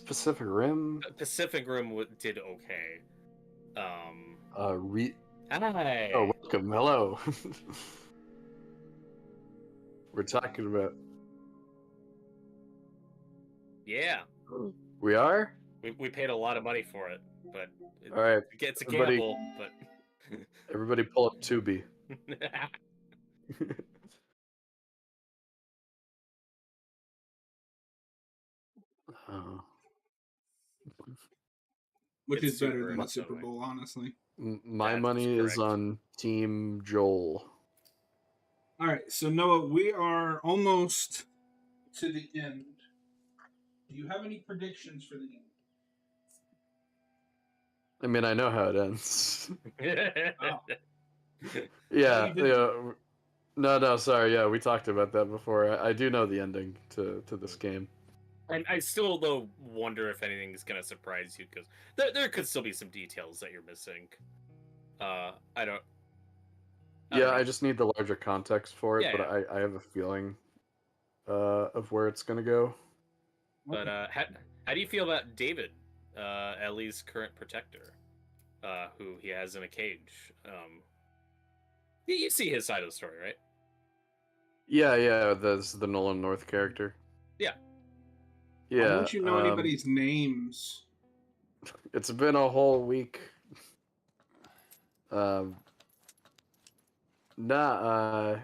Pacific Rim? Pacific Rim did okay. Hi. Hi. Welcome. Hello. We're talking about. Yeah. We are? We paid a lot of money for it, but All right. it's a Everybody, gamble. But everybody pull up Tubi. Oh. Which It's is better super than a Super annoying. Bowl, honestly. My That is money is correct. on Team Joel. All right, so Noah, we are almost to the end. Do you have any predictions for the game? I mean, I know how it ends. Oh, Yeah, you didn't. yeah. No, sorry. Yeah, we talked about that before. I do know the ending to this game. And I still though wonder if anything's gonna surprise you, because there could still be some details that you're missing. I don't. I don't Yeah, know. I just need the larger context for it, Yeah, but yeah. I have a feeling of where it's gonna go. But how do you feel about David, Ellie's current protector, who he has in a cage? You see his side of the story, right? Yeah, that's the Nolan North character. Yeah. Why Yeah, don't you know anybody's names? it's been a whole week. Nah,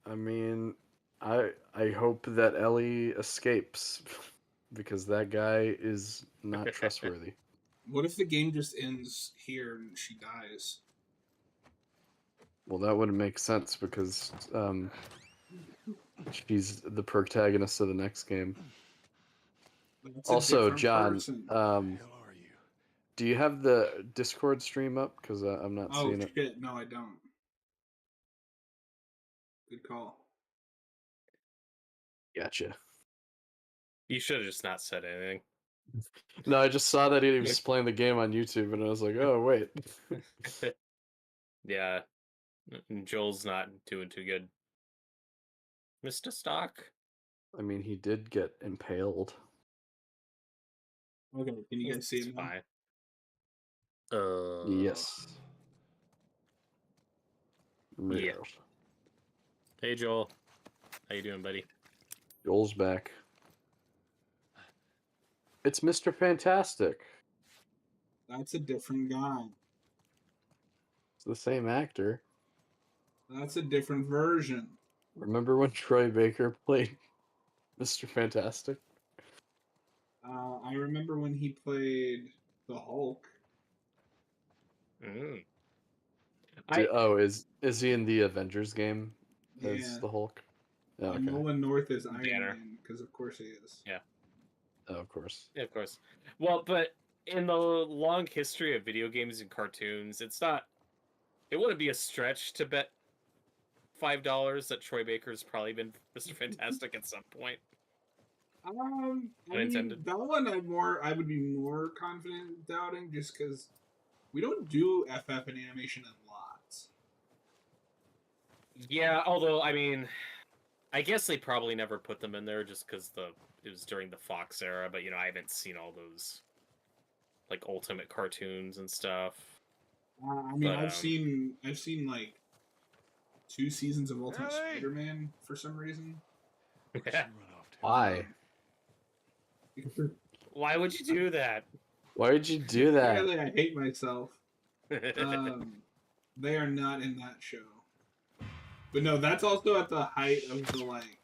I mean, I hope that Ellie escapes because that guy is not trustworthy. What if the game just ends here and she dies? Well, that wouldn't make sense because she's the protagonist of the next game. That's a Also, different John, person. do you have the Discord stream up? Because I'm not Oh seeing it. shit! No, I don't. Good call. Gotcha. You should have just not said anything. No, I just saw that he was playing the game on YouTube, and I was like, oh wait. Yeah, Joel's not doing too good. Mr. Stock. I mean, he did get impaled. Okay, can you guys see It's it now? fine. Yes. Yeah. Yes. Hey Joel, how you doing, buddy? Joel's back. It's Mr. Fantastic. That's a different guy. It's the same actor. That's a different version. Remember when Troy Baker played Mr. Fantastic? I remember when he played the Hulk. Mm. Is he in the Avengers game as Yeah. the Hulk? Oh, okay. Nolan North is Iron Banner. Man, because of course he is. Yeah. Oh, of course. Yeah, of course. Well, but in the long history of video games and cartoons, it wouldn't be a stretch to bet $5 that Troy Baker's probably been Mr. Fantastic at some point. I mean, Unintended. that one I would be more confident doubting, just because we don't do FF in animation a lot. Yeah, although I mean, I guess they probably never put them in there just because it was during the Fox era. But I haven't seen all those like Ultimate cartoons and stuff. I mean, I've seen like 2 seasons of Ultimate Spider-Man for some reason. Why? Why would you do that? Why would you do that? Really, I hate myself. They are not in that show. But no, that's also at the height of the like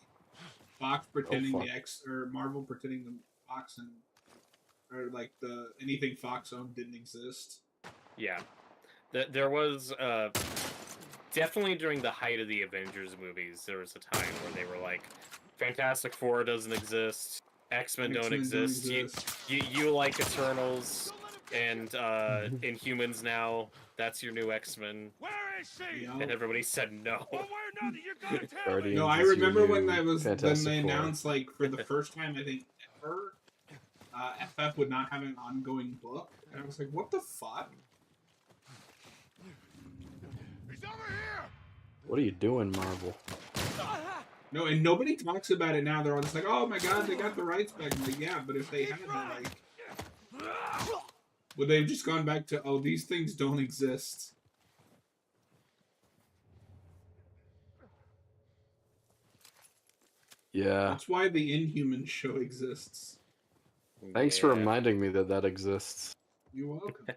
Fox pretending or Marvel pretending the Fox or like the anything Fox owned didn't exist. Yeah, there was definitely during the height of the Avengers movies. There was a time where they were like, Fantastic Four doesn't exist, X-Men don't exist. You like Eternals and Inhumans now. That's your new X-Men. Where is she? And everybody said no. Well, where not that you're gonna tell me? No, I remember when they announced like for the first time I think ever, FF would not have an ongoing book, and I was like, what the fuck? He's over here. What are you doing, Marvel? No, and nobody talks about it now. They're all just like, "Oh my god, they got the rights back." I'm like, yeah, but if they hadn't, like, would they have just gone back to, "Oh, these things don't exist"? Yeah. That's why the Inhuman show exists. Thanks for Yeah. reminding me that that exists. You're welcome.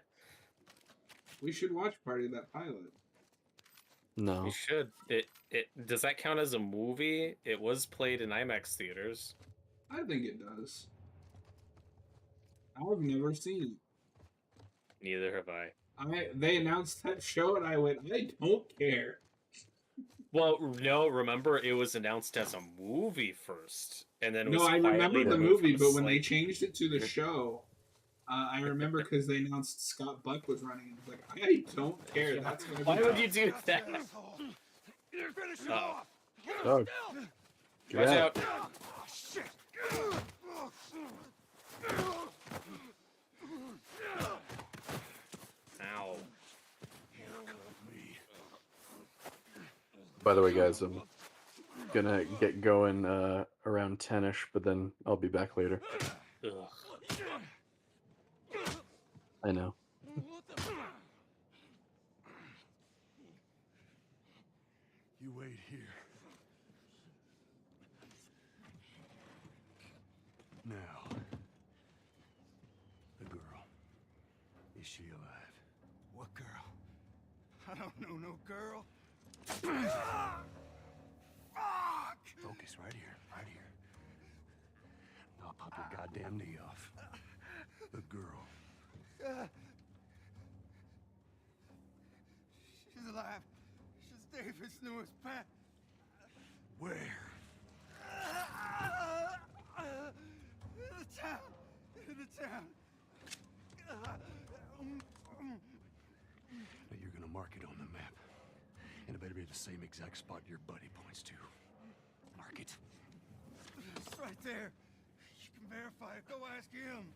We should watch Party of that pilot. No. You should. It does that count as a movie? It was played in IMAX theaters. I think it does. I've never seen it. Neither have I. They announced that show and I went, I don't care. Well, no, remember it was announced as a movie first, and then it was No, I remember quietly the removed movie, from the but when they slate. changed it to the show, I remember because they announced Scott Buck was running, and I was like, I don't care. That's gonna be Why would tough. you do that? Finish him Uh-oh. off. Oh, get Watch out. out! Oh, shit. Ow! By the way, guys, I'm gonna get going around 10ish, but then I'll be back later. Ugh. I know. You wait here. Now, the girl. Is she alive? What girl? I don't know no girl. Fuck! Focus right here, right here. I'll pop your goddamn knee off. The girl. She's alive. She's David's newest pet. Where? In the town. In the town. Now you're gonna mark it on the map. And it better be the same exact spot your buddy points to. Mark it. It's right there. You can verify it. Go ask him.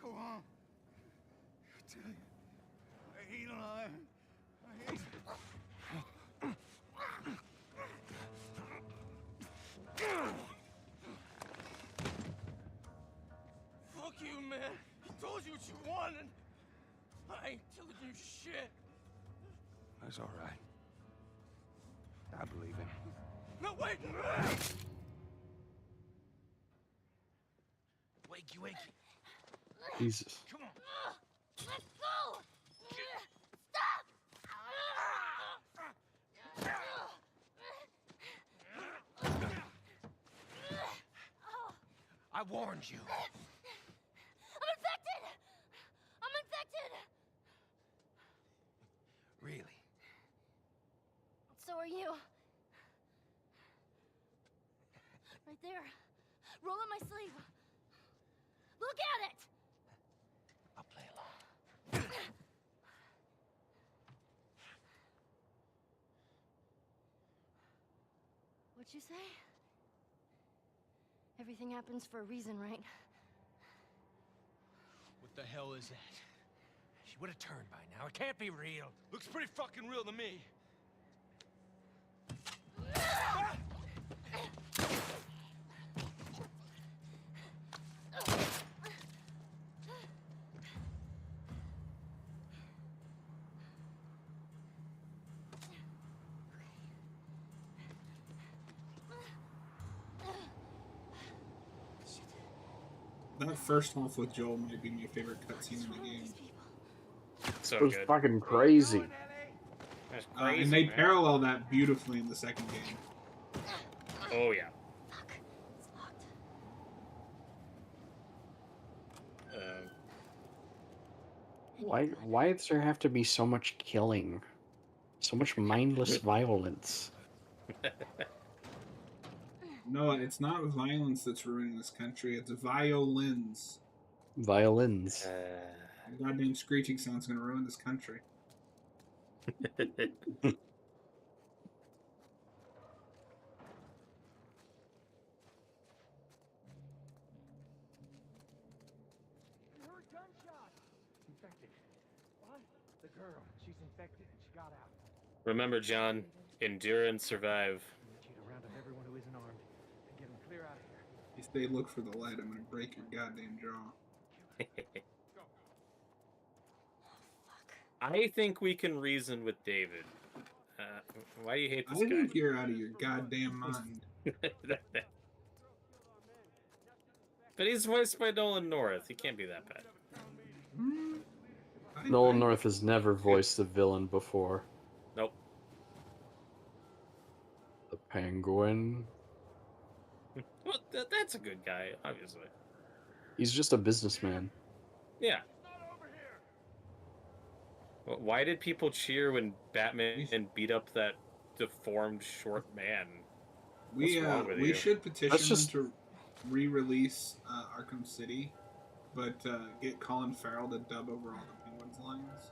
Go on. I tell you, I ain't lying. I ain't. Fuck you, man. He told you what you wanted. I ain't telling you shit. That's all right. I believe him. No, wait! Wakey, wakey. Jesus. Come on. Let's go! Stop! I warned you. I'm infected! I'm infected! Really? So are you. Right there. Roll up my sleeve. Look at it! I'll play along. What'd you say? Everything happens for a reason, right? What the hell is that? She would have turned by now. It can't be real. Looks pretty fucking real to me. That first half with Joel might be my favorite cutscene in the game. So It was good. fucking crazy. That's crazy, And they man. parallel that beautifully in the second game. Oh yeah. Fuck. It's locked. Why does there have to be so much killing? So much mindless violence. No, it's not violence that's ruining this country. It's violins. Violins. The goddamn screeching sound's gonna ruin this country. You heard gunshots. Infected. What? The girl. She's infected and she got out. Remember, John, endure and survive. You stay look for the light, I'm gonna break your goddamn jaw. I think we can reason with David. Why do you hate I this guy? think you're out of your goddamn mind. But he's voiced by Nolan North. He can't be that bad. Nolan North has never voiced a villain before. Nope. The Penguin. Well, that's a good guy, obviously. He's just a businessman. Yeah. Why did people cheer when Batman beat up that deformed short man? What's wrong with We you? should petition That's just- them to re-release Arkham City, but get Colin Farrell to dub over all the Penguin's lines.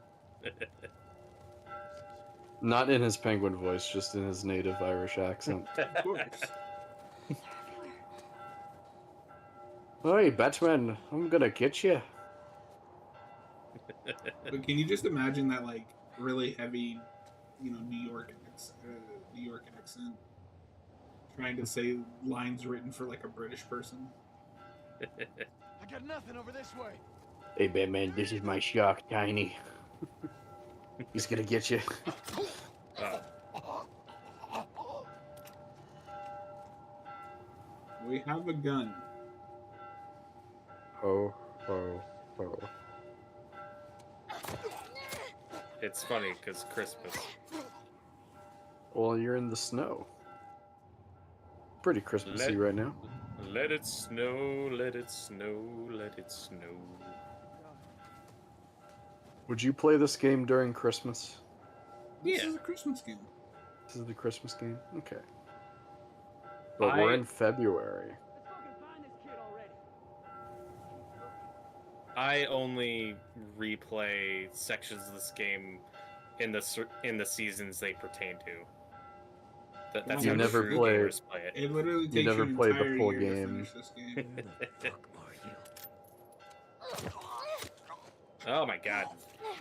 Not in his penguin voice, just in his native Irish accent. Of course. Hey, Batman, I'm gonna get you. But can you just imagine that, like, really heavy, New York accent, trying to say lines written for like a British person? I got nothing over this way. Hey, Batman, this is my shark, Tiny. He's gonna get you. We have a gun. Ho, ho, ho. It's funny because Christmas. Well, you're in the snow. Pretty Christmassy right now. Let it snow, let it snow, let it snow. Would you play this game during Christmas? This Yeah. is a Christmas game. This is the Christmas game? Okay. But we're in February. I only replay sections of this game in the seasons they pertain to. That's You how never true play- gamers play it. It literally takes You never an played the entire full year to game. finish this game. Oh my god,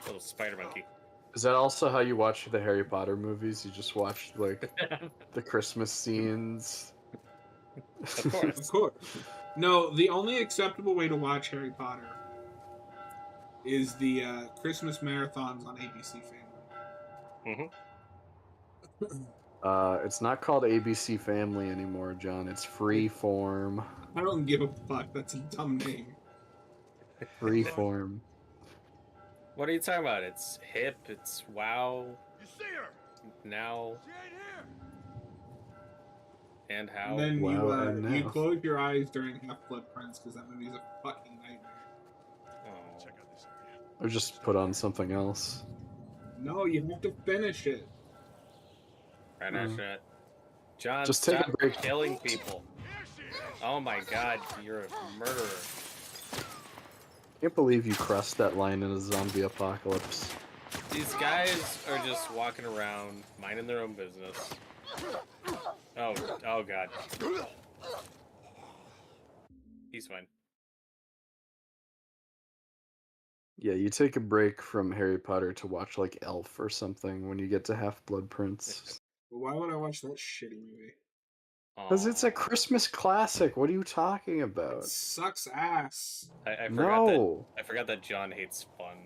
little spider monkey. Is that also how you watch the Harry Potter movies? You just watch, like, the Christmas scenes? Of course. Of course. No, the only acceptable way to watch Harry Potter is the Christmas marathons on ABC Family. It's not called ABC Family anymore, John. It's Freeform. I don't give a fuck. That's a dumb name. Freeform. What are you talking about? It's hip. It's wow. You see her? Now She ain't here. and how. And then Wow, and you now. close your eyes during Half-Blood Prince because that movie's a fucking nightmare. Oh. Check out this area. Or just put on something else. No, you have to finish it. Right on shit. John, Just take a stop break. killing people. Here she is. Oh my god, you're a murderer. Can't believe you crossed that line in a zombie apocalypse. These guys are just walking around, minding their own business. Oh god. He's fine. Yeah, you take a break from Harry Potter to watch, like, Elf or something when you get to Half-Blood Prince. But why would I watch that shitty movie? Because it's a Aw. Christmas classic. What are you talking It about? sucks ass. I forgot No! that. I forgot that John hates fun.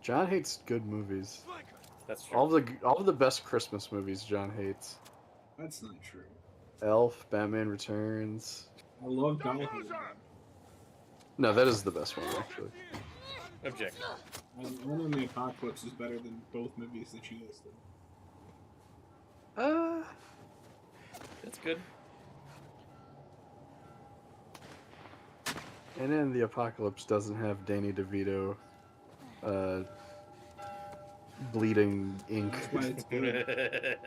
John hates good movies. Flanker. That's true. All of the best Christmas movies John hates. That's not true. Elf, Batman Returns. I love Die Don't Hard. lose her. No, that is the best one, actually. Objective. One of the Apocalypse is better than both movies that you listed. That's good. And then the Apocalypse doesn't have Danny DeVito bleeding ink. That's why it's good.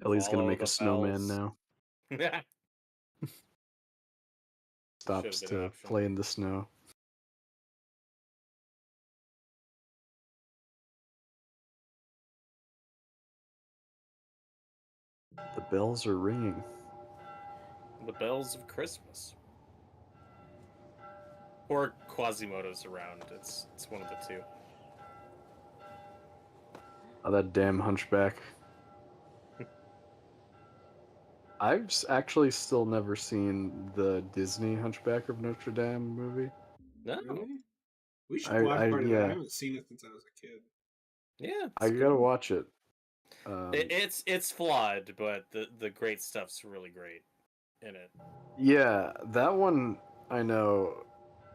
Ellie's gonna Follow make the a snowman bells. now. Stops Should've been an to option. play in the snow. The bells are ringing. The bells of Christmas. Or Quasimodo's around. It's one of the two. Oh, that damn Hunchback. I've actually still never seen the Disney Hunchback of Notre Dame movie. No. Really? We should I, watch I part of that. I yeah, haven't seen it since I was a kid. Yeah, I it's gotta cool. watch it. It's flawed, but the great stuff's really great in it. Yeah, that one I know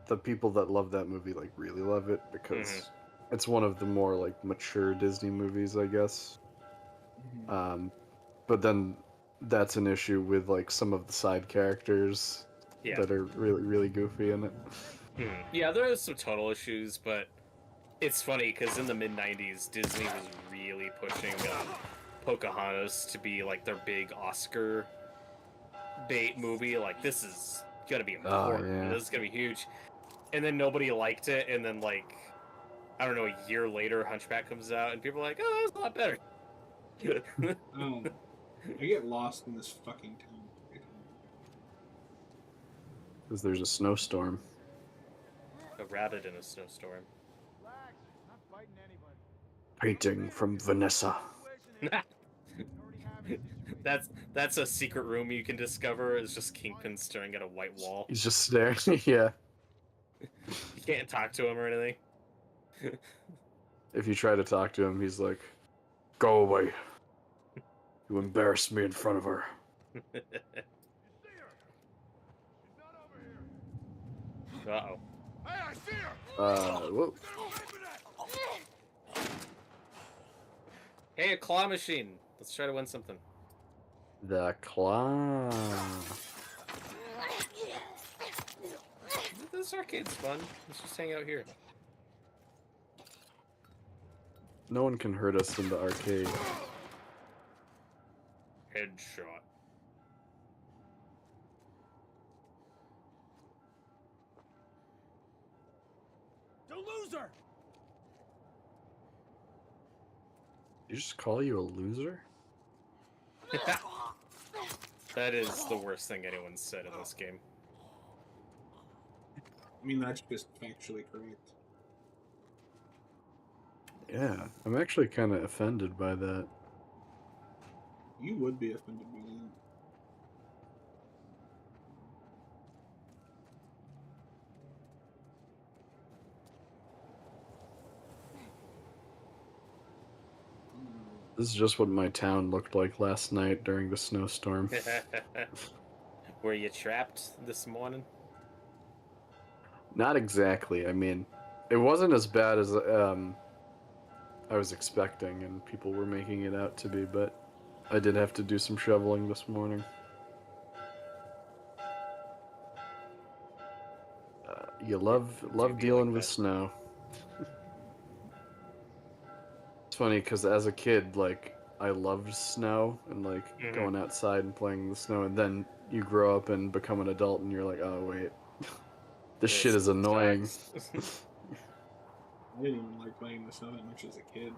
the people that love that movie like really love it because it's one of the more like mature Disney movies, I guess. Mhm. But then that's an issue with like some of the side characters Yeah. that are really goofy in it. Yeah, there are some total issues, but it's funny because in the mid '90s, Disney was really pushing Pocahontas to be like their big Oscar bait movie. Like, this is gonna be Oh, important. yeah. This is gonna be huge. And then nobody liked it, and then like I don't know, a year later, Hunchback comes out, and people are like, "Oh, that's a lot better." Oh, I get lost in this fucking town. Because there's a snowstorm. A rabbit in a snowstorm. Relax, not fighting anybody. Painting from Vanessa. That's a secret room you can discover. It's just Kingpin staring at a white wall. He's just staring. Yeah. You can't talk to him or anything. If you try to talk to him, he's like, "Go away. You embarrassed me in front of her." Uh-oh. Hey, I see her! Whoa. Hey, a claw machine. Let's try to win something. The claw. This arcade's fun. Let's just hang out here. No one can hurt us in the arcade. Headshot. The loser! Did you just call you a loser? That is the worst thing anyone's said in this game. I mean, that's just factually correct. Yeah, I'm actually kind of offended by that. You would be offended by that. This is just what my town looked like last night during the snowstorm. Were you trapped this morning? Not exactly. I mean, it wasn't as bad as I was expecting, and people were making it out to be, but I did have to do some shoveling this morning. You love be dealing like with that? snow. It's funny because as a kid, like I loved snow and like going outside and playing in the snow, and then you grow up and become an adult, and you're like, oh wait, this shit is annoying. sucks. I didn't even like playing the snow that much as a kid.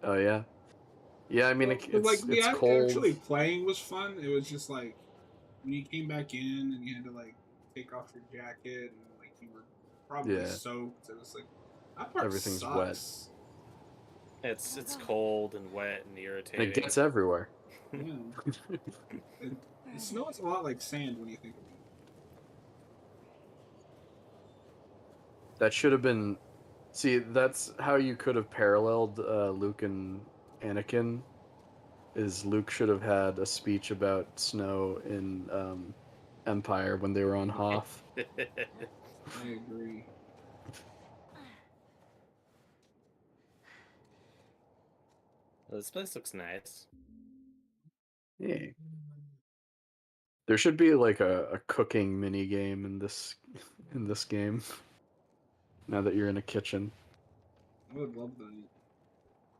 Oh yeah, yeah. I mean, But, like, it's actually cold. playing was fun. It was just like when you came back in and you had to like take off your jacket and like you were probably Yeah. soaked. It was like that part Everything's sucks. It's cold and wet and And irritating. it gets everywhere. Yeah. The snow is a lot like sand when you think about it. That should have been. See, that's how you could have paralleled Luke and Anakin. Is Luke should have had a speech about snow in Empire when they were on Hoth. I agree. Well, this place looks nice. Yeah. There should be like a cooking mini game in this game. Now that you're in a kitchen. I would love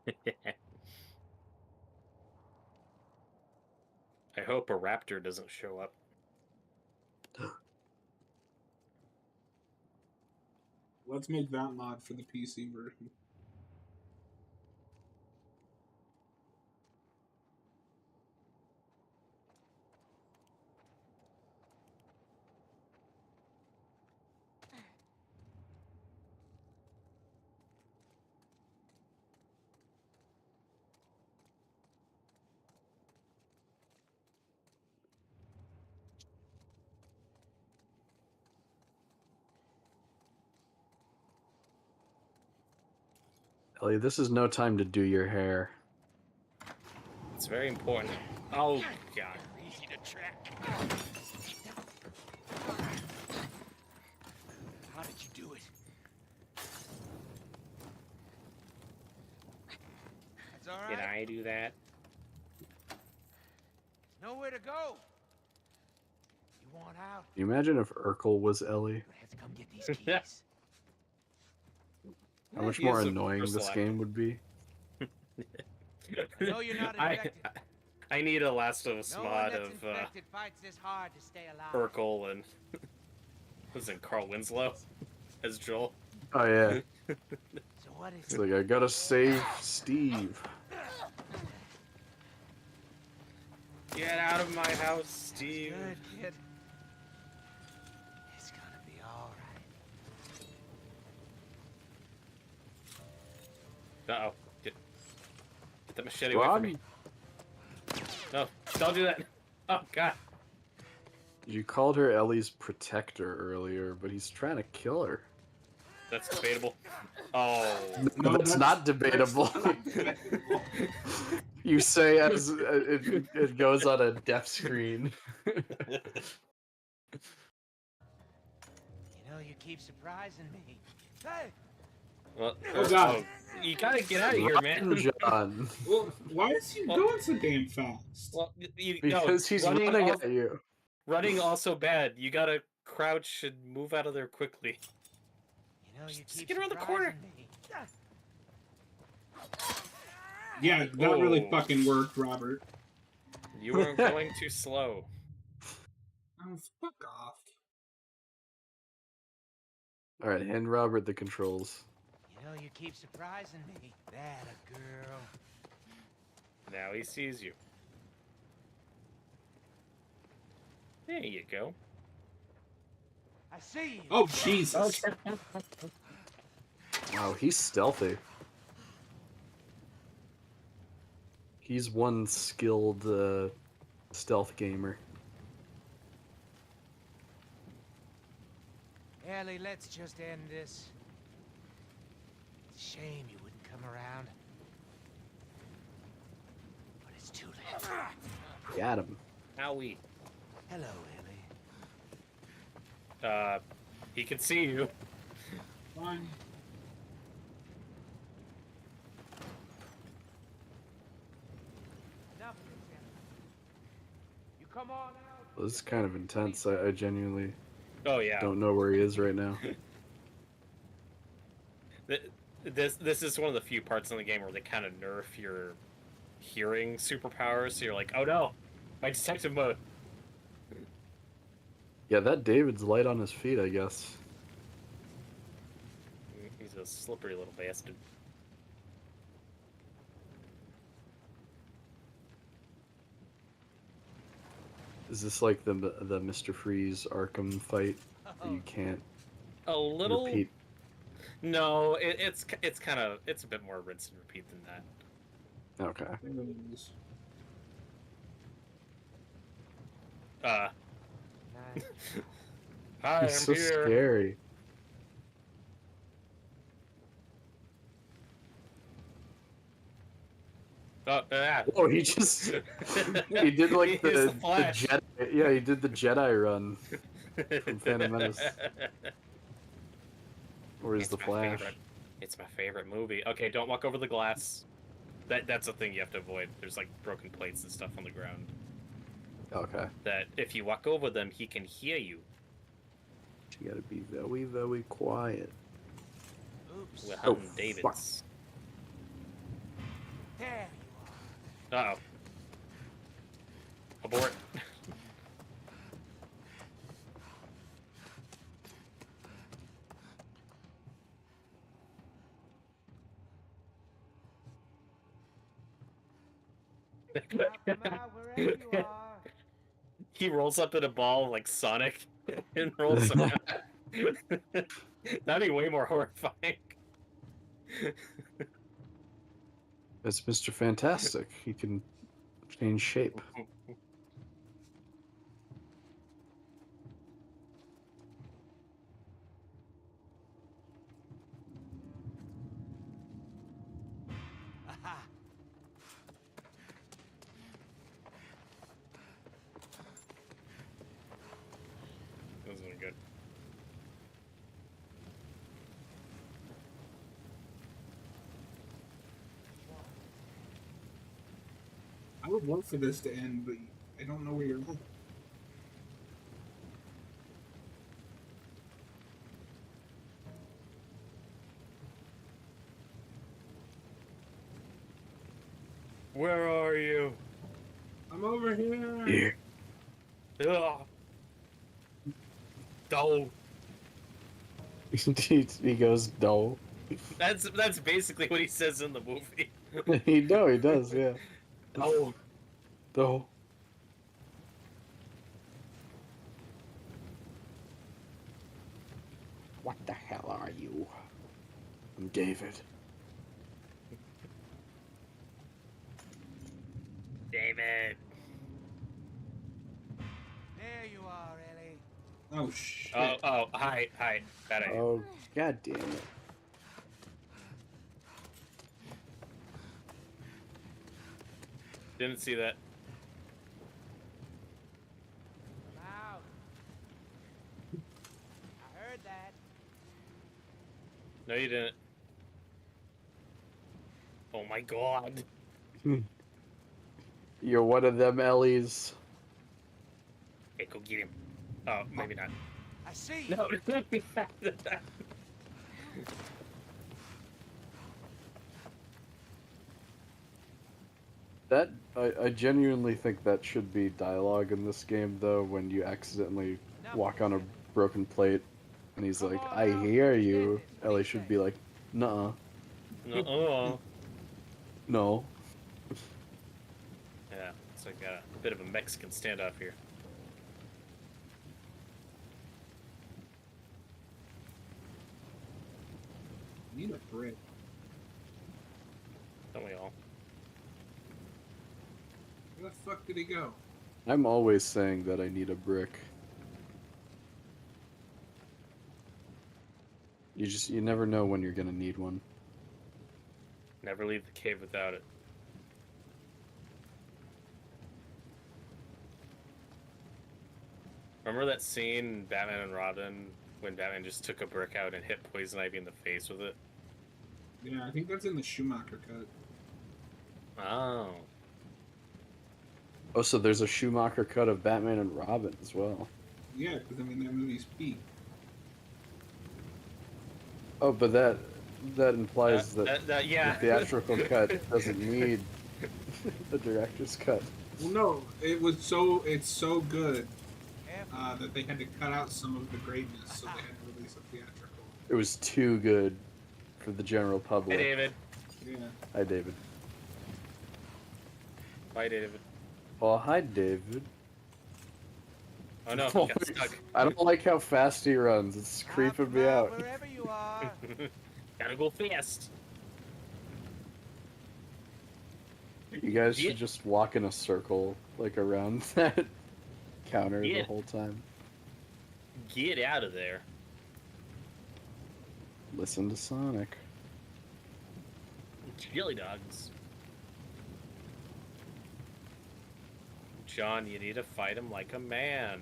that. I hope a raptor doesn't show up. Let's make that mod for the PC version. Ellie, this is no time to do your hair. It's very important. Oh god. Easy to track. How did you do it? That's all right. Did I do that? Nowhere to go. You want out? Can you imagine if Urkel was Ellie? Let's come get these keys. How much He more is a annoying this Versalak. game would be? No, you're not infected. I need a Last of Us No one mod that's of infected fights this hard to stay alive. Urkel and was it Carl Winslow as Joel? Oh yeah. So what is It's like I gotta save Steve. Get out of my house, Steve. Good, kid. It's gonna be all right. Uh oh. Get the machete away from Rod, me. No, don't do that. Oh god. you called her Ellie's protector earlier, but he's trying to kill her. That's debatable. Oh. No, that's not debatable. not debatable. You say as it goes on a death screen. You know, you keep surprising me. Hey! Well, Oh, God. you gotta get out of here, man. John. Well, why is he going so damn fast? Well, no, Because he's running al- at you. running also bad. You gotta crouch and move out of there quickly. You know, you Just keep get around the corner. surprising me. Yeah, that really Oh. fucking worked, Robert. You weren't going too slow. Oh, fuck off. Alright, hand Robert the controls. You know, you keep surprising me. That a girl. Now he sees you. There you go. I see you. Oh, Jesus. Wow, he's stealthy. He's one skilled stealth gamer. Ellie, let's just end this. It's a shame you wouldn't come around. But it's too late. Got him. Owie. Hello, Ellie. He can see you. Fine. Enough, Ellie. You come on out. Well, this is kind of intense. I genuinely Oh yeah. don't know where he is right now. This is one of the few parts in the game where they kind of nerf your hearing superpowers. So you're like, oh no, my detective mode. Yeah, that David's light on his feet, I guess. He's a slippery little bastard. Is this like the Mr. Freeze Arkham fight? Where you can't A little. repeat. No, it's kind of it's a bit more rinse and repeat than that. Okay. Nice. Hi, He's I'm so here. scary. Oh, yeah. Oh, he just he did like He's the Flash. Jedi. Yeah, he did the Jedi run. From Phantom Menace. Or is It's the my Flash? favorite. It's my favorite movie. Okay, don't walk over the glass. That's a thing you have to avoid. There's like broken plates and stuff on the ground. Okay. That if you walk over them, he can hear you. You gotta be very, very quiet. Oops. We're Oh, hunting fuck. Davids. There you Uh oh. Abort. are. Come out wherever you are. He rolls up in a ball like Sonic and rolls around. That'd be way more horrifying. It's Mr. Fantastic. He can change shape. good. I would love for this to end, but I don't know where you're at. Where are you? I'm over here. Here. Ugh. Don't. He goes, no. That's basically what he says in the movie. He does, yeah. Oh. No. What the hell are you? I'm David. David. There you are, Ellie. Oh shit. Oh, hi. Bad idea. Oh, god damn it. Didn't see that. I'm out. I heard that. No, you didn't. Oh my god. You're one of them Ellies. Hey, go get him. Oh, maybe not. I see you. No, That I genuinely think that should be dialogue in this game, though. When you accidentally walk on a broken plate, and he's like, "I hear you," Ellie should be like, "Nuh-uh, No. no." Yeah, it's like a bit of a Mexican standoff here. I need a brick. Don't we all? Where the fuck did he go? I'm always saying that I need a brick. You never know when you're gonna need one. Never leave the cave without it. Remember that scene in Batman and Robin when Batman just took a brick out and hit Poison Ivy in the face with it? Yeah, I think that's in the Schumacher cut. Oh. Oh, so there's a Schumacher cut of Batman and Robin as well. Yeah, because I mean that movie's peak. Oh, but that implies that Yeah. the theatrical cut doesn't need the director's cut. Well, no, it's so good that they had to cut out some of the greatness, so they had to release a theatrical. It was too good for the general Hey, public. David. Yeah. Hi, David. Bye, David. Oh, hi, David. Oh no, he got stuck. I don't like how fast he runs. It's creeping me out. Wherever you are. Gotta go fast. You guys Yeah. should just walk in a circle, like around that counter Yeah. the whole time. Get out of there. Listen to Sonic. Chili dogs. John, you need to fight him like a man.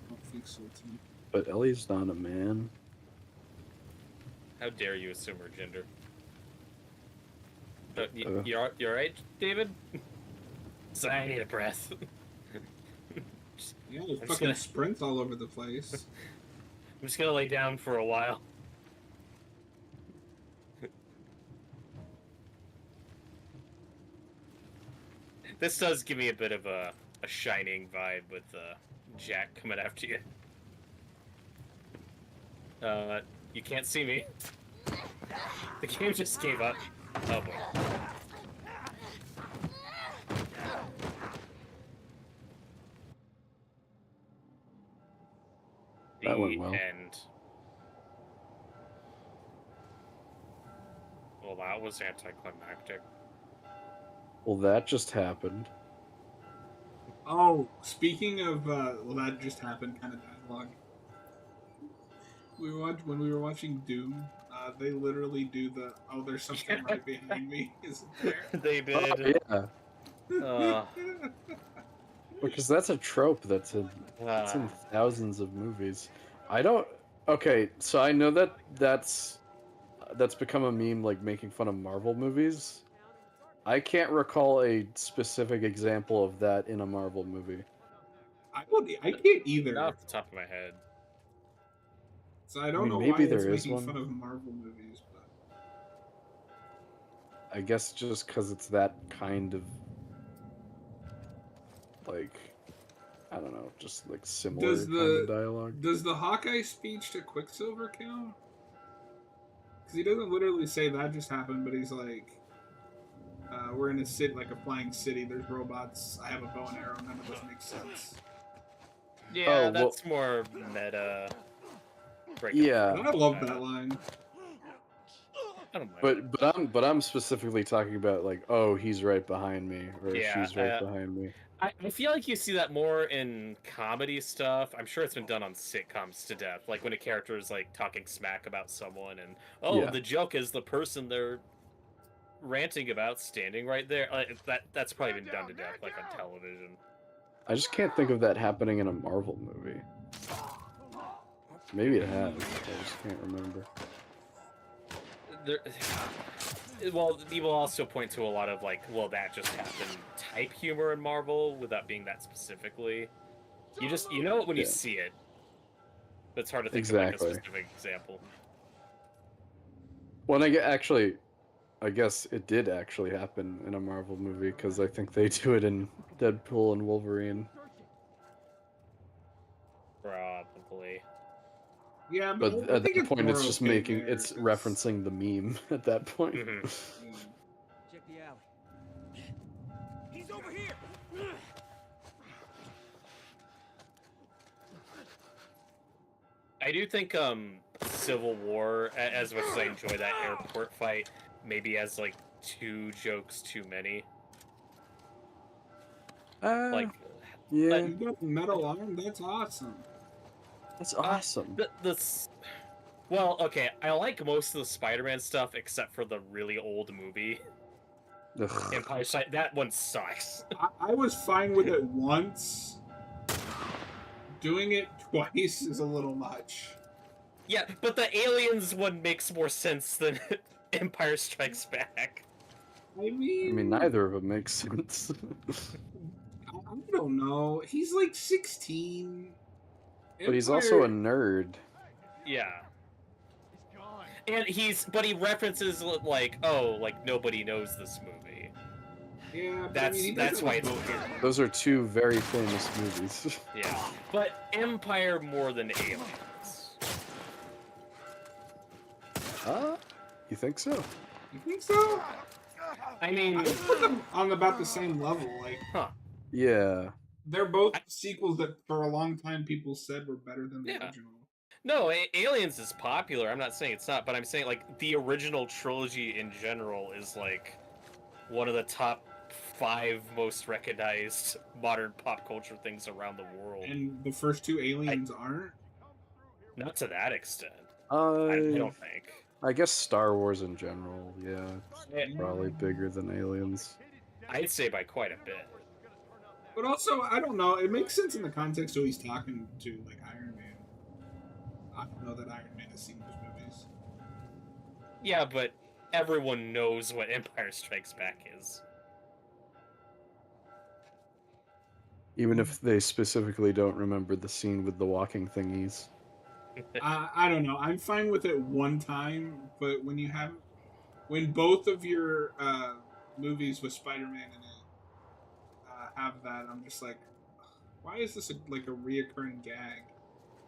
I don't think so, Tim. But Ellie's not a man. How dare you assume her gender? Uh. You're right, David? So I need a breath. Yeah, there's I'm just fucking gonna- sprints all over the place. I'm just gonna lay down for a while. This does give me a bit of a Shining vibe with Jack coming after you. You can't see me. The game just gave up. Oh boy. That went well. End. Well, that was anticlimactic. Well, that just happened. Oh, speaking of, well, that just happened kind of dialogue. When we were watching Doom, they literally do the, oh, there's something right behind me, isn't there? They Oh, did. yeah. Uh, Because that's a trope that's in thousands of movies. I don't. Okay, so I know that that's become a meme, like making fun of Marvel movies. I can't recall a specific example of that in a Marvel movie. I can't Not either. off the top of my head. So I I don't mean, know maybe why it's there is making one. fun of Marvel movies, but I guess just because it's that kind of like, I don't know, just like similar does kind of dialogue. the Hawkeye speech to Quicksilver count? Because he doesn't literally say that just happened, but he's like, "We're in a city, like a flying city. There's robots. I have a bow and arrow. None of this makes sense." Yeah, Oh, well- that's more meta. breaking the Yeah. fourth And I love meta. that line. I don't mind. But I'm specifically talking about like, oh, he's right behind me, or Yeah, she's right behind me. I feel like you see that more in comedy stuff. I'm sure it's been done on sitcoms to death. Like when a character is like talking smack about someone, and Yeah. the joke is the person they're ranting about standing right there. That's probably been done to death, like on television. I just can't think of that happening in a Marvel movie. Maybe it has. I just can't remember. There, well, people also point to a lot of like, well, that just happened type humor in Marvel without being that specifically. You know it when you Yeah. see it. But it's hard to think Exactly. of like a specific example. Well, I guess it did actually happen in a Marvel movie because I think they do it in Deadpool and Wolverine. Probably. Yeah, But I at think that it's point, more it's just okay there, it's 'cause- referencing the meme at that point. Mhm. Yeah. Check the alley. He's over here. I do think Civil War, as much as I enjoy that airport fight, maybe has like 2 jokes too many. Like Yeah, You got the metal arm? That's awesome. that's awesome. well, okay, I like most of the Spider-Man stuff except for the really old movie Ugh. Empire Strikes. That one sucks. I was fine with it once. Doing it twice is a little much. Yeah, but the aliens one makes more sense than Empire Strikes Back. I mean, I mean, neither of them makes sense. I don't know. He's like 16. But he's also a Empire- nerd. Yeah. And he references like, oh, like nobody knows this movie. Yeah, but That's- he that's doesn't why it's look weird. it. Those are 2 very famous movies. Yeah. But Empire more than aliens. You think so? You think so? I mean, I put them on about the same level. Like huh. Yeah. they're both sequels that for a long time people said were better than the Yeah. original. No, Aliens is popular. I'm not saying it's not, but I'm saying like the original trilogy in general is like one of the top 5 most recognized modern pop culture things around the world. And the first 2 aliens aren't. Not to that extent. I don't think. I guess Star Wars in general, yeah, it's Eh, probably bigger than Aliens. I'd say by quite a bit. But also, I don't know. It makes sense in the context of who he's talking to, like Iron Man. I don't know that Iron Man has seen those movies. Yeah, but everyone knows what Empire Strikes Back is. Even if they specifically don't remember the scene with the walking thingies. I don't know. I'm fine with it one time, but when both of your movies with Spider-Man in it have that, I'm just like, why is this like a reoccurring gag?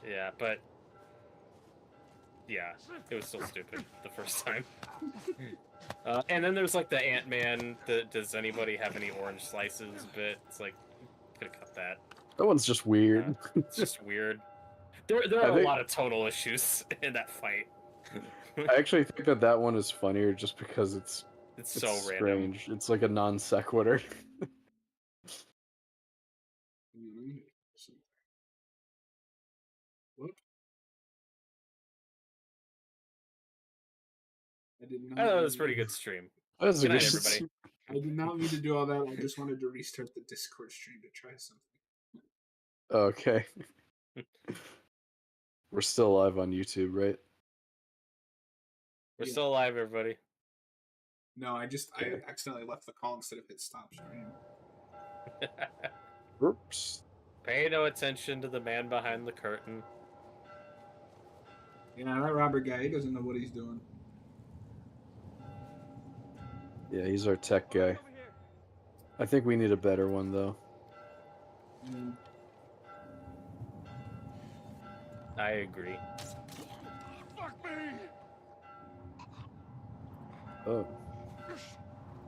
Yeah, but yeah, it was still stupid the first time. And then there's like the Ant-Man. Does anybody have any orange slices bit? It's like, could have cut that. That one's just weird. It's just weird. There I are a think- lot of tonal issues in that fight. I actually think that one is funnier just because it's It's so random. strange. It's like a non sequitur. What? I did not. I thought it mean was a to- pretty good stream. That was a Good night, good- everybody. I did not mean to do all that. I just wanted to restart the Discord stream to try something. Okay. We're still live on YouTube, right? We're Yeah. still alive, everybody. No, I Okay. accidentally left the call instead of hit stop stream. Oops. Pay no attention to the man behind the curtain. Yeah, that Robert guy, he doesn't know what he's doing. Yeah, he's our tech guy. I think we need a better one, though. Mm. I agree. Fuck me! Oh.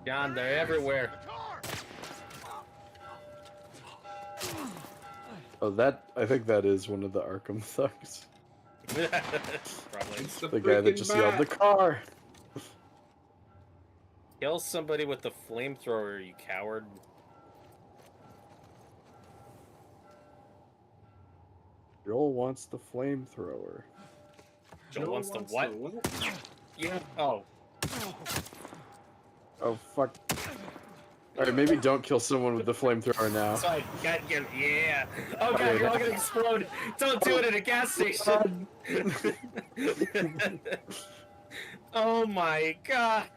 John, they're everywhere. The car! Oh, I think that is one of the Arkham thugs. Probably. It's the, The guy that freaking just yelled, bat. the car! Kill somebody with the flamethrower, you coward. Joel wants the flamethrower. Joel wants the what? what? Yeah. Oh. Oh, fuck. Alright, maybe don't kill someone with the flamethrower now. So I got you. Yeah. Oh god, Okay, you're all that- gonna explode. Don't do it at a gas station. Oh my god.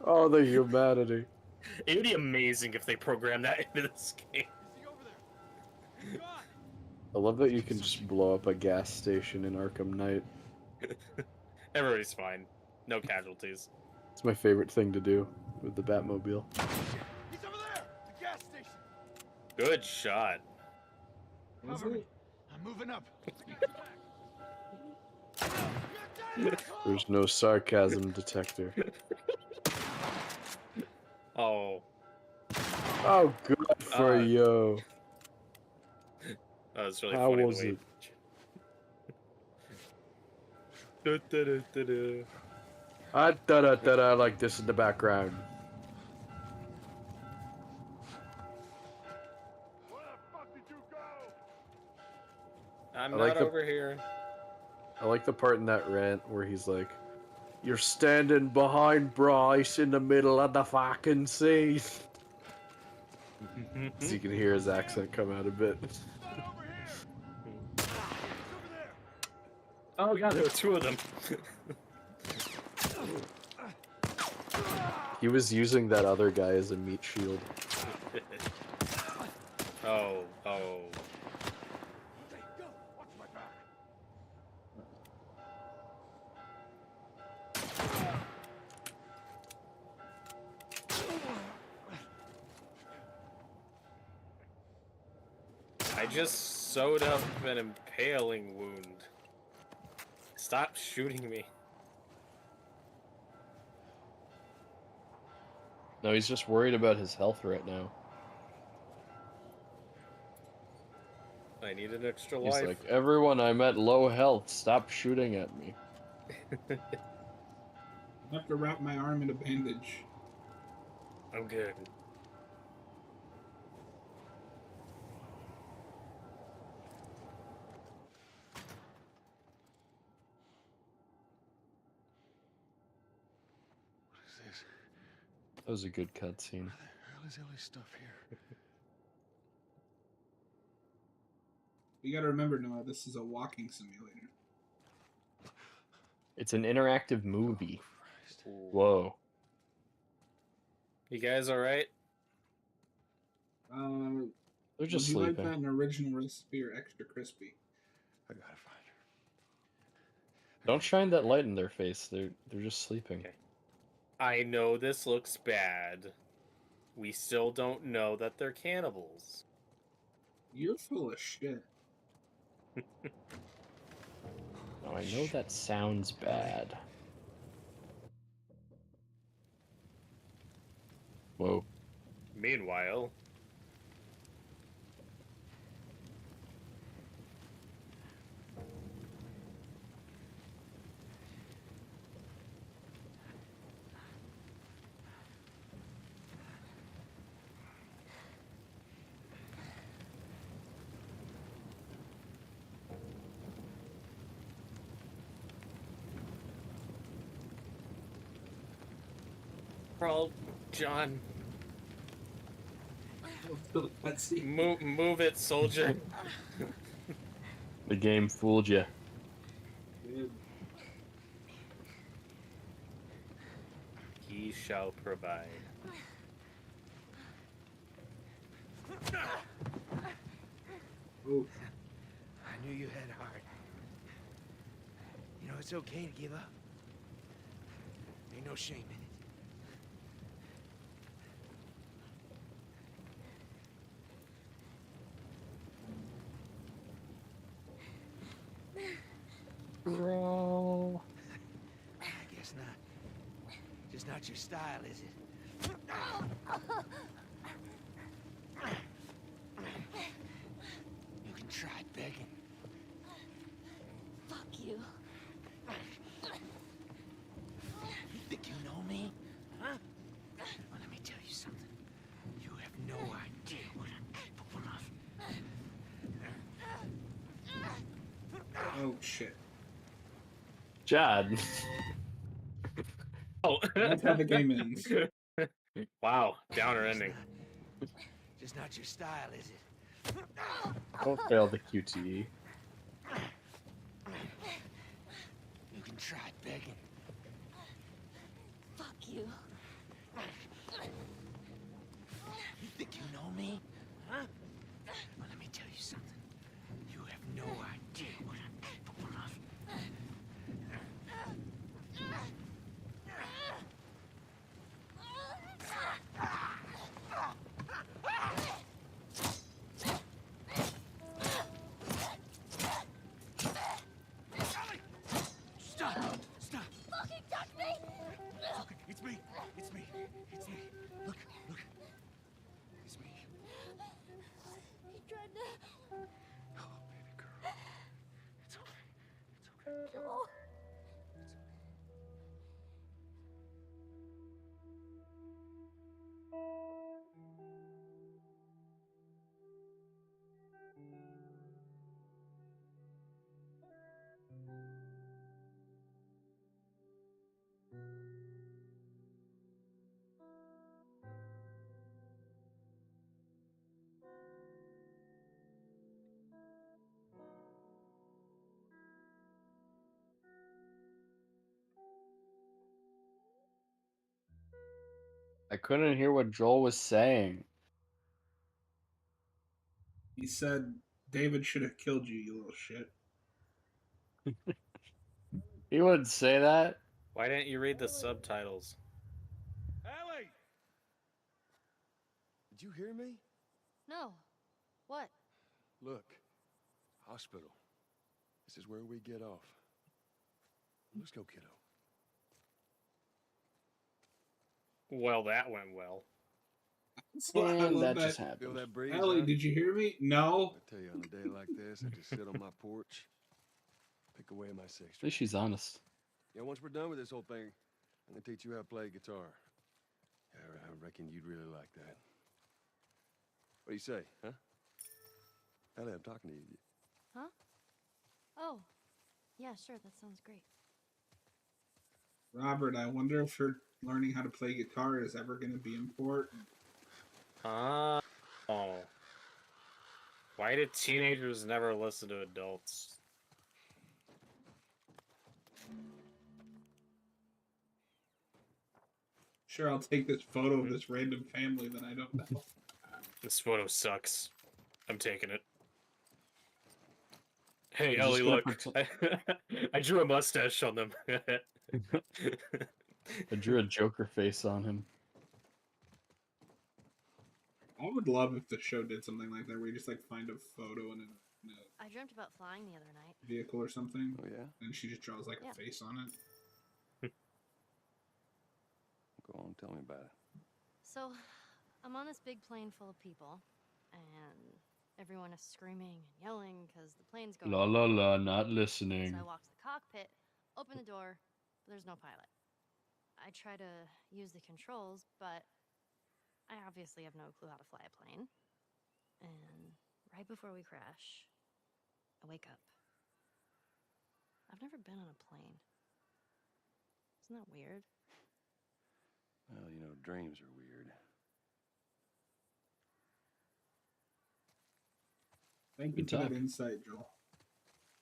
Oh, the humanity. It would be amazing if they programmed that into this game. Is he over there? God! I love that you can just blow up a gas station in Arkham Knight. Everybody's fine. No casualties. It's my favorite thing to do with the Batmobile. He's over there! The gas station! Good shot. Was Cover me. it? I'm moving up. There's no sarcasm detector. Oh. Oh, good for you. That was really How funny. was the way... it? I like this in the background. Where the fuck did you go? I'm I like not the- over here. I like the part in that rant where he's like, "You're standing behind Bryce in the middle of the fucking sea." So you can hear his accent come out a bit. It's not over here! It's over there! Oh god, there were two of them. He was using that other guy as a meat shield. Oh. Okay, go! Watch my back! I just sewed up an impaling wound. Stop shooting me. No, he's just worried about his health right now. I need an extra He's life. like, "Everyone, I'm at low health. Stop shooting at me." I have to wrap my arm in a bandage. I'm good. What is this? That was a good cutscene. Where the hell is all this stuff here? You gotta remember, Noah, this is a walking simulator. It's an interactive movie. Christ. Whoa. You guys alright? They're They're just would you like sleeping. that in original recipe or extra crispy? I gotta find her. Don't shine that light in their face. They're just sleeping. Okay. I know this looks bad. We still don't know that they're cannibals. You're full of shit. Oh, I know that sounds bad. Whoa. Meanwhile, Crawl, John. The cutscene. Move it, soldier. The game fooled you. Dude, He shall provide. oof. I knew you had heart. You know, it's okay to give up. Ain't no shame in it. Bro. I guess not. Just not your style, is it? You can try begging. Fuck you. You think you know me? Huh? Well, let me tell you something. You have no idea what I'm capable of. Oh shit. Chad. Oh, That's how the game ends. Wow, downer Just ending. just not your style, is it? Don't fail the QTE. You can try begging. Fuck you. You think you know me? Huh? Well, let me tell you something. You have no idea what I'm capable of. Stop! Stop! Fucking touch me! Okay, it's me. It's me. It's me. Look, look. It's me. He tried to... Oh, baby girl. It's okay. It's okay. Joel. I couldn't hear what Joel was saying. He said David should have killed you, you little shit. He wouldn't say that. Why didn't you read the subtitles? Ellie! Did you hear me? No. What? Look, hospital. This is where we get off. Let's go, kiddo. Well, that went well. So I And love that that. just Feel happened. that breeze? Ellie, huh? did you hear me? No. I tell you, on a day like this, I just sit on my porch, pick away at my six At string. least she's honest. Yeah, once we're done with this whole thing, I'm gonna teach you how to play guitar. Yeah, I reckon you'd really like that. What do you say, huh? Ellie, I'm talking to you. Huh? Oh. Yeah, sure, that sounds great. Robert, I wonder if her learning how to play guitar is ever going to be important. Oh. Why did teenagers never listen to adults? Sure, I'll take this photo of this random family that I don't know. This photo sucks. I'm taking it. Hey, I'm Ellie, just look. I drew a mustache on them. I drew a Joker face on him. I would love if the show did something like that, where you just like find a photo in a I dreamt about flying the other night. vehicle or something, Oh, yeah? and she just draws like Yeah. a face on it. Go on, tell me about it. So, I'm on this big plane full of people, and everyone is screaming and yelling because the plane's going. La la la, not listening. So I walk to the cockpit, open the door, but there's no pilot. I try to use the controls, but I obviously have no clue how to fly a plane. And right before we crash, I wake up. I've never been on a plane. Isn't that weird? Well, you know, dreams are weird. Thank you Good for that talk. insight, Joel.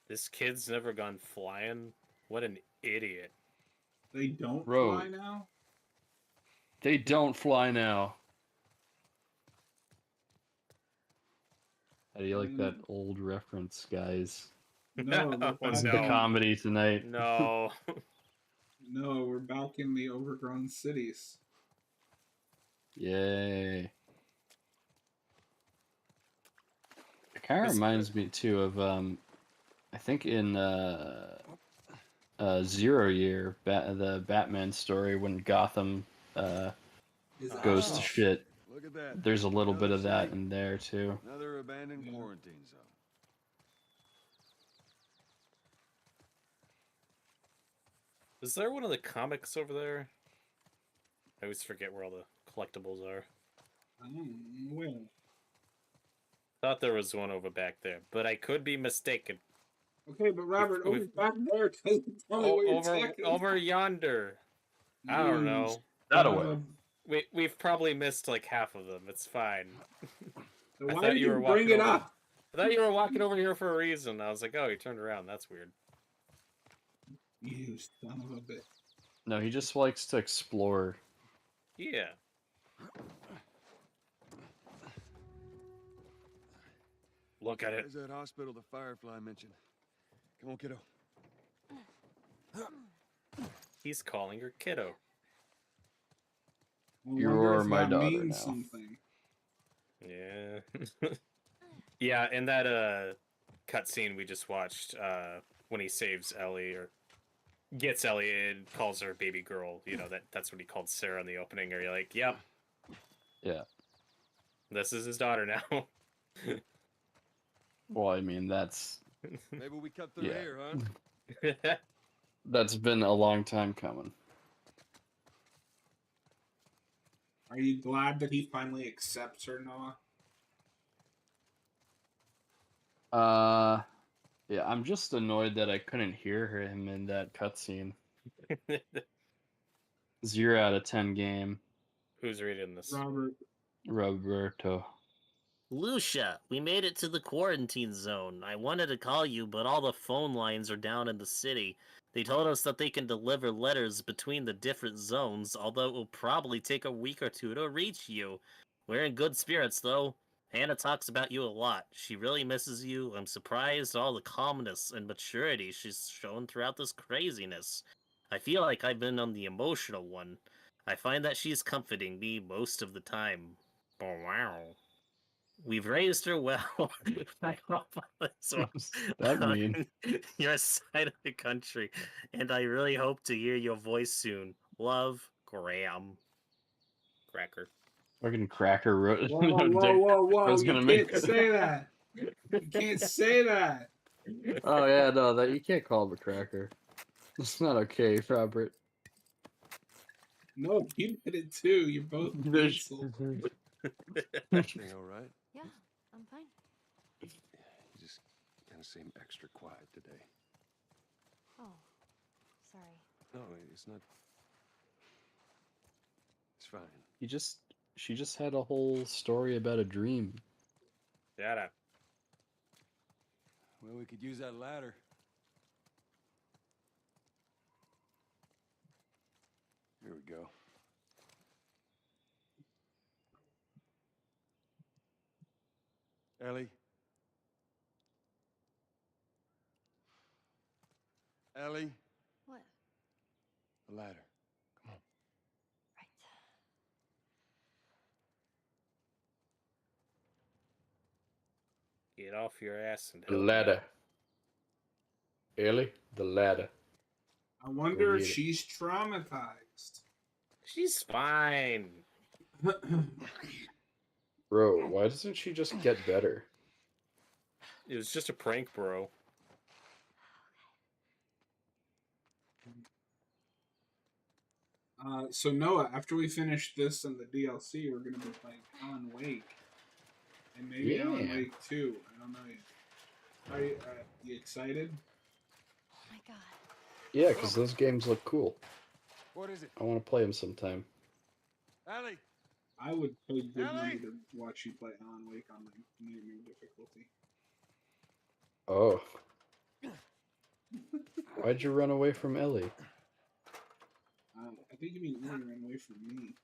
This kid's never gone flying. What an idiot. They don't Bro. fly now? They don't fly now. How do you like that old reference, guys? No, we're Oh, This is back the no. comedy tonight. No. No, we're back in the overgrown cities. Yay. It kind of This- reminds me too of I think in Zero Year, the Batman story when Gotham Is goes Oh. to shit. Look at that. There's a little bit Another of that city. in there too. Another abandoned Yeah. quarantine zone. Is there one of the comics over there? I always forget where all the collectibles are. Well, Thought there was one over back there, but I could be mistaken. okay, but Robert, over we've- back there doesn't tell me what you're over talking over yonder. I don't know. That son away. of We've probably missed like half of them. It's fine. So I why thought did you you were bring walking it over. up? I thought you were walking over here for a reason. I was like, oh, he turned around. That's weird. You son of a bitch. No, he just likes to explore. Yeah. Look at it. There's that hospital the Firefly mentioned. Come on, kiddo. He's calling her kiddo. I wonder You're if my that daughter means now. something. Yeah. Yeah, in that cutscene we just watched, when he saves Ellie or gets Ellie and calls her baby girl, you know, that's what he called Sarah in the opening. Are you like, yep, Yeah. this is his daughter now? Well, I mean that's Maybe we cut through Yeah. here, huh? that's been a long time coming. Are you glad that he finally accepts her, Noah? Yeah, I'm just annoyed that I couldn't hear him in that cutscene. 0 out of 10 game, Who's reading this? Robert, Roberto. Lucia, we made it to the quarantine zone. I wanted to call you, but all the phone lines are down in the city. They told us that they can deliver letters between the different zones, although it will probably take a week or two to reach you. We're in good spirits, though. Hannah talks about you a lot. She really misses you. I'm surprised at all the calmness and maturity she's shown throughout this craziness. I feel like I've been on the emotional one. I find that she's comforting me most of the time. Oh, wow. We've raised her well. I hope this was That mean? on your side of the country, and I really hope to hear your voice soon. Love, Graham. Cracker. Fucking Cracker wrote. whoa, whoa, whoa, whoa! I was You gonna can't make- say that. You can't say that. Oh yeah, no, that you can't call him a cracker. It's not okay, Robert. No, you did it too. You're both There's- canceled. Everything all right? Yeah, I'm fine. You just kind of seem extra quiet today. Oh, sorry. No, it's not. It's fine. She just had a whole story about a dream. Shut up. Well, we could use that ladder. Here we go. Ellie? Ellie? What? The ladder. Right. Get off your ass and The help me. ladder. Ellie, the ladder. I wonder if get it. she's traumatized. She's fine. Bro, why doesn't she just get better? It was just a prank, bro. So Noah, after we finish this and the DLC, we're gonna be playing Alan Wake, and maybe Alan Yeah. Wake 2. I don't know yet. You excited? Oh my god. Yeah, because those games look cool. What is it? I want to play them sometime. Ellie? I would pay good money Ellie? to watch you play Alan Wake on like nightmare difficulty. Oh. Why'd you run away from Ellie? I think you mean Ellie ran away from me.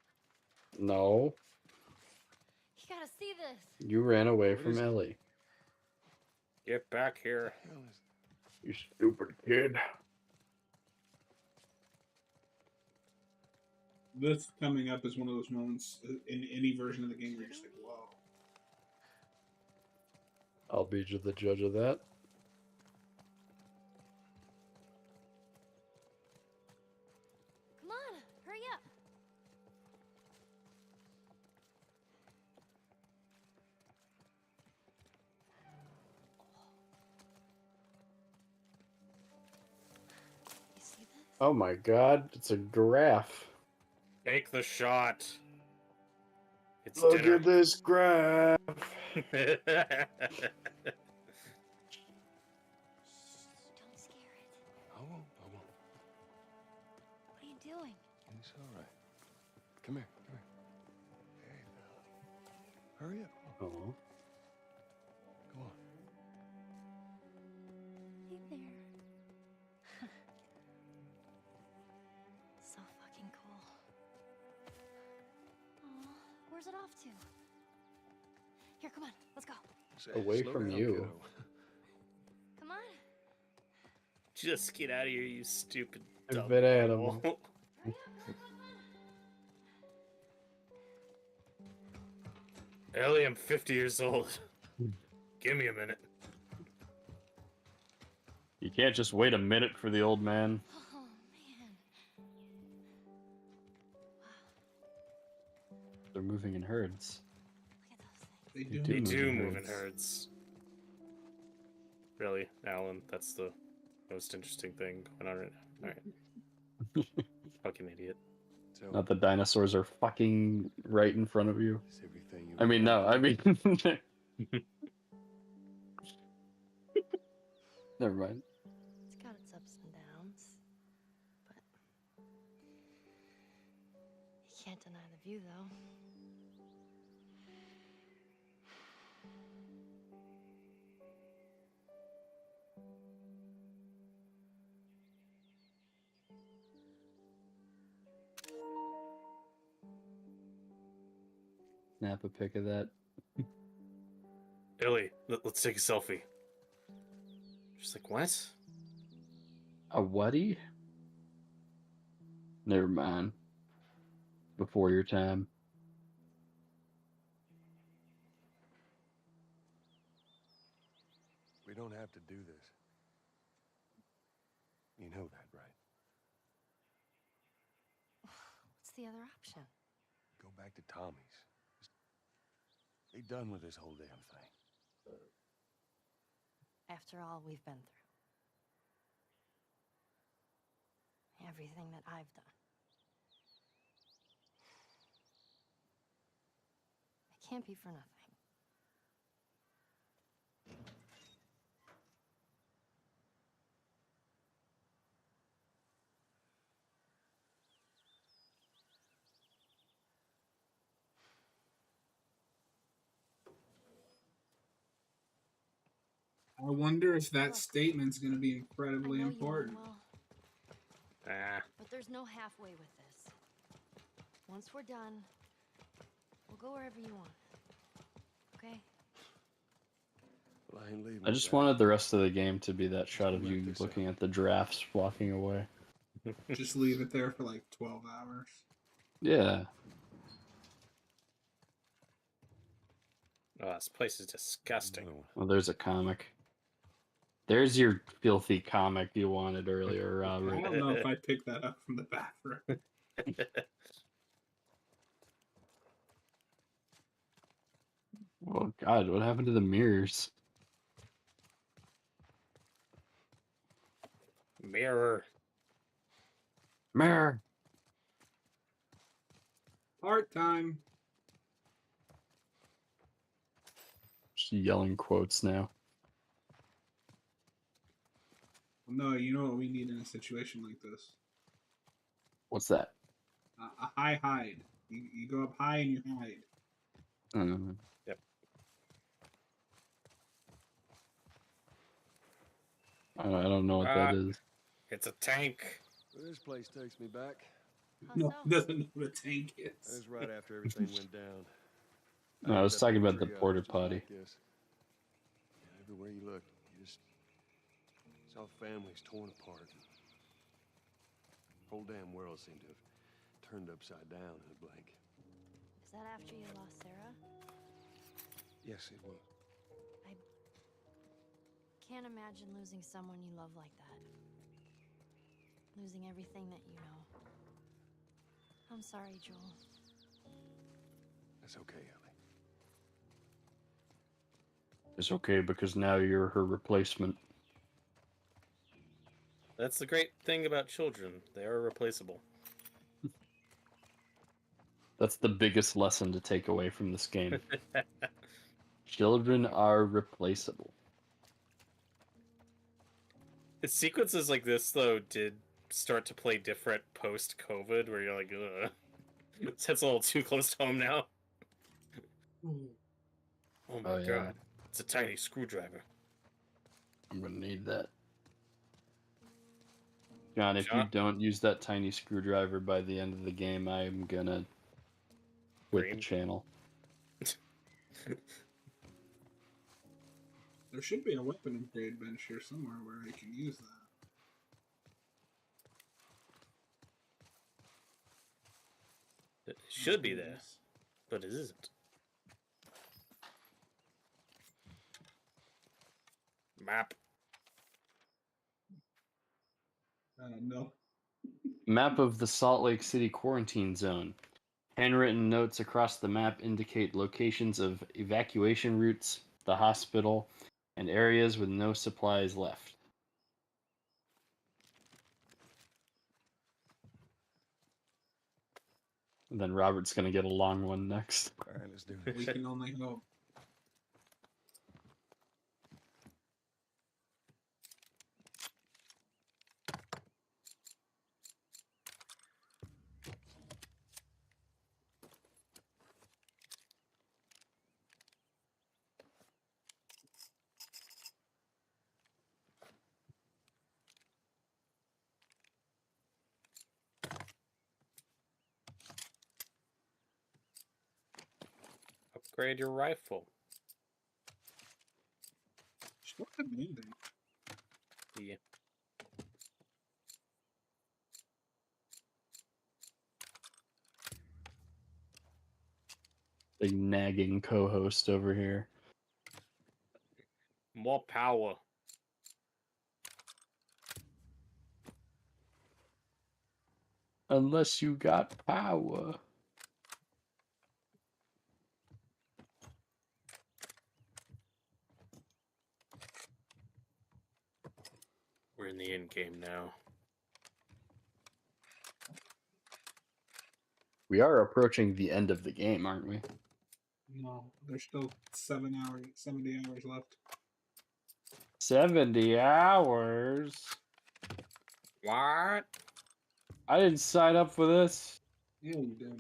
No, You gotta see this. you ran away What from is it? Ellie. Get back here. Hell is You stupid kid. This coming up is one of those moments in any version of the game where you're just like, whoa. I'll be the judge of that. Come on, hurry up. You see this? Oh my god, it's a giraffe. Take the shot. It's Look dinner. at this graph. Don't scare it. I won't. What are you doing? It's all right. Come here. Hey, fella. Hurry up. Oh. Come on. Hey there. So fucking cool. Aw, where's it off to? Here, come on, let's go. Say, Away slow from down, you. kiddo. Come on. Just get out of here, you stupid Stupid dumb animal. Hurry up, hurry up. Ellie, I'm 50 years old. Give me a minute. You can't just wait a minute for the old man. Oh, man. Wow, They're moving in herds. look at those things. They You do. They move do in move in herds. herds. Really, Alan? That's the most interesting thing going on right now. Alright. Fucking idiot. So, Not the dinosaurs are fucking right in front of you. it's everything you I mean, no, I mean... Never mind. It's got its ups and downs, but you can't deny the view, though. Snap a pic of that. Ellie, let's take a selfie. She's like, what? A whaty? Never mind. Before your time. We don't have to do this. You know that, right? What's the other option? Go back to Tommy's. Just be done with this whole damn thing. After all we've been through. Everything that I've done. It can't be for nothing. I wonder if that statement's going to be I incredibly know you important. mean well, Ah. but there's no halfway with this. Once we're done, we'll go wherever you want. Okay? Well, I ain't leaving. I just without wanted the rest of the game to be that shot of Wrap you this looking up. at the giraffes walking away. Just leave it there for like 12 hours. Yeah. Oh, this place is disgusting. another one. Well, there's a comic. There's your filthy comic you wanted earlier, I Robert. don't know if I picked that up from the bathroom. Oh God, what happened to the mirrors? Mirror. Mirror. Part time. Just yelling quotes now. No, you know what we need in a situation like this? What's that? A high hide. You go up high and you hide. Um, I don't know what that is. It's a tank. Well, this place takes me back. How No, so? he doesn't know what a tank That is. was right after everything went down. No, I was ended up talking in a about the treehouse porta just potty. like this. And everywhere you look, you just saw families torn apart. Whole damn world seemed to have turned upside down in a blink. Is that after you lost Sarah? Yes, it was. I can't imagine losing someone you love like that. Losing everything that you know. I'm sorry, Joel. That's okay, Ellie. It's okay because now you're her replacement. That's the great thing about children. They are replaceable. That's the biggest lesson to take away from this game. Children are replaceable. Sequences like this, though, did start to play different post-COVID, where you're like, ugh. That's a little too close to home now. Oh my Oh, yeah. god. It's a tiny screwdriver. I'm gonna need that. John, if you John? don't use that tiny screwdriver by the end of the game, I'm gonna quit the Green. channel. There should be a weapon upgrade bench here somewhere where I can use that. It should be there, but it isn't. Map. No. Map of the Salt Lake City quarantine zone. Handwritten notes across the map indicate locations of evacuation routes, the hospital, and areas with no supplies left. And then Robert's gonna get a long one next. All right, let's do We this. can only hope. Upgrade your rifle. What a ending. Yeah. Big nagging co-host over here. More power. Unless you got power. We're in the end game now. We are approaching the end of the game, aren't we? No, there's still 70 hours left. 70 hours? What? I didn't sign up for this. Yeah, you did.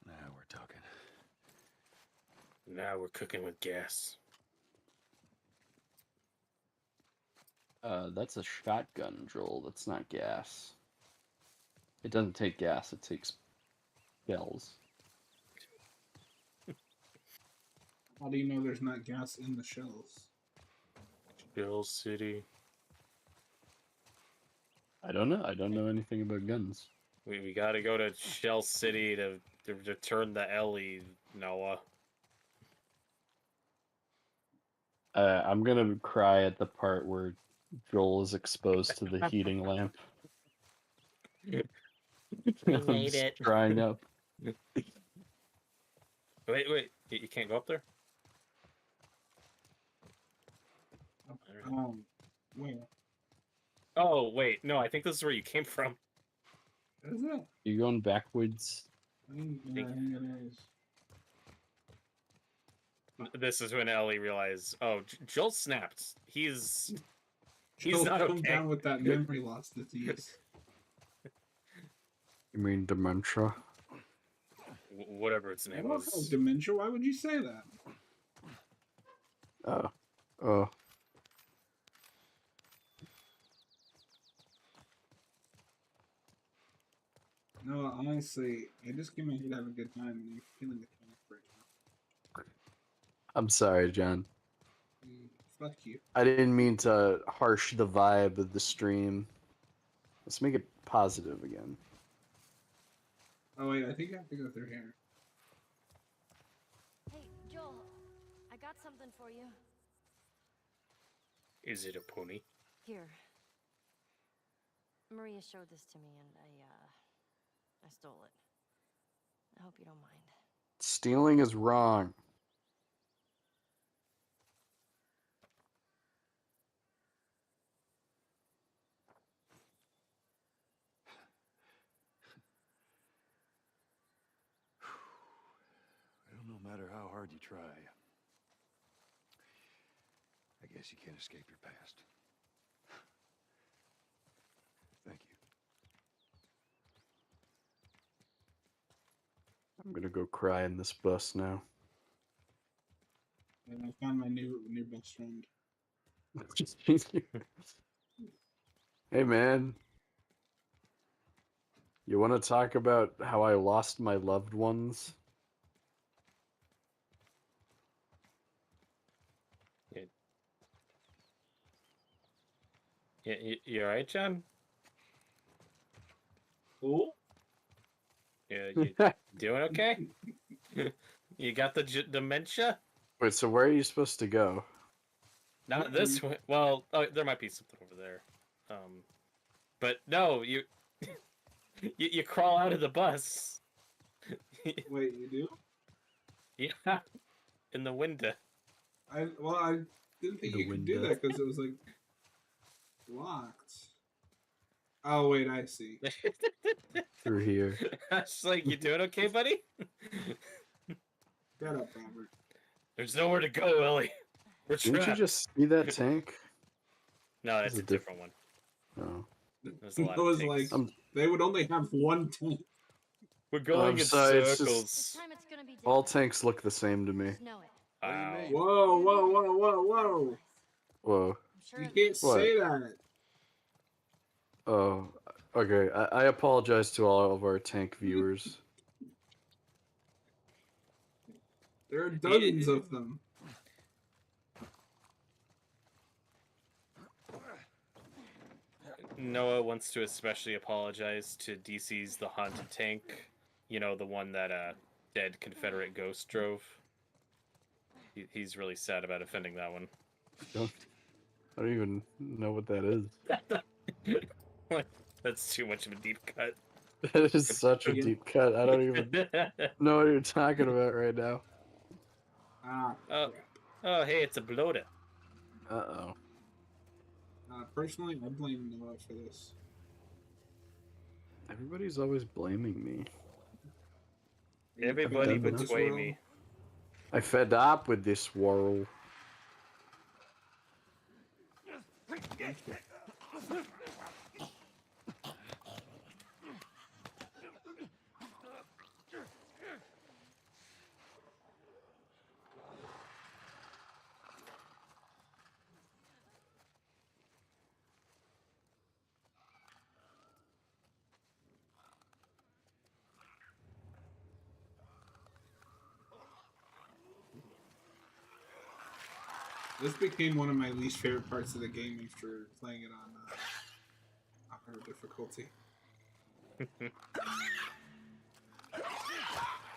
Now we're talking. Now we're cooking with gas. That's a shotgun, Joel. That's not gas. It doesn't take gas, it takes shells. How do you know there's not gas in the shells? Shell City. I don't know. I don't know anything about guns. We gotta go to Shell City to return the Ellie, Noah. I'm gonna cry at the part where Joel is exposed to the heating lamp. We made it. Drying up. Wait, you can't go up there? Where? Oh, wait, no, I think this is where you came from. Is it? You going backwards? I think it is. This is when Ellie realized, oh, Joel snapped. He's Joel, not come okay. down with that memory loss disease. You mean dementia? whatever its I name don't have was. dementia. Why would you say that? Oh. Oh. No, honestly, I just came in here to have a good time, and you're feeling the tank right now. I'm sorry, John. Fuck you. I didn't mean to harsh the vibe of the stream. Let's make it positive again. Oh wait, I think I have to go through here. Hey, Joel, I got something for you. Is it a pony? Here. Maria showed this to me and I stole it. I hope you don't mind. Stealing is wrong. Well, no matter how hard you try, I guess you can't escape your past. Thank you. I'm gonna go cry in this bus now. And I found my new best friend. Hey man, you want to talk about how I lost my loved ones? You alright, John? Cool. Yeah, you doing okay? You got the dementia? Wait, so where are you supposed to go? Not this way. Well, oh, there might be something over there. But no, you you crawl out of the bus. Wait, you do? Yeah, in the window. I didn't think The you could do window. that because it was like locked. Oh wait, I see. Through here. I was like, you doing okay, buddy? Shut up, Robert. There's nowhere to go, Ellie. We're Didn't you trapped. just see that tank? No, that's It's a a different one. Oh. There's a lot It was of tanks. like they would only have one tank. We're going I'm in sorry, it's just- circles. This time it's gonna be All different. tanks look the same to me. Just know it. What do you Wow. mean? Whoa, whoa, whoa, whoa, whoa! Whoa. I'm sure You it can't makes What? say that. Oh. Okay. I apologize to all of our tank viewers. There are dozens of them. Noah wants to especially apologize to DC's The Haunted Tank. You know, the one that dead Confederate ghost drove. He's really sad about offending that one. I don't even know what that is. That's too much of a deep cut. That is such a deep cut. I don't even know what you're talking about right now. Ah, Oh, oh, hey, it's a bloater. Uh-oh. personally, I blame Noah for this. Everybody's always blaming me. Everybody done but with this Sway world? me. I fed up with this world. This became one of my least favorite parts of the game after playing it on hard difficulty.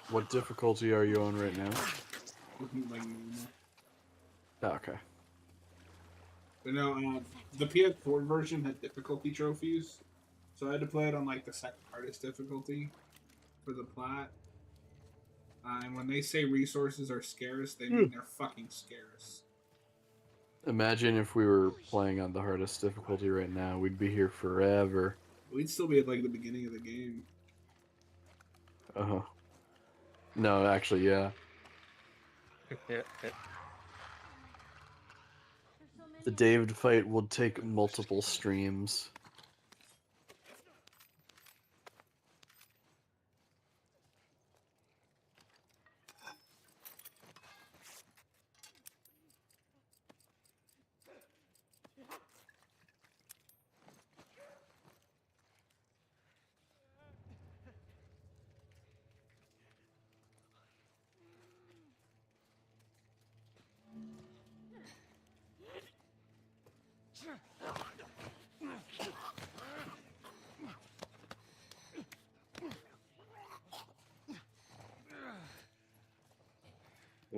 What difficulty are you on right now? Like normal. Oh, okay. But no, the PS4 version had difficulty trophies, so I had to play it on like the second hardest difficulty for the plat. And when they say resources are scarce, they mean they're fucking scarce. Imagine if we were playing on the hardest difficulty right now. We'd be here forever. We'd still be at like the beginning of the game. Uh-huh. No, actually, yeah. The David fight would take multiple streams.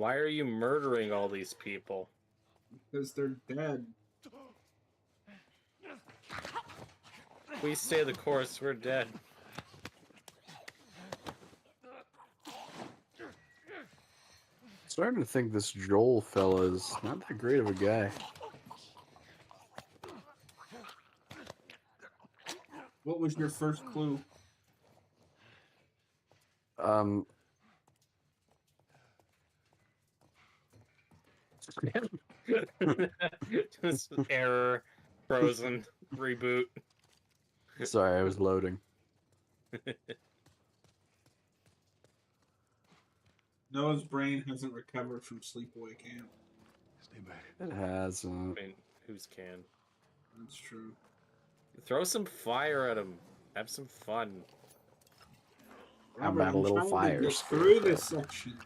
Why are you murdering all these people? Because they're dead. We stay the course, we're dead. Starting to think this Joel fella is not that great of a guy. What was your first clue? Just error, frozen, reboot. Sorry, I was loading. Noah's brain hasn't recovered from sleepaway camp. Stay back. It hasn't. I mean, who's can? That's true. Throw some fire at him. Have some fun. How Robert, about a I'm little trying to fire get spray through for this section.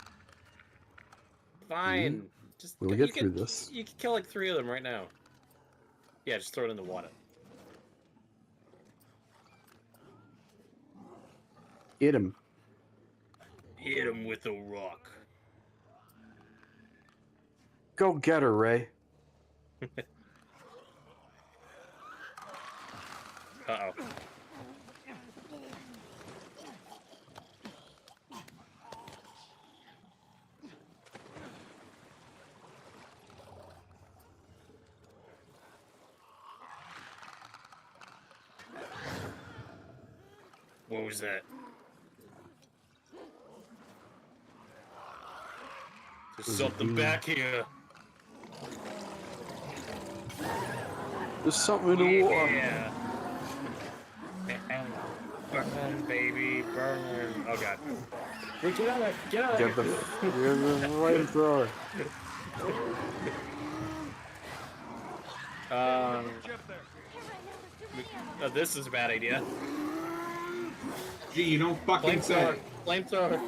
Fine. Just We'll you get can- through this. You can kill like 3 of them right now. Yeah, just throw it in the water. Hit him. Hit him with a rock. Go get her, Ray. Uh-oh. What was that? There's Was it something you? back here. There's something in the water. Yeah. Burn, baby, burn. Oh god. Hey, get out of there! Get out Get of the, there! get the flamethrower. This is a bad idea. Gee, you don't fucking say. Flamethrower.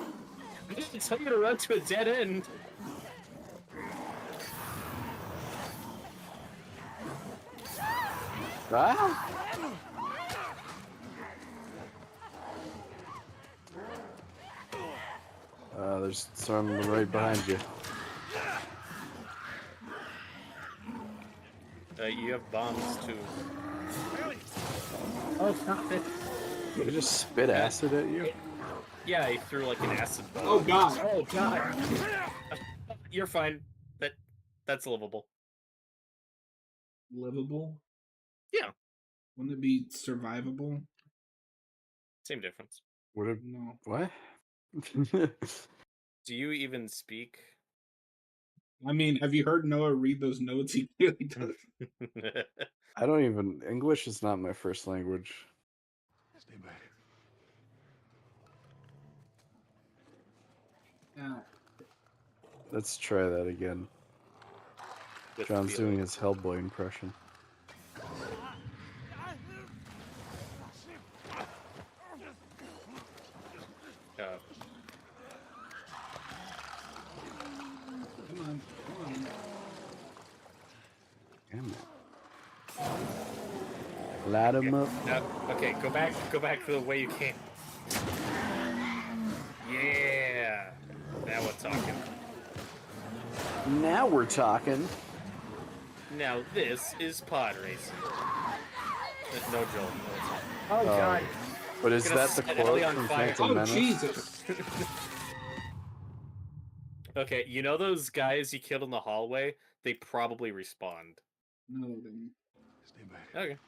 I didn't tell you to run to a dead end. Ah! There's someone right behind you. You have bombs too. Oh, stop it. Did he just spit acid at you? Yeah, he threw like an acid bomb. Oh god. Oh god. You're fine. That's livable. Livable? Yeah. Wouldn't it be survivable? Same difference. Would it? No. What? Do you even speak? I mean, have you heard Noah read those notes? He really does. I don't even. English is not my first language. Stay back. Yeah. Let's try that again. With John's feeling. doing his Hellboy impression. Come on. Come on. Damn it. Light him up. No, okay, go back to the way you came. Yeah. Now we're talking. Now we're talking. Now this is pod racing. No, Joel. No, it's not. Oh, God. But is Gonna that the set quote Ellie on from fire. Phantom Oh, Menace? Jesus. Okay, you know those guys you killed in the hallway? They probably respawned. No, they didn't. Stay back. Okay.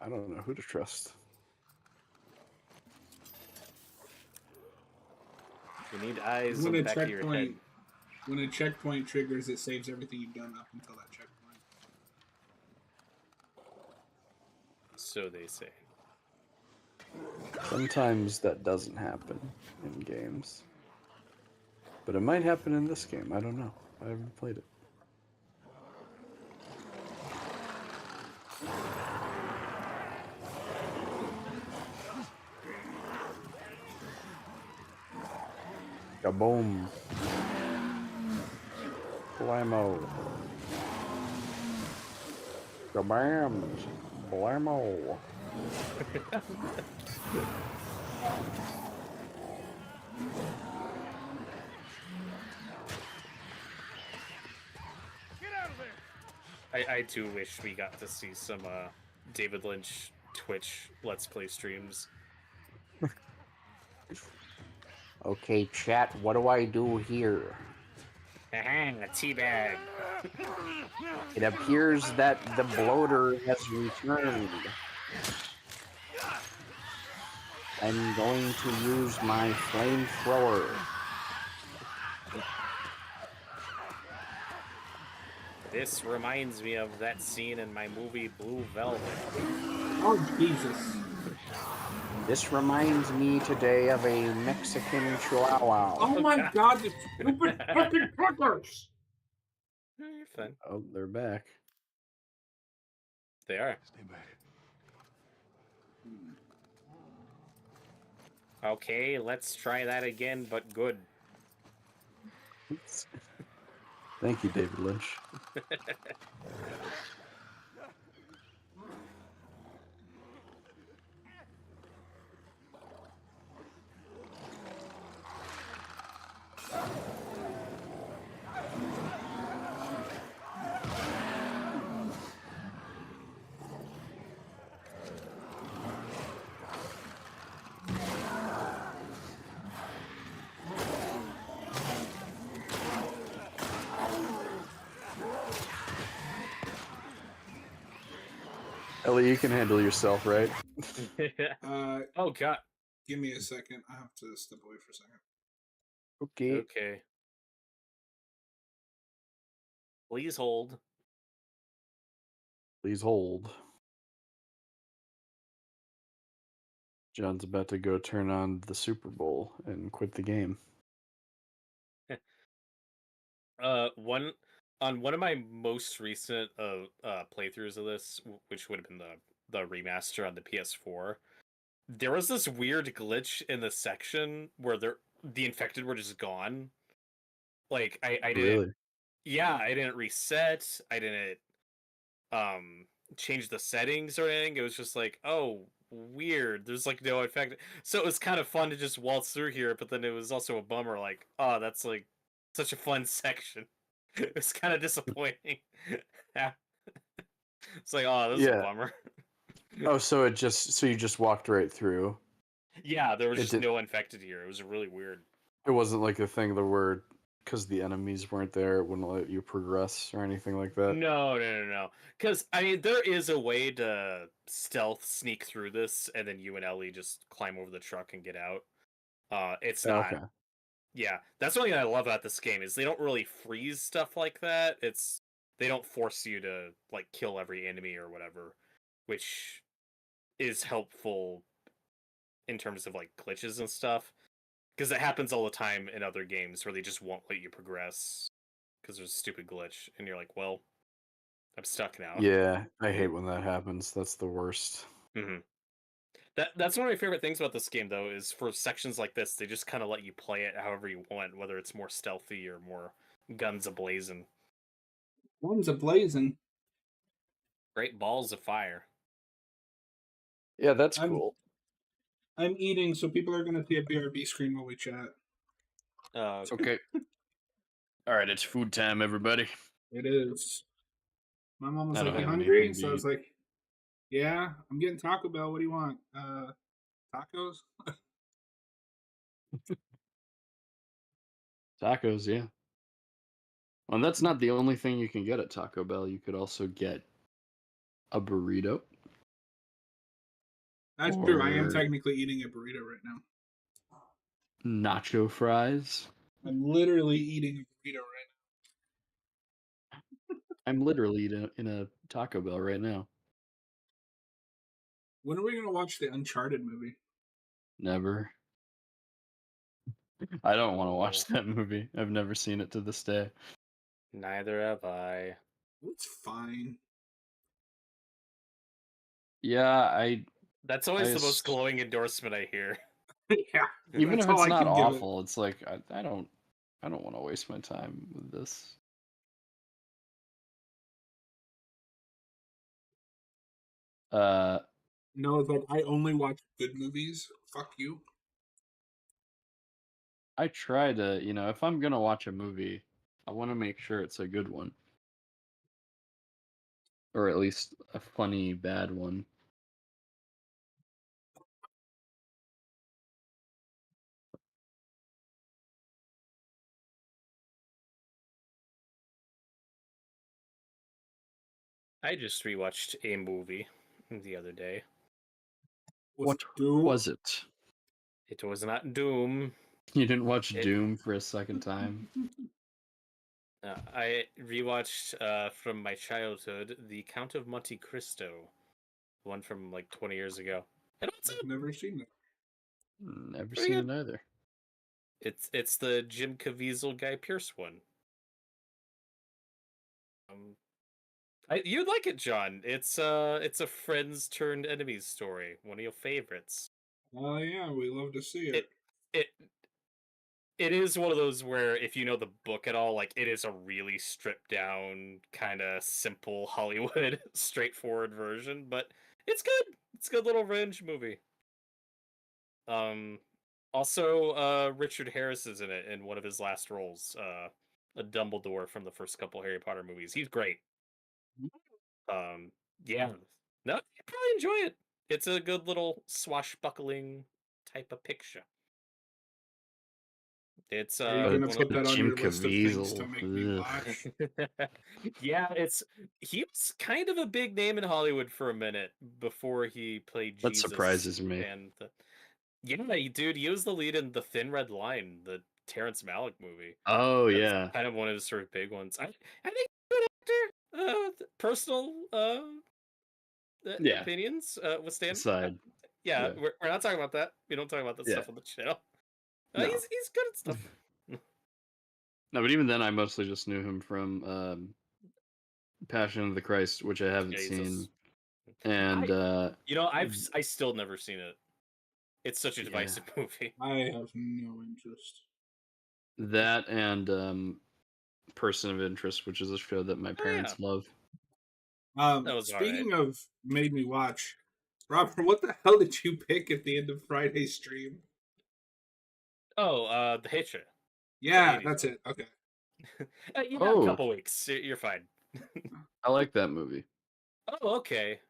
I don't know who to trust. You need eyes When on the a back of your head. checkpoint, when a checkpoint triggers, it saves everything you've done up until that checkpoint. So they say. Sometimes that doesn't happen in games. But it might happen in this game. I don't know. I haven't played it. Kaboom. Blammo. Kabam. Blammo. I too wish we got to see some David Lynch Twitch Let's Play streams. Okay, chat, what do I do here? A teabag. It appears that the bloater has returned. I'm going to use my flamethrower. This reminds me of that scene in my movie Blue Velvet. Oh Jesus! This reminds me today of a Mexican chihuahua. Oh my God. God! The stupid fucking clickers! You're fine. Oh, they're back. They are. Stay back. Okay, let's try that again, but good. Thank you, David Lynch. Ellie, you can handle yourself, right? Oh God. Give me a second. I have to step away for a second. Okay. Okay. Please hold. Please hold. John's about to go turn on the Super Bowl and quit the game. One of my most recent playthroughs of this, which would have been the remaster on the PS4, there was this weird glitch in the section where the infected were just gone. Like I didn't, Really? yeah, I didn't reset, I didn't change the settings or anything. It was just like, oh, weird. There's like no infected. So it was kind of fun to just waltz through here, but then it was also a bummer. Like, oh, that's like such a fun section. It was kind of disappointing. It's like, oh, this is a Yeah. bummer. Oh, so you just walked right through. Yeah, there was It just did- no infected here. It was really weird. It wasn't like a thing that were because the enemies weren't there, it wouldn't let you progress or anything like that. No. Because I mean, there is a way to stealth sneak through this, and then you and Ellie just climb over the truck and get out. It's not. Okay. Yeah, that's one thing I love about this game is they don't really freeze stuff like that. They don't force you to like kill every enemy or whatever, which is helpful in terms of like glitches and stuff. Because it happens all the time in other games where they just won't let you progress because there's a stupid glitch, and you're like, well, I'm stuck now. Yeah, I hate when that happens. That's the worst. Mm-hmm. That's one of my favorite things about this game, though, is for sections like this, they just kind of let you play it however you want, whether it's more stealthy or more guns ablazing. One's a blazing. Great balls of fire. Yeah, that's I'm- cool. I'm eating, so people are gonna see a BRB screen while we chat. It's okay. All right, it's food time, everybody. It is. My mom was I like, don't "You have hungry?" anything to So I was like, "Yeah, I'm getting Taco Bell. What do you want? Tacos?" Tacos, yeah. Well, that's not the only thing you can get at Taco Bell. You could also get a burrito. That's true. I am Or- technically eating a burrito right now. Nacho fries. I'm literally eating a burrito right I'm literally in a Taco Bell right now. now. When are we gonna watch the Uncharted movie? Never. I don't want to watch that movie. I've never seen it to this day. Neither have I. It's fine. Yeah, That's always I the most ass- glowing endorsement I hear. Yeah. even that's if all it's I not can give it. awful, it's like I don't want to waste my time with this. No, it's like I only watch good movies. Fuck you. I try to, if I'm gonna watch a movie, I want to make sure it's a good one. or at least a funny bad one. I just rewatched a movie the other day. With What Doom? was it? It was not Doom. You didn't watch It- Doom for a second time? I rewatched from my childhood The Count of Monte Cristo, one from like 20 years ago. And it's I've never seen it. Never Pretty seen good. it either. It's the Jim Caviezel Guy Pearce one. You'd like it, John. It's a friends turned enemies story. One of your favorites. Oh yeah, we love to see it. It it is one of those where if you know the book at all, like it is a really stripped down, kind of simple Hollywood, straightforward version, but it's good. It's a good little revenge movie. Also, Richard Harris is in it in one of his last roles. A Dumbledore from the first couple Harry Potter movies. He's great. Yeah. No, you probably enjoy it. It's a good little swashbuckling type of picture. It's Are you gonna it's put the that on Jim your list of things to Caviezel. make me Ugh. watch? Yeah, he was kind of a big name in Hollywood for a minute before he played That Jesus. surprises me. And dude, he was the lead in The Thin Red Line, the Terrence Malick movie. Oh That's yeah. kind of one of his sort of big ones. I think he's a good actor. Personal Yeah. opinions withstand. Aside. Yeah, Yeah. we're not talking about that. We don't talk about that Yeah. stuff on the channel. No. He's good at stuff. No, but even then, I mostly just knew him from Passion of the Christ, which I haven't Jesus. seen, and I still never seen it. It's such a Yeah. divisive movie. I have no interest. that and Person of Interest, which is a show that my parents love. That was Speaking of made me watch, Robert, what the hell did you pick at the end of Friday's stream? Oh, The Hitcher. Yeah, 80s that's one. it. Okay. You got a couple weeks. You're fine. I like that movie. Oh, okay.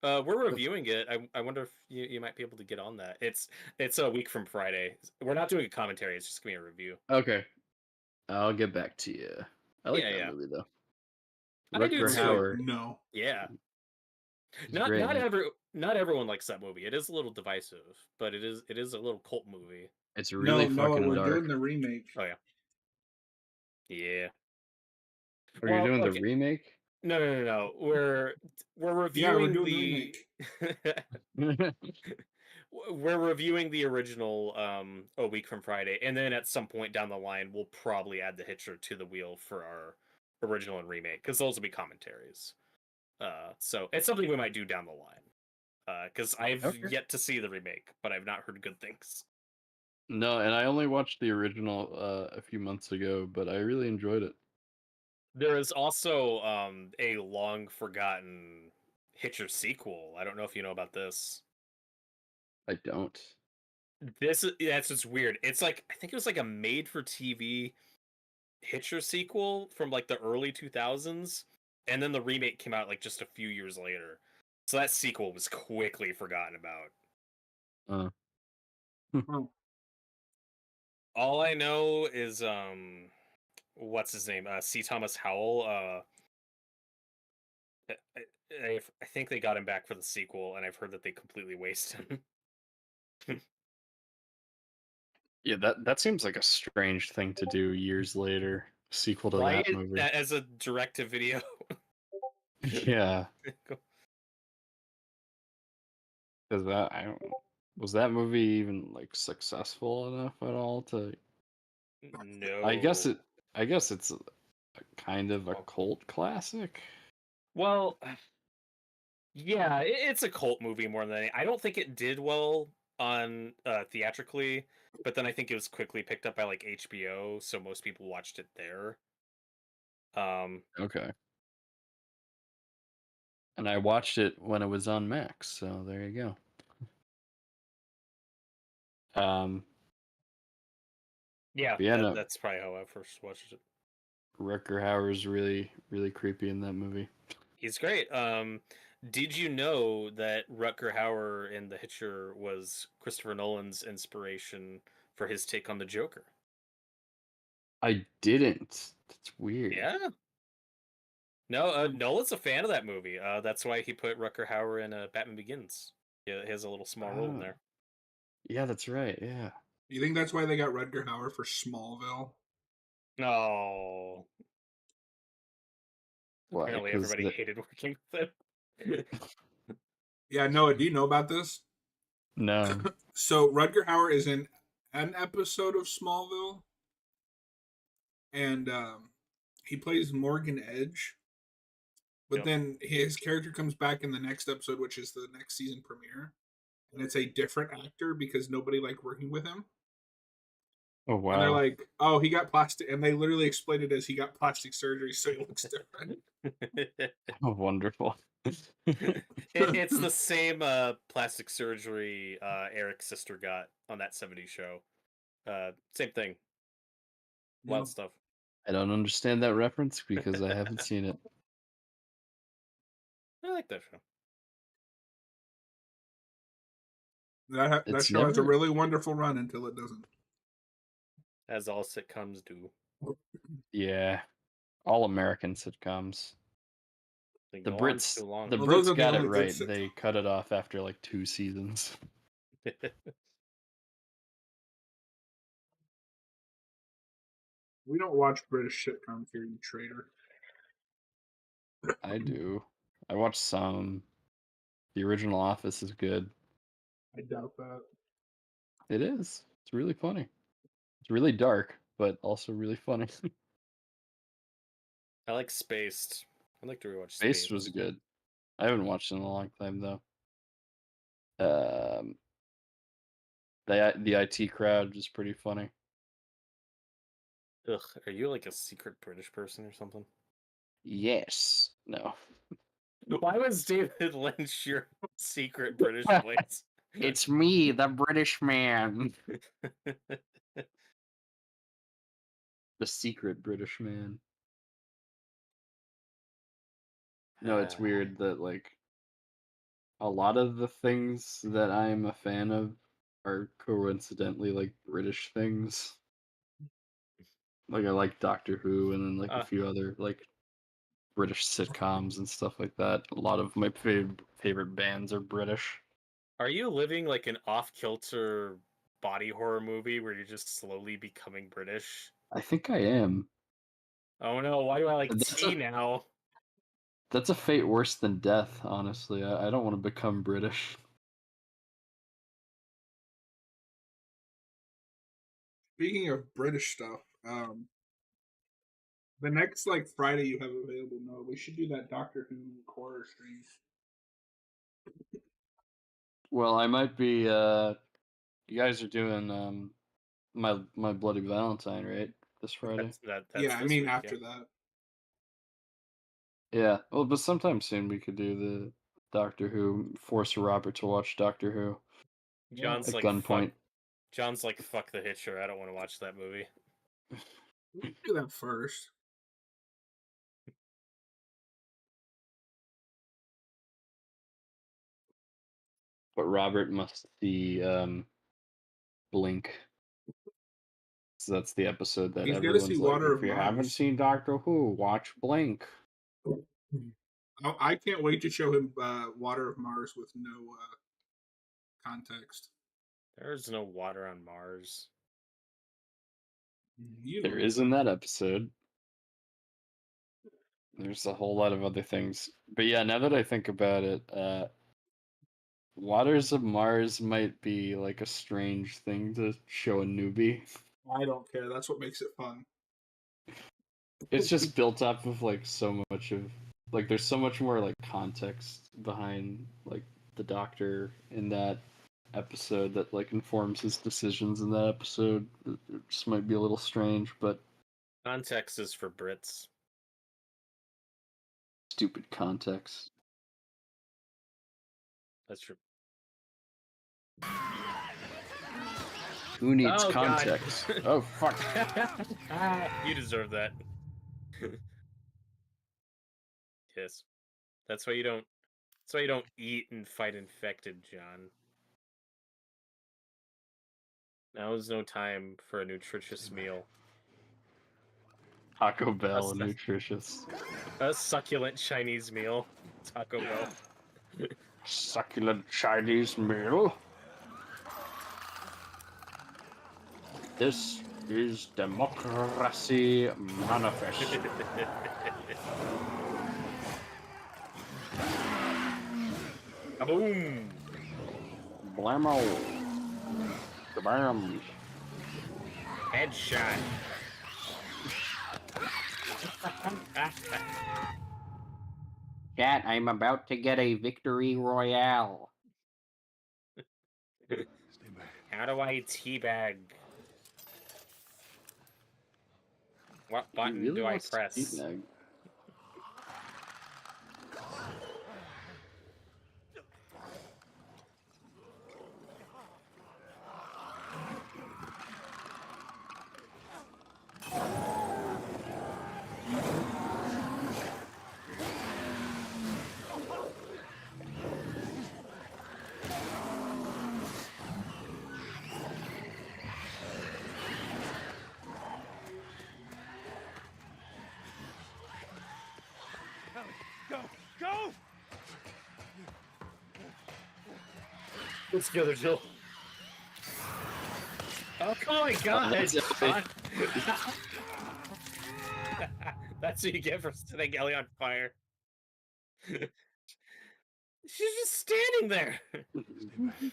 We're reviewing it. I wonder if you might be able to get on that. It's a week from Friday. We're not doing a commentary. It's just gonna be a review. Okay, I'll get back to you. I like that movie though. I do Rutger too. Hauer. No. Yeah. He's great in it. Not everyone likes that movie. It is a little divisive, but it is a little cult movie. It's really no, fucking we're dark. doing the remake. Oh yeah. Yeah. Are you doing okay. the remake? No. We're reviewing Yeah, we're doing the remake. We're reviewing the original a week from Friday, and then at some point down the line we'll probably add the Hitcher to the wheel for our original and remake, because those will be commentaries. So it's something we might do down the line. Because I've yet to see the remake, but I've not heard good things. No, and I only watched the original a few months ago, but I really enjoyed it. There is also a long forgotten Hitcher sequel. I don't know if you know about this. I don't. That's just weird. It's like, I think it was like a made for TV Hitcher sequel from like the early 2000s, and then the remake came out like just a few years later. So that sequel was quickly forgotten about. All I know is what's his name? C. Thomas Howell. I think they got him back for the sequel, and I've heard that they completely waste him. Yeah, that seems like a strange thing to do years later. Sequel to Right? that movie. As a direct-to-video. Yeah. Because was that movie even like successful enough at all to? No. I guess it's a kind of a cult classic. Well, yeah, it's a cult movie more than anything. I don't think it did well on theatrically, but then I think it was quickly picked up by like HBO, so most people watched it there. Okay. And I watched it when it was on Max, so there you go. Yeah, no. that's probably how I first watched it. Rutger Hauer's really, really creepy in that movie. He's great. Did you know that Rutger Hauer in The Hitcher was Christopher Nolan's inspiration for his take on the Joker? I didn't. That's weird. Yeah. No, Nolan's a fan of that movie. That's why he put Rutger Hauer in Batman Begins. Yeah, he has a little small role in Oh. there. Yeah, that's right. Yeah. You think that's why they got Rutger Hauer for Smallville? No. Why? Apparently, 'Cause everybody hated working with him. Yeah, Noah, do you know about this? No. So Rutger Hauer is in an episode of Smallville, and he plays Morgan Edge. But Yep. then his character comes back in the next episode, which is the next season premiere, and it's a different actor because nobody liked working with him. Oh And they're wow. like, "Oh, he got plastic," and they literally explained it as he got plastic surgery, so he looks different. Oh, wonderful. It's the same plastic surgery Eric's sister got on that 70s show. Same thing. Wild stuff. I don't understand that reference because I haven't seen it. I like that show. That It's show has a never- really wonderful run until it doesn't. As all sitcoms do. Yeah. All American sitcoms. They The go on Brits, too long. the Well, those Brits are the got it only good right. They cut it off after like 2 seasons. We don't watch British sitcoms here, you traitor. I do. I watch some. The original Office is good. I doubt that. It is. It's really funny. It's really dark, but also really funny. I like Spaced. I'd like to rewatch Space was good. I haven't watched it in a long time though. The IT Crowd is pretty funny. Ugh, are you like a secret British person or something? Yes. No. Why was David Lynch your secret British voice? It's me, the British man. The secret British man. No, it's weird that like a lot of the things that I'm a fan of are coincidentally like British things. Like I like Doctor Who and then like a few other like British sitcoms and stuff like that. A lot of my favorite bands are British. Are you living like an off-kilter body horror movie where you're just slowly becoming British? I think I am. Oh no, why do I like That's tea now? That's a fate worse than death, honestly. I don't want to become British. Speaking of British stuff, the next like Friday you have available, no, we should do that Doctor Who horror stream. Well, I might be you guys are doing my Bloody Valentine, right? This Friday? That's Yeah, I this mean week, after yeah. that. Yeah. Well, but sometime soon we could do the Doctor Who, force Robert to watch Doctor Who. John's At like gunpoint. John's like, fuck the Hitcher, I don't want to watch that movie. We can do that first. But Robert must see Blink. So that's the episode that He's gotta everyone's see like, Water if of you haven't Mars." seen Doctor Who, watch Blink. I can't wait to show him Water of Mars with no context. There's no water on Mars. There is in that episode. There's a whole lot of other things. But yeah, now that I think about it, Waters of Mars might be like a strange thing to show a newbie. I don't care. That's what makes it fun. It's just built up of like so much of like there's so much more like context behind like the Doctor in that episode that like informs his decisions in that episode. It just might be a little strange, but Context is for Brits. stupid context. That's true. Who needs Oh, God. context? Oh fuck. You deserve that. Yes. That's why you don't. That's why you don't eat and fight infected, John. Now is no time for a nutritious meal. Taco Bell, Us- nutritious. A succulent Chinese meal. Taco Bell. Succulent Chinese meal. This is Democracy Manifest. Kaboom! Blammo. Kabam. Headshot. Chat, I'm about to get a victory royale. Stay back. How do I teabag? What button do I press? Go! Go! Let's go, there's no. Oh my god! That's what you get for setting Ellie on fire. She's just standing there. Stay back.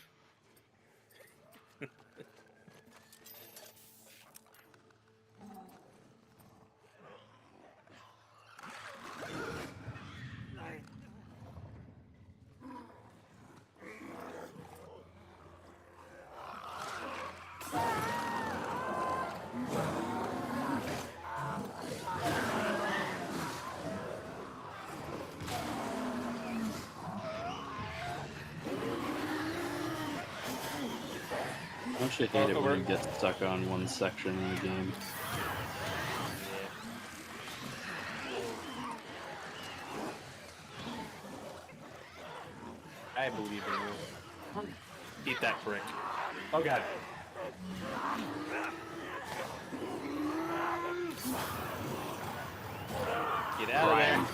I actually hate it when you get stuck on one section in the game. I believe in you. Eat that brick. Oh god. Get out of there.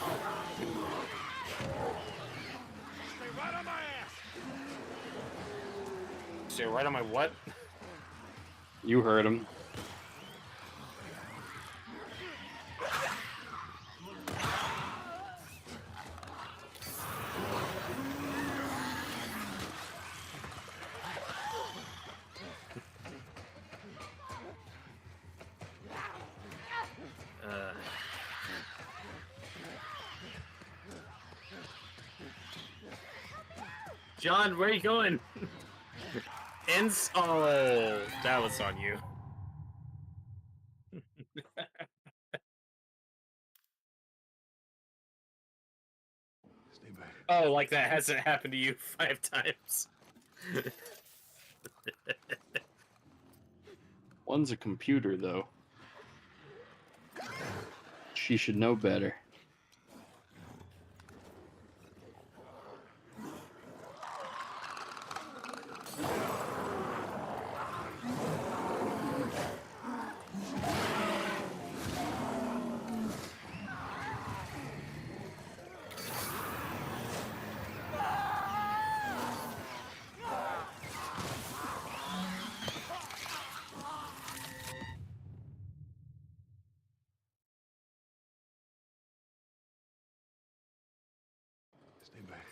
Stay right on my ass! Stay right on my what? You heard him. John, where are you going? Oh, that was on you. Stay back. Oh, like that hasn't happened to you 5 times. One's a computer, though. She should know better. Stay back.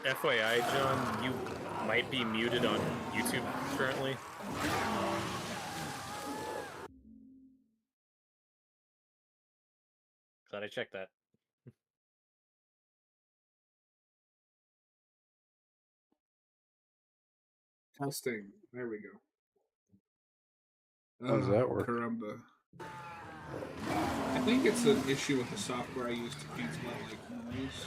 FYI, John, you might be muted on YouTube currently. Glad I checked that. Testing. There we go. How does that work? Caramba. think it's an issue with the software I use to cancel out like noise.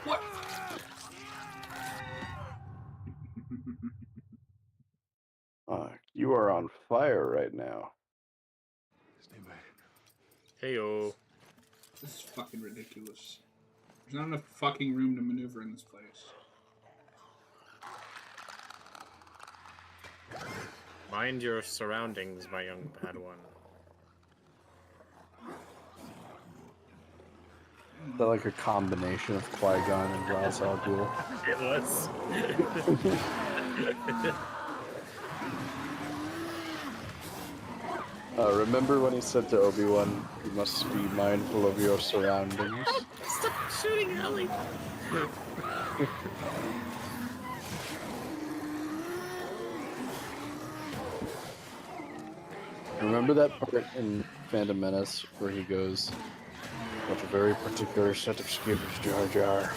What? You are on fire right now. Stay back. Heyo. This is fucking ridiculous. There's not enough fucking room to maneuver in this place. Mind your surroundings, my young Padawan. Is that like a combination of Qui-Gon and Ra's al Ghul? It was. Remember when he said to Obi-Wan, "You must be mindful of your surroundings." Stop shooting Ellie! Remember that part in Phantom Menace where he goes, "With a very particular set of skills, Jar Jar."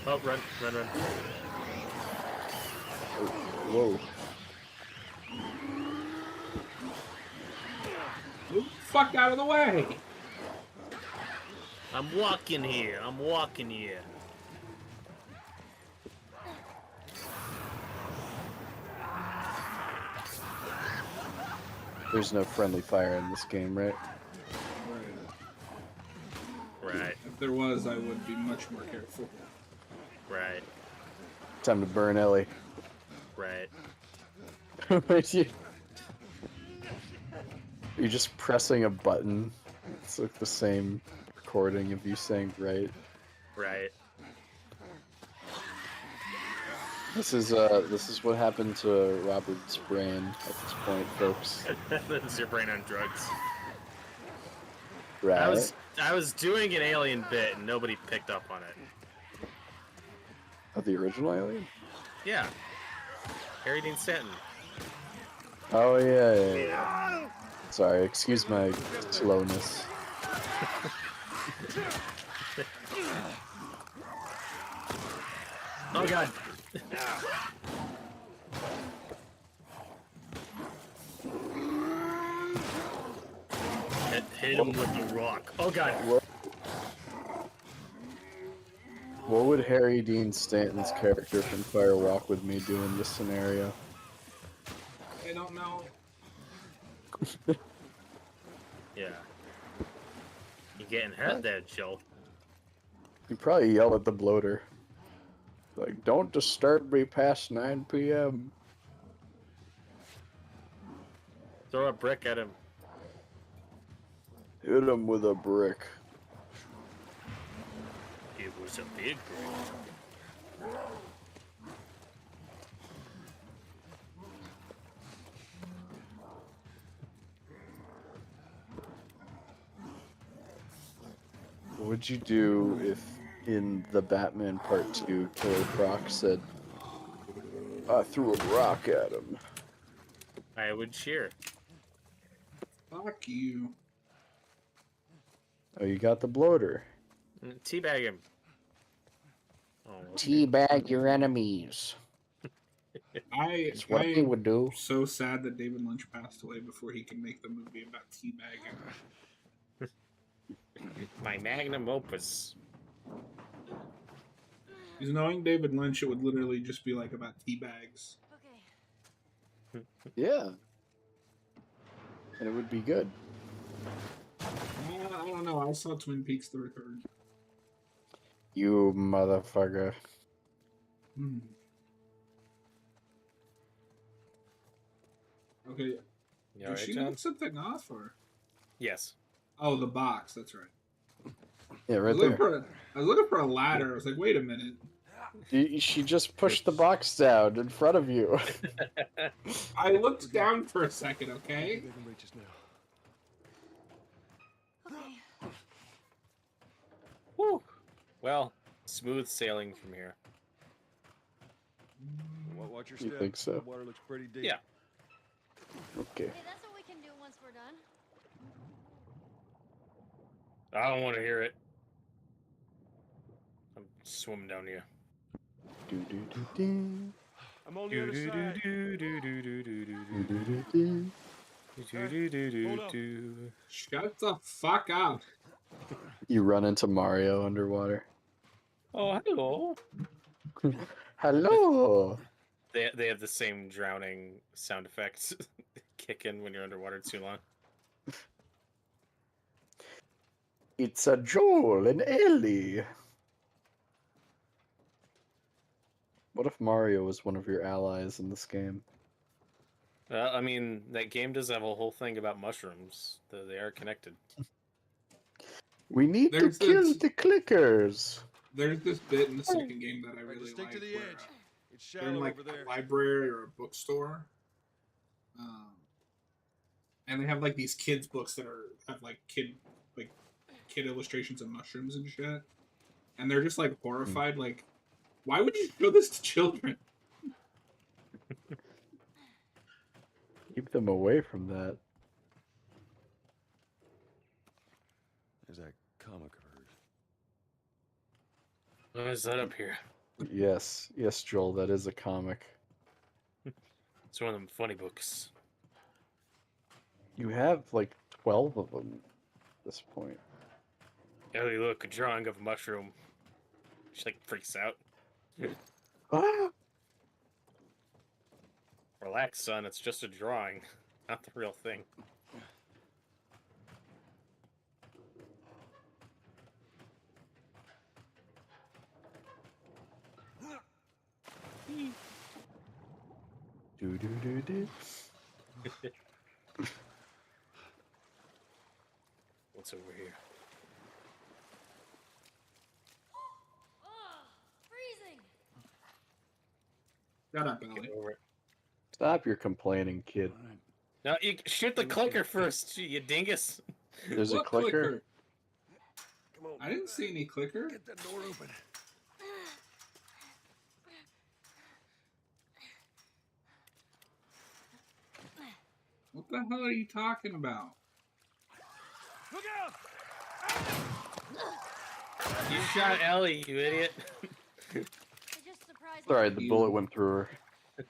Oh, run, run, run. Whoa. Move the fuck out of the way! I'm walking here. I'm walking here. There's no friendly fire in this game, right? Right, If there was, I would be much more careful. right, Time to burn Ellie. right. Wait, you're just pressing a button. It's like the same recording of you saying right. Right. This is what happened to Robert's brain at this point, folks. This is your brain on drugs. Right. I was doing an alien bit and nobody picked up on it. Of the original Alien? Yeah. Harry Dean Stanton. Oh yeah. Sorry, excuse my slowness. Oh god. Hit him with the rock. Oh god. What would Harry Dean Stanton's character from Fire Walk with Me do in this scenario? I don't know. Yeah. You getting hurt there, Joe. He'd probably yell at the bloater. Like, don't disturb me past 9 p.m. Throw a brick at him. Hit him with a brick. It was a big brick. What would you do if in the Batman Part 2, Killer Croc said, "I threw a rock at him"? I would cheer. Fuck you. Oh, you got the bloater. Teabag him. Oh, Teabag your enemies. That's what he would do. So sad that David Lynch passed away before he could make the movie about teabagging. my magnum opus. Because knowing David Lynch, it would literally just be like about teabags. Okay. Yeah. And it would be good. I don't know. I saw Twin Peaks the Return. You motherfucker. Hmm. Okay. You Did alright, she John? knock something off, or? Yes. Oh, the box. That's right. Yeah, I right was, looking there. I was looking for a ladder. I was like, wait a minute. She just pushed the box down in front of you. I looked down for a second, okay? They can reach us now. Okay. Woo. Well, smooth sailing from here. Watch your You step. think so? The water looks pretty deep. Yeah. Okay. Hey, that's what we can do once we're done. I don't want to hear it. I'm swimming down here. Do, do, do, do. I'm on the other side. Hold up. Shut the fuck up. You run into Mario underwater. Oh, hello. Hello. They have the same drowning sound effects kick in when you're underwater too long. It's a Joel and Ellie. What if Mario was one of your allies in this game? I mean, that game does have a whole thing about mushrooms. They are connected. We need There's to kill this- the clickers. There's this bit in the second game that I All right, really just stick like to the where edge. It's they're shallow in like over there. a library or a bookstore, and they have like these kids books that have like kid illustrations of mushrooms and shit, and they're just like horrified. Like, why would you show this to children? Keep them away from that. There's that comic of hers. What is that up here? Yes, yes, Joel, that is a comic. It's one of them funny books. You have like 12 of them at this point. Ellie, look, a drawing of a mushroom. She like freaks out. Ah! Relax, son. It's just a drawing, not the real thing. Do do do do. What's over here? Oh, freezing! Shut up, Get Ellie. over it. Stop your complaining, kid. No, you shoot the clicker first, you dingus. There's a What clicker. Come on. I didn't see any clicker. Get that door open. What the hell are you talking about? Look out! You shot Ellie, you idiot. I just surprised Sorry, the You- bullet went through her.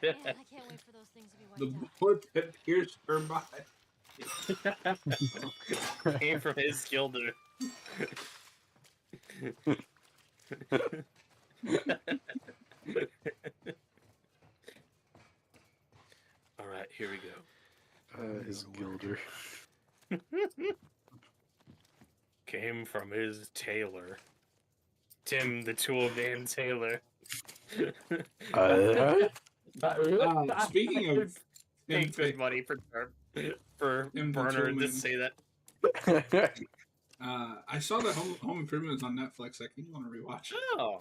Man, I can't wait for those things to be The wiped out. bullet that pierced her body. Came from his gilder. All right, here we go. His gilder. Came from his tailor. Tim the Tool Man Taylor. Speaking of Pay Tim, good money for Tim the Burner Tool to Man. say that. I saw that Home Improvement is on Netflix. I kind of want to rewatch it. Oh.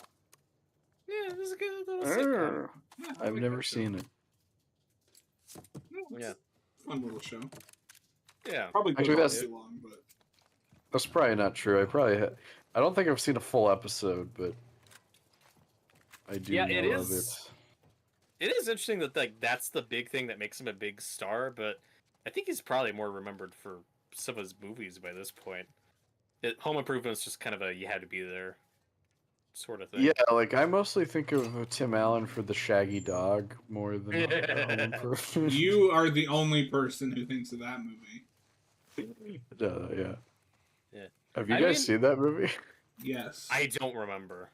Yeah, this is a good little sitcom. Yeah, I I've like never that show. seen it. It's Yeah. a fun little show. Yeah. Probably Actually, goes on that's- too long, but That's probably not true. I don't think I've seen a full episode, but I do Yeah, know it of is. it. It is interesting that like that's the big thing that makes him a big star, but I think he's probably more remembered for some of his movies by this point. Home Improvement is just kind of a you had to be there sort of thing. Yeah, like I mostly think of Tim Allen for the Shaggy Dog more than Home Improvement. you are the only person who thinks of that movie. Yeah. Yeah. Have you I guys mean- seen that movie? Yes. I don't remember.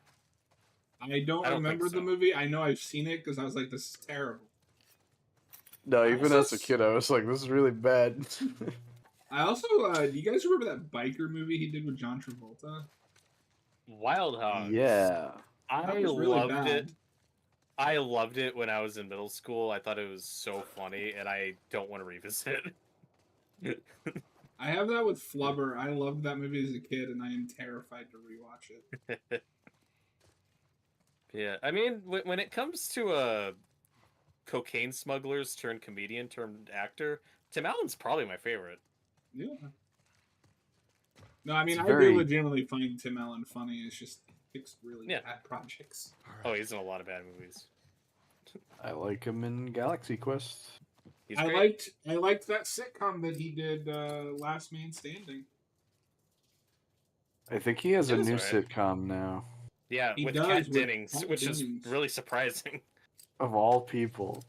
I don't I don't remember think the so. movie. I know I've seen it because I was like, this is terrible. No, even Also as a kid, I was like, this is really bad. I also, do you guys remember that biker movie he did with John Travolta? Wild Hogs. Yeah. I That was really loved bad. it. I loved it when I was in middle school. I thought it was so funny, and I don't want to revisit it. I have that with Flubber. I loved that movie as a kid, and I am terrified to rewatch it. Yeah, I mean, when it comes to a cocaine smugglers turned comedian turned actor, Tim Allen's probably my favorite. Yeah. No, I mean, It's I very- do legitimately find Tim Allen funny. It's just he picks really Yeah. bad projects. Oh, he's in a lot of bad movies. I like him in Galaxy Quest. He's I great. liked that sitcom that he did, Last Man Standing. I think he has a It was new alright. sitcom now. Yeah, He with does, Kat with Dennings, Kat which Dennings. is really surprising. Of all people.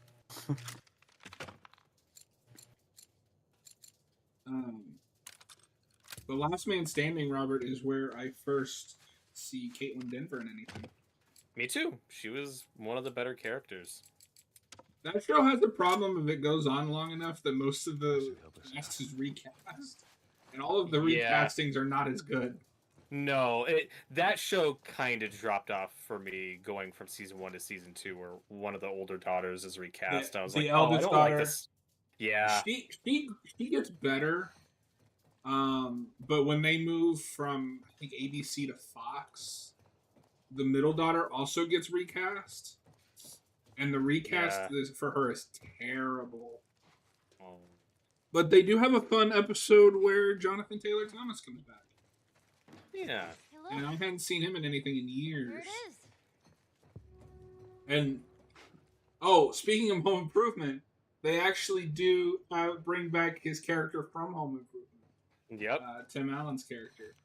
The Last Man Standing, Robert, is where I first see Caitlin Denver in anything. Me too. She was one of the better characters. That show has a problem if it goes on long enough that most of the should help us cast is recast. And all of the Yeah. recastings are not as good. No, that show kind of dropped off for me going from season 1 to season 2, where one of the older daughters is recast. I was the like, oh, I eldest don't daughter. like this. Yeah. She gets better. But when they move from, I think, ABC to Fox, the middle daughter also gets recast. And the recast for her is terrible. Oh. But they do have a fun episode where Jonathan Taylor Thomas comes back. Yeah. Hey, And look, I hadn't seen him in anything in there years. it is. And, oh, speaking of Home Improvement, they actually do bring back his character from Home Improvement. Yep. Tim Allen's character.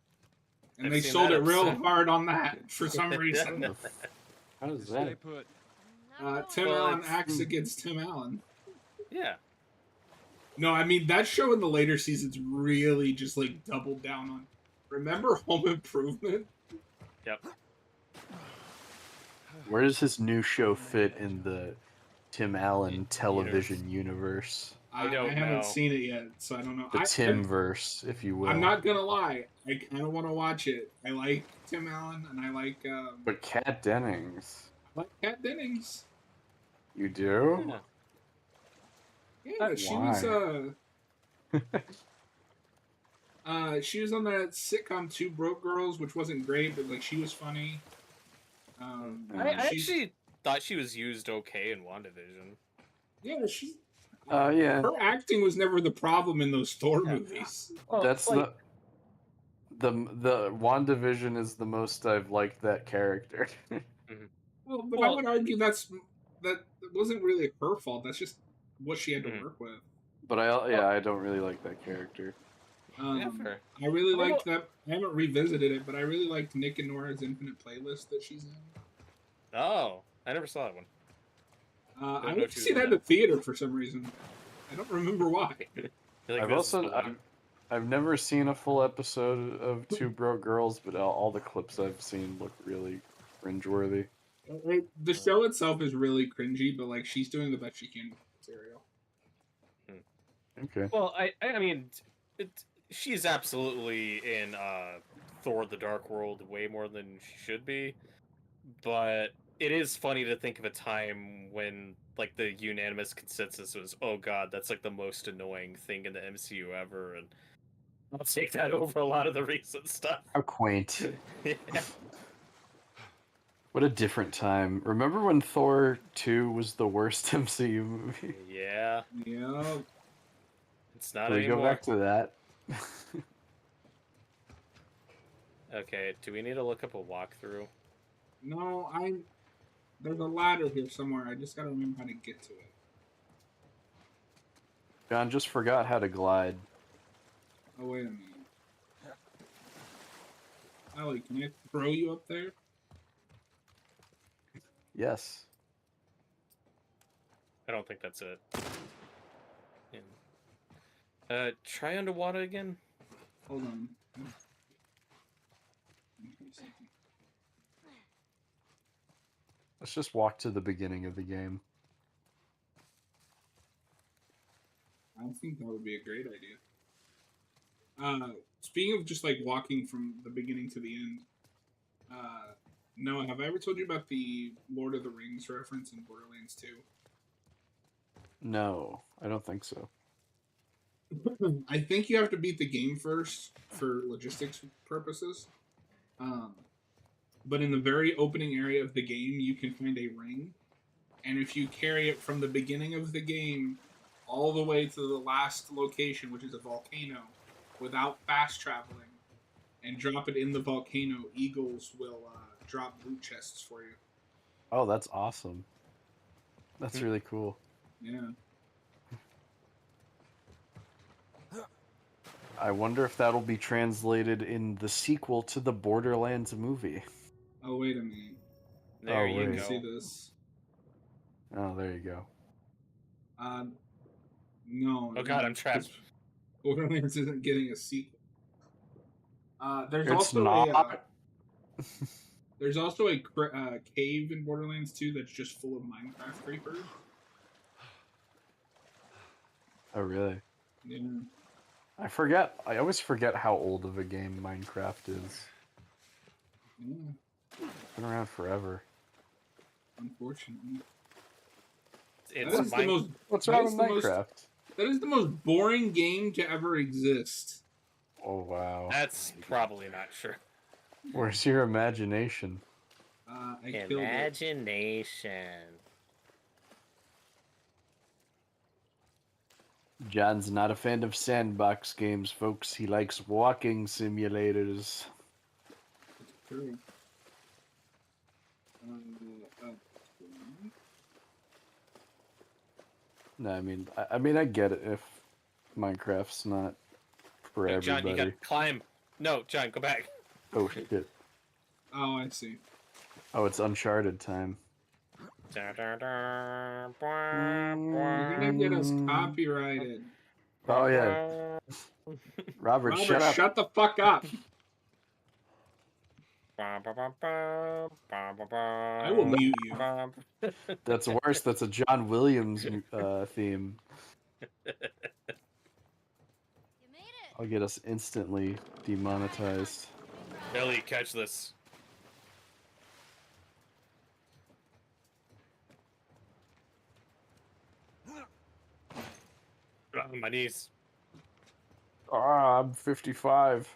And I've they seen sold that it real episode. hard on that for some reason. How does Stay that? put. Tim Well, Allen it's- acts against Tim Allen. Yeah. No, I mean, that show in the later seasons really just, like, doubled down on. Remember Home Improvement? Yep. Where does his new show fit in the Tim Allen television universe? I don't haven't know. seen it yet, so I don't know. The Timverse, if you will. I'm not gonna lie. I kind of want to watch it. I like Tim Allen, and I like But Kat Dennings. Kat Dennings. You do? Yeah. Yeah, she was she was on that sitcom Two Broke Girls, which wasn't great, but like she was funny. I she's- actually thought she was used okay in WandaVision. yeah, she. Yeah. Her acting was never the problem in those Thor movies. That's the WandaVision is the most I've liked that character. Well, but I would argue that wasn't really her fault. That's just what she had to work with. But I don't really like that character. Yeah, fair. I really liked that. I haven't revisited it, but I really liked Nick and Nora's Infinite Playlist that she's in. Oh, I never saw that one. I know went to she see was that in in the theater for some reason. I don't remember why. I've never seen a full episode of Two Broke Girls, but all the clips I've seen look really cringeworthy. The show itself is really cringy, but like she's doing the best she can with the material. Okay. Well, I mean, she's absolutely in Thor: The Dark World way more than she should be, but it is funny to think of a time when like the unanimous consensus was, "Oh God, that's like the most annoying thing in the MCU ever," and I'll take that over a lot of the recent stuff. How quaint. Yeah. What a different time. Remember when Thor 2 was the worst MCU movie? Yeah, Yeah. it's not Can we anymore. go back to that? Okay, do we need to look up a walkthrough? No, there's a ladder here somewhere. I just gotta remember how to get to it. John just forgot how to glide. Oh wait a minute. Ellie, can I throw you up there? Yes. I don't think that's it. Yeah. Try underwater again. Hold on. Let's just walk to the beginning of the game. I think that would be a great idea. Speaking of just like walking from the beginning to the end, Noah, have I ever told you about the Lord of the Rings reference in Borderlands 2? No, I don't think so. I think you have to beat the game first for logistics purposes. But in the very opening area of the game, you can find a ring. And if you carry it from the beginning of the game all the way to the last location, which is a volcano, without fast traveling, and drop it in the volcano, eagles will drop loot chests for you. Oh, that's awesome. That's really cool. Yeah. I wonder if that'll be translated in the sequel to the Borderlands movie. Oh, wait a minute. There Oh, you wait. Let me see go. this. Oh, there you go. No. Oh god, I'm trapped. Borderlands isn't getting a sequel. There's It's also not. there's also a cave in Borderlands 2 that's just full of Minecraft creepers. Oh, really? Yeah. I always forget how old of a game Minecraft is. Yeah. It's been around forever. Unfortunately. It's That is the most. What's That wrong is with the most- Minecraft? That is the most boring game to ever exist. Oh, wow. That's probably not true. Where's your imagination? I killed it. Imagination. John's not a fan of sandbox games, folks. He likes walking simulators. It's true. No, I mean, I get it if Minecraft's not for Hey, John, everybody. you gotta climb. No, John, go back. Oh shit! Oh, I see. Oh, it's Uncharted time. You're gonna get us copyrighted. Oh yeah, Robert, Robert, shut up. shut the fuck up. I will mute you. That's worse. That's a John Williams theme. You made it. I'll get us instantly demonetized. Ellie, catch this. My knees. Ah, I'm 55.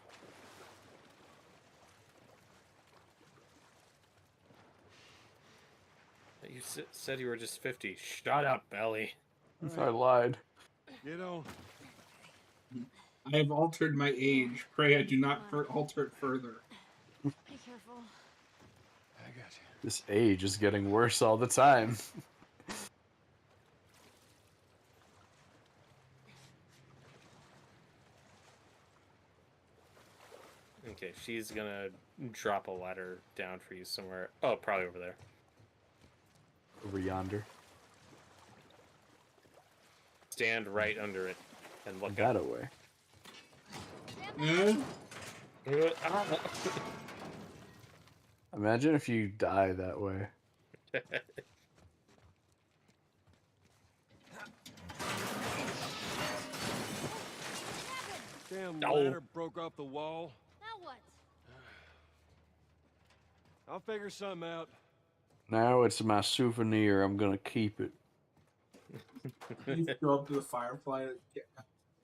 You said you were just 50. Shut up, Ellie. I lied. You know, I have altered my age. Pray I do not alter it further. Be careful. I got you. This age is getting worse all the time. Okay, she's gonna drop a ladder down for you somewhere. Oh, probably over there. Over yonder. Stand right under it and look That up. away. Eh? Imagine if you die that way. Damn No. ladder broke off the wall. Now what? I'll figure something out. Now it's my souvenir. I'm gonna keep it. You go up to the firefly.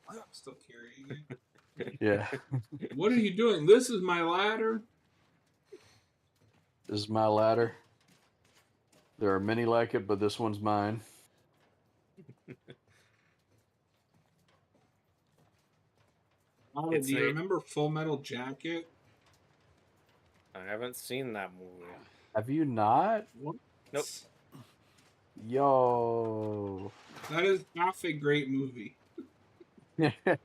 I'm still carrying it. Yeah. What are you doing? This is my ladder. This is my ladder. There are many like it, but this one's mine. Oh, It's do you a- remember Full Metal Jacket? I haven't seen that movie. Have you not? What? Nope. Yo. That is half a great movie.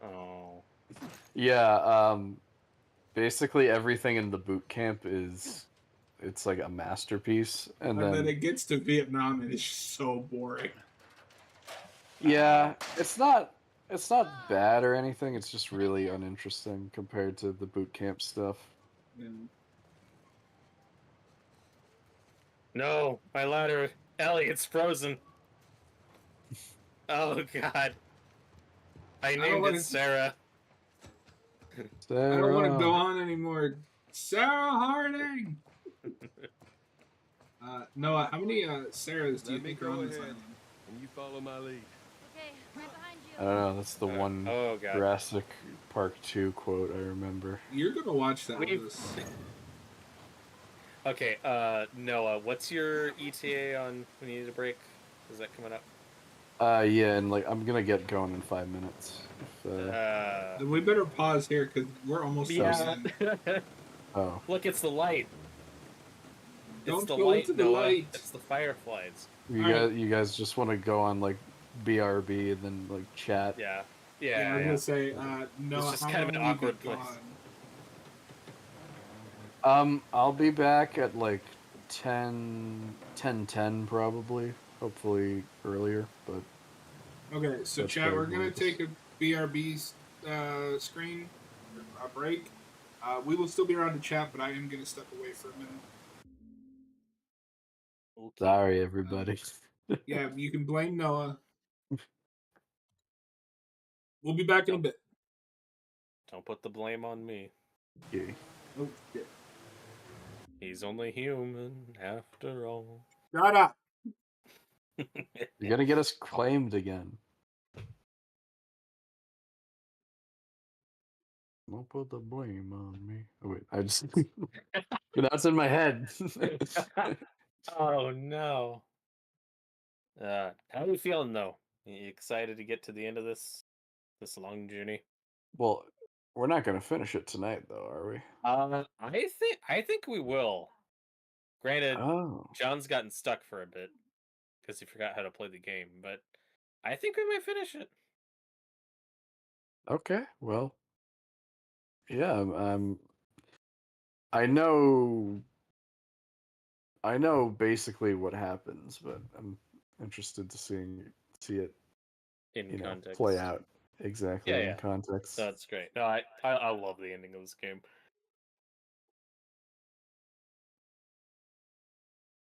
Oh. Yeah, basically everything in the boot camp it's like a masterpiece. And And then then it gets to Vietnam and it's so boring. yeah, it's not bad or anything, it's just really uninteresting compared to the boot camp stuff. Yeah. No, my ladder. Ellie, it's frozen. Oh, God. I don't named wanna- it Sarah. I don't want to Sarah. go on anymore. Sarah Harding! Noah, how many Sarahs do you Let me think are go on this ahead. island? And you follow my lead. Okay, right behind you. I don't know, that's the one Oh, God. Jurassic Park 2 quote I remember. You're going to watch that We- with us. Okay, Noah, what's your ETA on when you need a break? Is that coming up? Yeah, and like I'm gonna get going in 5 minutes. If, Then we better pause here because we're almost done. oh. Look, it's the light. Don't it's the go light, into the Noah. light. It's the fireflies. You guys just want to go on like BRB and then like chat. Yeah. Yeah, Yeah. I was going to say, Noah, just how kind of an long have you awkward been place. gone? I'll be back at like 10:10 probably. hopefully earlier, but Okay, so That's chat, very we're gonna gorgeous. take a BRB screen, a break. We will still be around to chat, but I am gonna step away for a minute. Okay. sorry everybody. Yeah, you can blame Noah. We'll be back in a bit. Don't put the blame on me. Okay. Oh, shit. He's only human after all. Shut up. You're gonna get us claimed again. Don't put the blame on me. Oh wait, I just that's in my head. Oh no. How are you feeling though? You excited to get to the end of this long journey? Well, we're not gonna finish it tonight, though, are we? I think we will. Granted, Oh, John's gotten stuck for a bit because he forgot how to play the game, but I think we might finish it. okay. Well, yeah. I know. I know basically what happens, but I'm interested to see it, In play context. out exactly Yeah, in yeah. context. That's great. No, I love the ending of this game.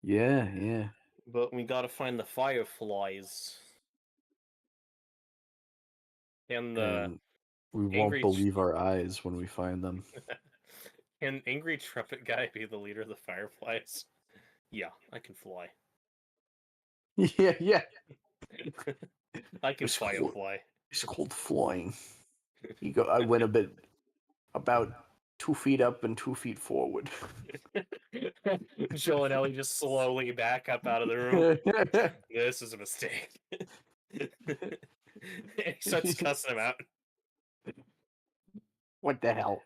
Yeah, yeah. But we gotta find the fireflies. And the And we won't angry believe our eyes when we find them. Can angry trumpet guy be the leader of the fireflies? Yeah, I can fly. Yeah, yeah. I can It's fly a called, fly. it's called flying. I went about 2 feet up and 2 feet forward. Joel and Ellie just slowly back up out of the room. This is a mistake. He starts cussing him out. What the hell?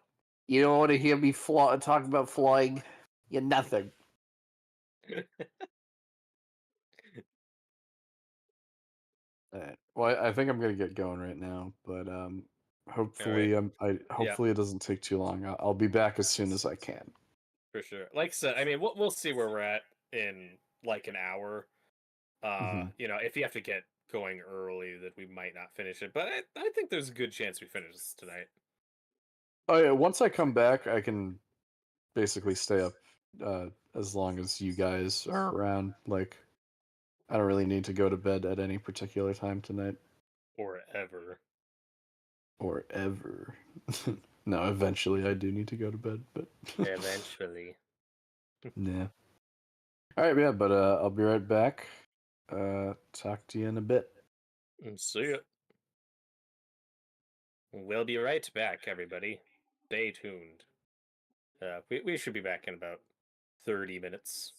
You don't want to hear me talk about flying? You're nothing. Well, I think I'm gonna get going right now, but hopefully Yeah, hopefully it doesn't take too long. I'll be back as soon as I can. for sure. Like I said, I mean, we'll see where we're at in like an hour. Mhm. If you have to get going early, that we might not finish it. But I think there's a good chance we finish this tonight. Oh yeah, once I come back, I can basically stay up as long as you guys are around. Like, I don't really need to go to bed at any particular time tonight Or ever. or ever. No, eventually I do need to go to bed, but Eventually. yeah. All right, yeah, but I'll be right back. Talk to you in a bit. See ya. We'll be right back, everybody. Stay tuned. We should be back in about 30 minutes.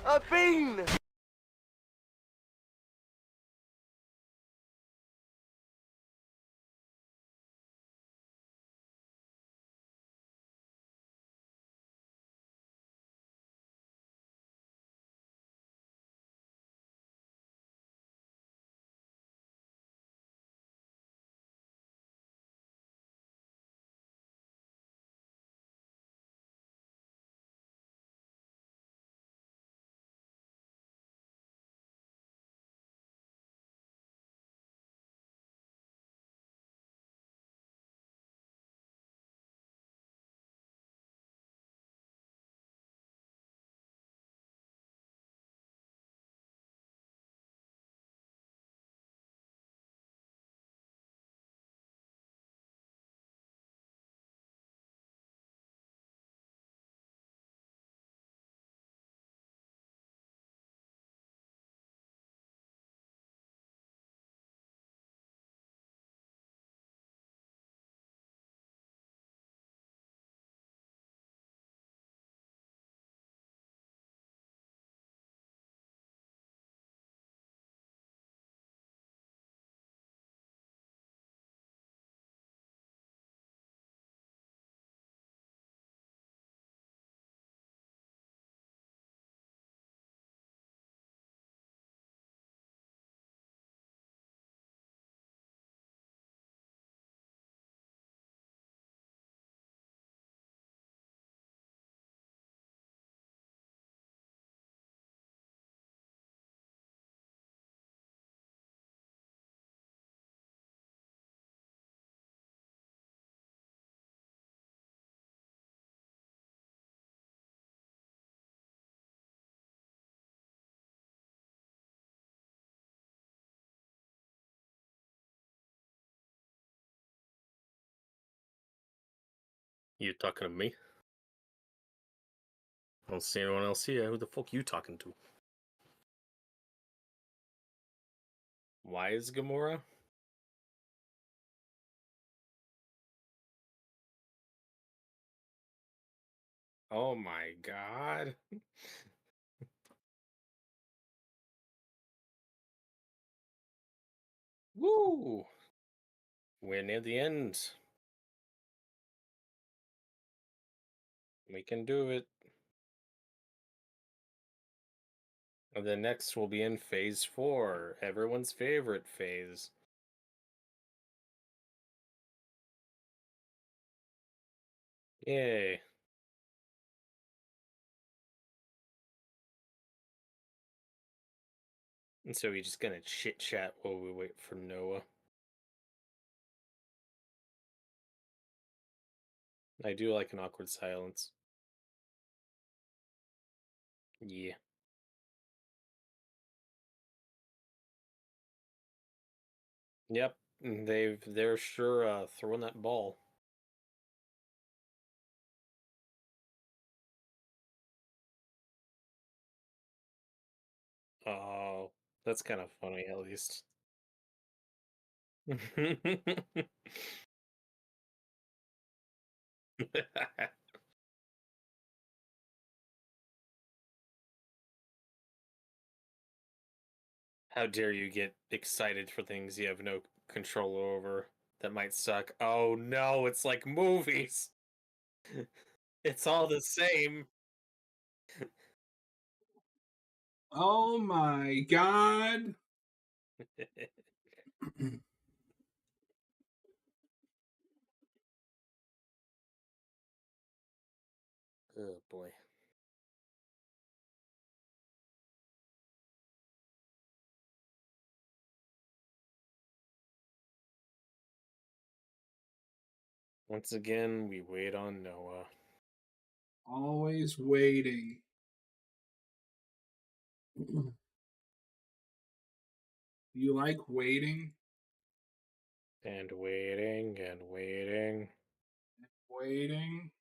A bean! You talking to me? I don't see anyone else here. Who the fuck you talking to? Why is Gamora? Oh my god. Woo! We're near the end. We can do it. And then next we'll be in phase 4, everyone's favorite phase. Yay. And so we're just gonna chit chat while we wait for Noah. I do like an awkward silence. Yeah. Yep. They're sure throwing that ball. Oh, that's kind of funny at least. How dare you get excited for things you have no control over that might suck? Oh no, it's like movies. It's all the same. Oh my god. Oh boy. Once again, we wait on Noah. Always waiting. You like waiting? And waiting and waiting. Waiting?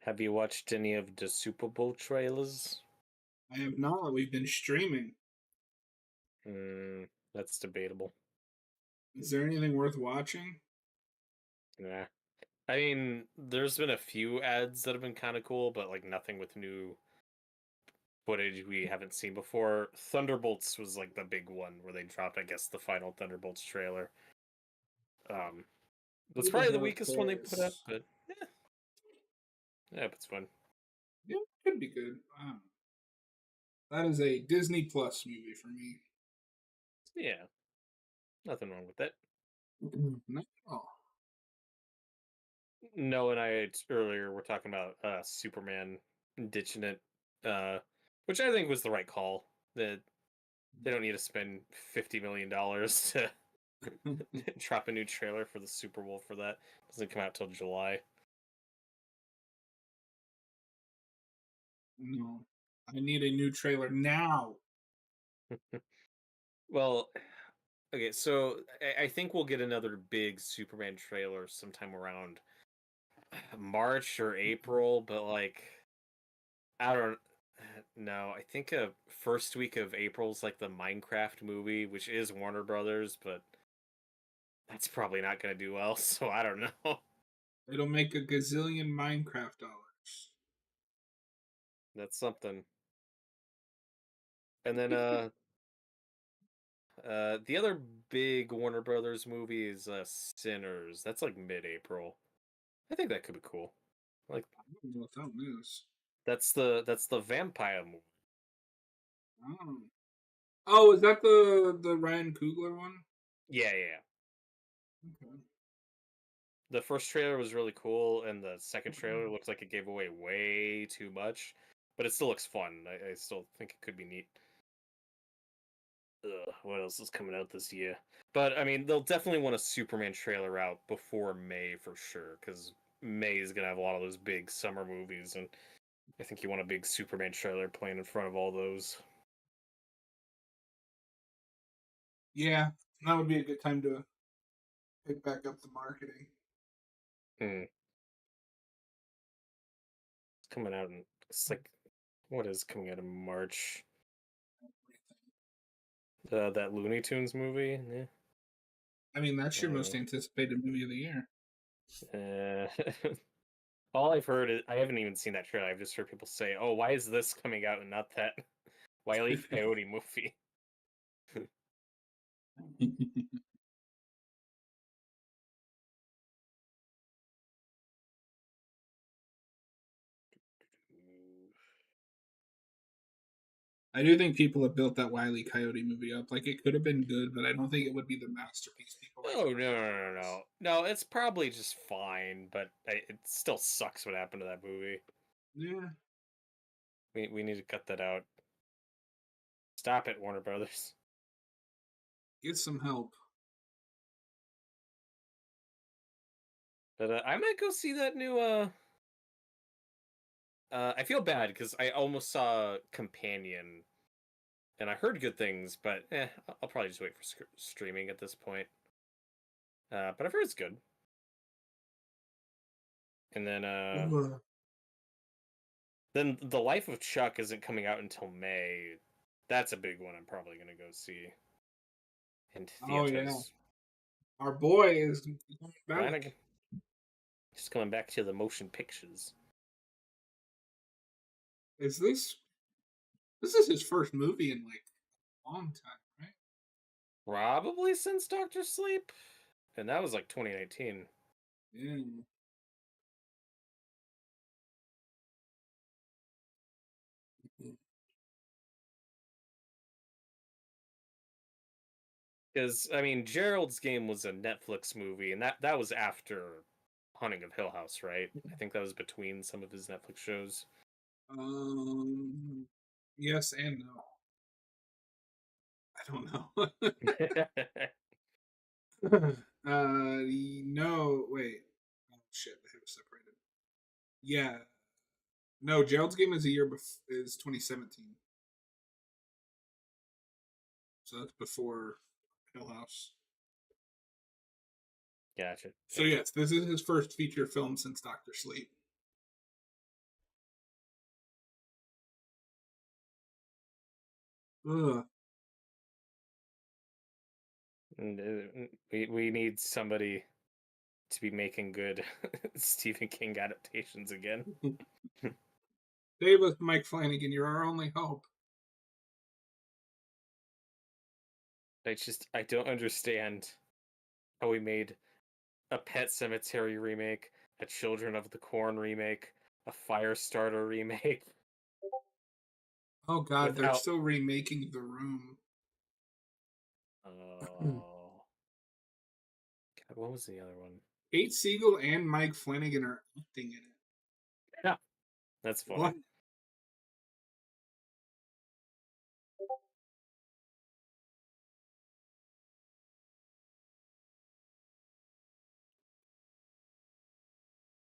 Have you watched any of the Super Bowl trailers? I have not. We've been streaming. That's debatable. Is there anything worth watching? Yeah. I mean, there's been a few ads that have been kind of cool, but like nothing with new footage we haven't seen before. Thunderbolts was like the big one where they dropped, I guess, the final Thunderbolts trailer. That's Who the probably the hell weakest one they put up, cares? but yeah, it's fun. Yeah, could be good. That is a Disney Plus movie for me. Yeah, nothing wrong with that. Not at all. Noah and I earlier were talking about Superman ditching it, which I think was the right call. That they don't need to spend $50 million to drop a new trailer for the Super Bowl for that. Doesn't come out till July. No, I need a new trailer now. Well, okay, so I think we'll get another big Superman trailer sometime around March or April, but like I don't know. I think a first week of April is like the Minecraft movie, which is Warner Brothers, but that's probably not going to do well. So I don't know. It'll make a gazillion Minecraft dollars. That's something. And then the other big Warner Brothers movie is Sinners. That's like mid-April. I think that could be cool. Like I don't know what that is. that's the vampire movie. Oh. Oh, is that the Ryan Coogler one? Yeah, yeah, yeah. Okay. The first trailer was really cool, and the second trailer looks like it gave away way too much, but it still looks fun. I still think it could be neat. Ugh, what else is coming out this year? But I mean, they'll definitely want a Superman trailer out before May for sure, because May is gonna have a lot of those big summer movies, and I think you want a big Superman trailer playing in front of all those. Yeah, that would be a good time to pick back up the marketing. Hmm. It's coming out in it's like what is coming out in March? That Looney Tunes movie. Yeah. I mean, that's your most anticipated movie of the year. All I've heard is I haven't even seen that trailer. I've just heard people say, "Oh, why is this coming out and not that Wile E. Coyote movie?" I do think people have built that Wile E. Coyote movie up. Like, it could have been good, but I don't think it would be the masterpiece people like. Oh no! It's probably just fine, but it still sucks what happened to that movie. Yeah. We need to cut that out. Stop it, Warner Brothers. Get some help. But I might go see that new. I feel bad because I almost saw Companion, and I heard good things, but I'll probably just wait for streaming at this point. But I've heard it's good. And then The Life of Chuck isn't coming out until May. That's a big one. I'm probably gonna go see. In Oh, theaters. yeah. Our boy is going back. Just coming back to the motion pictures. Is this is his first movie in like a long time, right? Probably since Doctor Sleep, and that was like 2019. Yeah. Because I mean, Gerald's Game was a Netflix movie, and that was after Haunting of Hill House, right? I think that was between some of his Netflix shows. Yes and no. I don't know. No, wait. Oh shit, they were separated. Yeah. No, Gerald's Game is a year is 2017. So that's before Hill House. Gotcha. So yes, this is his first feature film since Doctor Sleep. Ugh. And, we need somebody to be making good Stephen King adaptations again. Save us, Mike Flanagan. You're our only hope. I don't understand how we made a Pet Cemetery remake, a Children of the Corn remake, a Firestarter remake. Oh God, they're Without still remaking The Room. oh God, what was the other one? Kate Siegel and Mike Flanagan are acting in it. Yeah, that's funny. What?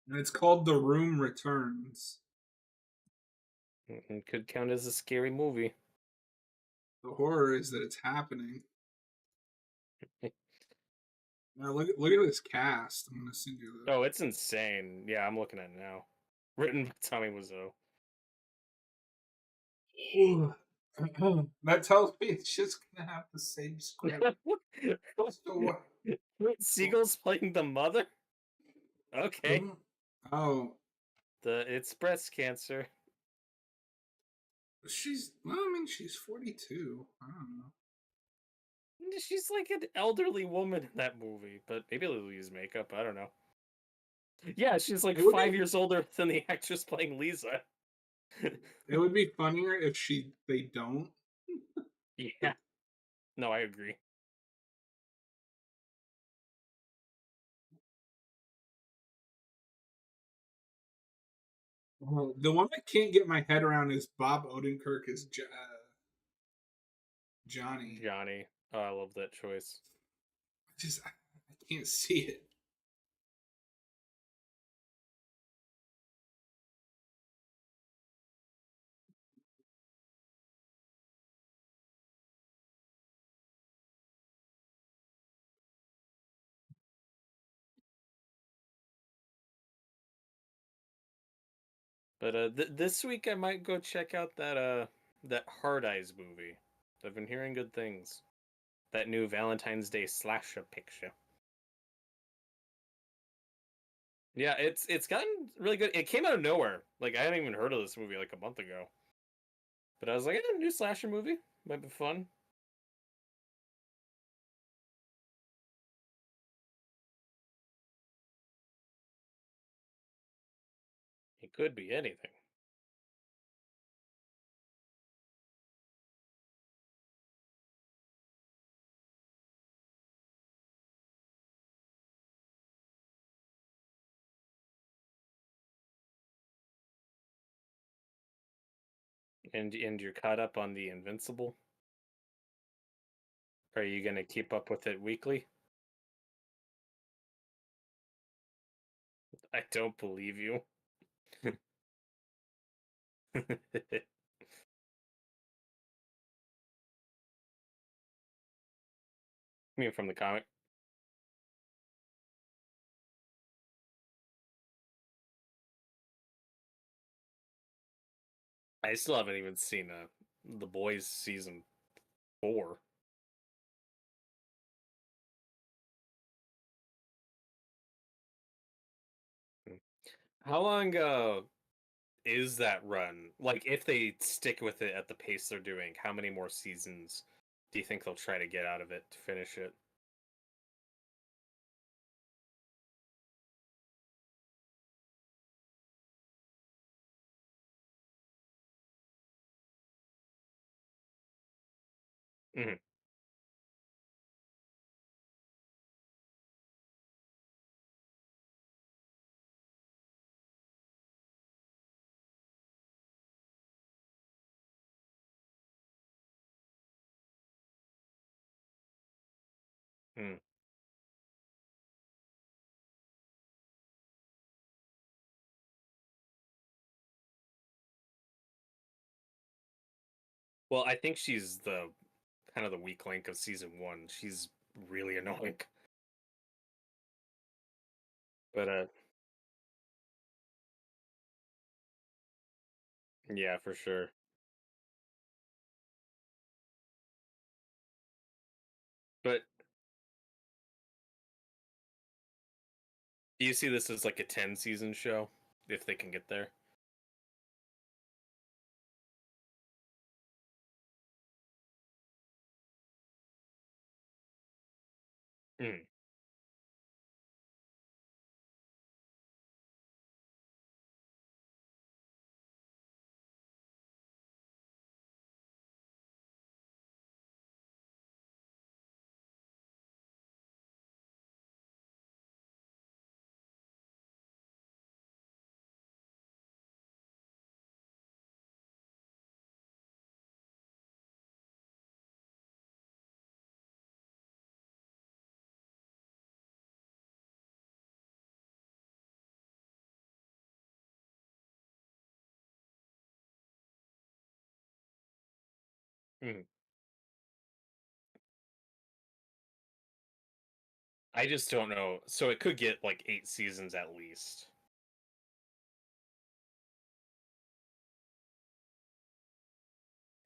And it's called The Room Returns. Could count as a scary movie. The horror is that it's happening. Now look at this cast. I'm gonna send you the. Oh, it's insane. Yeah, I'm looking at it now. Written by Tommy Wiseau. That tells me it's just gonna have the same script. So what? Siegel's playing the mother? Okay. Oh, It's breast cancer. well, I mean, she's 42. I don't know. She's like an elderly woman in that movie, but maybe they'll use makeup. I don't know. Yeah, she's like It would 5 be- years older than the actress playing Lisa. It would be funnier if they don't. Yeah. No, I agree. The one I can't get my head around is Bob Odenkirk as Johnny. Johnny. Oh, I love that choice. I can't see it. But this week I might go check out that Hard Eyes movie. I've been hearing good things. That new Valentine's Day slasher picture. Yeah, it's gotten really good. It came out of nowhere. Like I hadn't even heard of this movie like a month ago. But I was like, a new slasher movie might be fun. It could be anything. And you're caught up on the Invincible? Are you gonna keep up with it weekly? I don't believe you. I mean, from the comic. I still haven't even seen The Boys season 4. How long is that run? Like, if they stick with it at the pace they're doing, how many more seasons do you think they'll try to get out of it to finish it? Mhm. Hmm. Well, I think she's the kind of the weak link of season 1. She's really annoying. But yeah, for sure. But Do you see this as like a 10-season show if they can get there? Mm. Mm. I just don't know. So it could get like 8 seasons at least.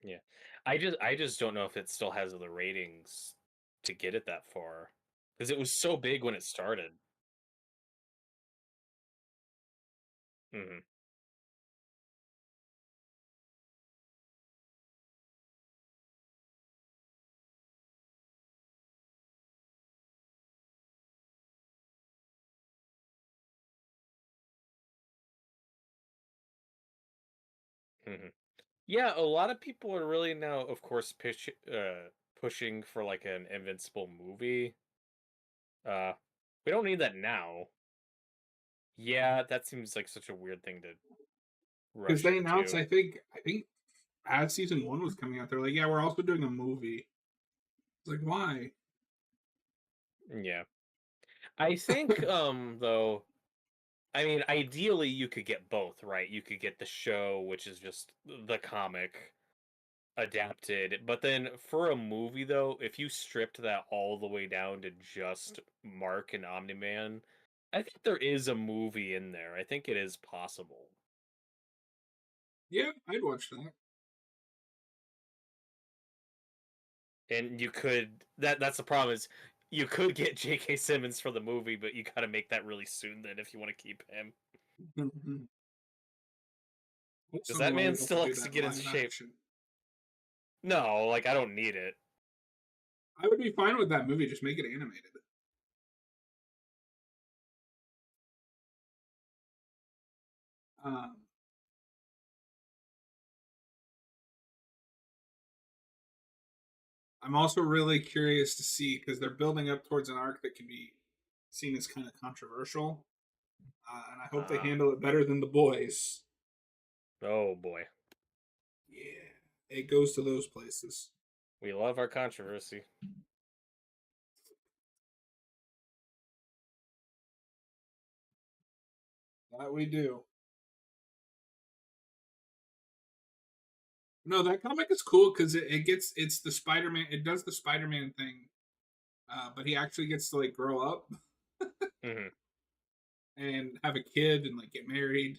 Yeah. I just don't know if it still has the ratings to get it that far. Because it was so big when it started. Hmm. Hmm. Yeah, a lot of people are really now, of course, pushing for like an Invincible movie. Uh, we don't need that now. Yeah, that seems like such a weird thing to Because rush they announced, into. I think as season one was coming out, they're like, yeah, we're also doing a movie. It's like, why? Yeah. I think though, I mean, ideally you could get both, right? You could get the show, which is just the comic adapted, but then for a movie though, if you stripped that all the way down to just Mark and Omni-Man, I think there is a movie in there. I think it is possible. Yeah, I'd watch that. And you could that's the problem is you could get J.K. Simmons for the movie, but you got to make that really soon then if you want to keep him. Because that Someone man will have to still do likes to that get into live shape. action. No, like I don't need it. I would be fine with that movie. Just make it animated. Um, I'm also really curious to see because they're building up towards an arc that can be seen as kind of controversial, and I hope they Ah, handle it better than the boys. oh boy. Yeah, it goes to those places. We love our controversy. That we do. No, that comic is cool because it's the Spider-Man. It does the Spider-Man thing, but he actually gets to like grow up Hmm. and have a kid and like get married.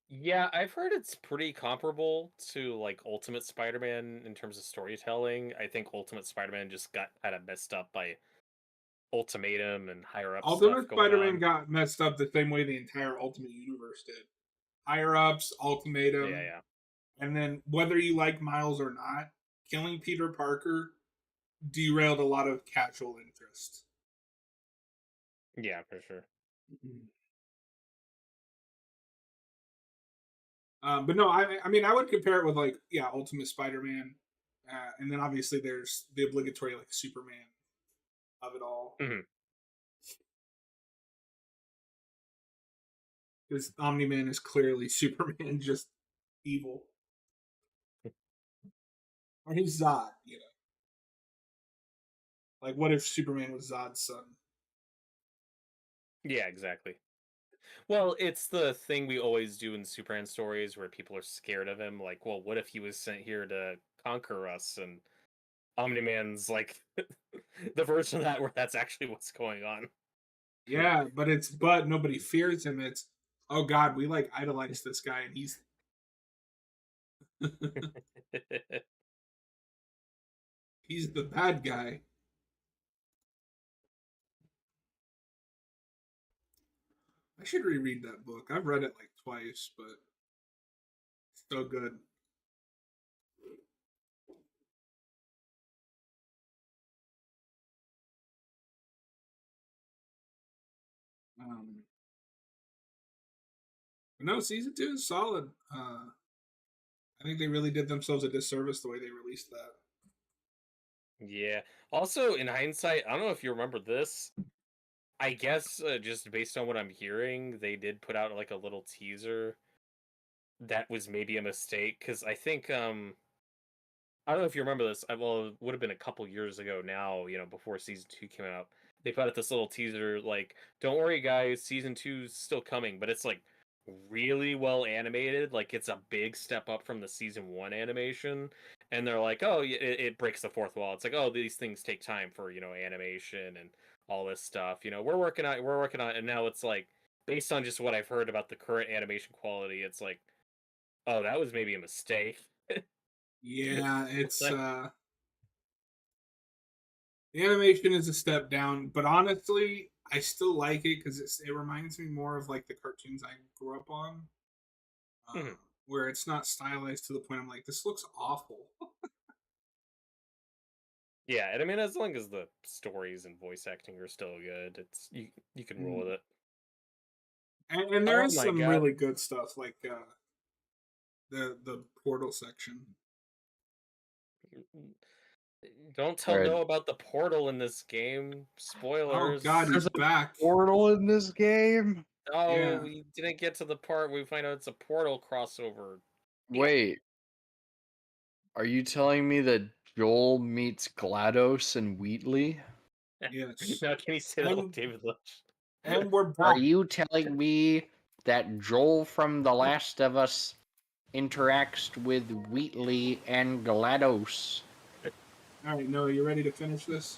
Yeah, I've heard it's pretty comparable to like Ultimate Spider-Man in terms of storytelling. I think Ultimate Spider-Man just got kind of messed up by Ultimatum and higher up stuff Ultimate going Spider-Man on. got messed up the same way the entire Ultimate Universe did. Higher ups, Yeah, ultimatum, yeah. and then whether you like Miles or not, killing Peter Parker derailed a lot of casual interest. Yeah, for sure. But no, I mean, I would compare it with like, yeah, Ultimate Spider-Man, and then obviously there's the obligatory like Superman of it all, Hmm. because Omni Man is clearly Superman, just evil, or he's Zod, you know. Like, what if Superman was Zod's son? Yeah, exactly. Well, it's the thing we always do in Superman stories where people are scared of him. Like, well, what if he was sent here to conquer us? And Omni-Man's like the version of that where that's actually what's going on. Yeah, but nobody fears him. It's, oh God, we like idolize this guy, and he's the bad guy. I should reread that book. I've read it like twice, but it's so good. Um, but no, season 2 is solid. I think they really did themselves a disservice the way they released that. Yeah. Also, in hindsight, I don't know if you remember this. I guess just based on what I'm hearing, they did put out like a little teaser that was maybe a mistake because I think I don't know if you remember this. Well, it would have been a couple years ago now, before season 2 came out. They put out this little teaser like, "Don't worry, guys, season 2's still coming," but it's like really well animated. Like it's a big step up from the season 1 animation, and they're like, "Oh, it breaks the fourth wall." It's like, "Oh, these things take time for animation and all this stuff." We're working on it, and now it's like based on just what I've heard about the current animation quality, it's like, "Oh, that was maybe a mistake." Yeah, it's Like, the animation is a step down, but honestly, I still like it because it reminds me more of like the cartoons I grew up on, Mhm. where it's not stylized to the point I'm like, this looks awful. Yeah, and I mean, as long as the stories and voice acting are still good, it's you can roll with it. And there Oh is my some god! really good stuff like the portal section. Don't tell Alright. Noah about the portal in this game. Oh Spoilers. God, he's There's a back. portal in this game? Oh, Yeah. we didn't get to the part where we find out it's a portal crossover. Wait, are you telling me that Joel meets GLaDOS and Wheatley? Yes. Now can you say that like And David Lynch? and we're Are back. you telling me that Joel from The Last of Us interacts with Wheatley and GLaDOS? All right, Noah, you ready to finish this?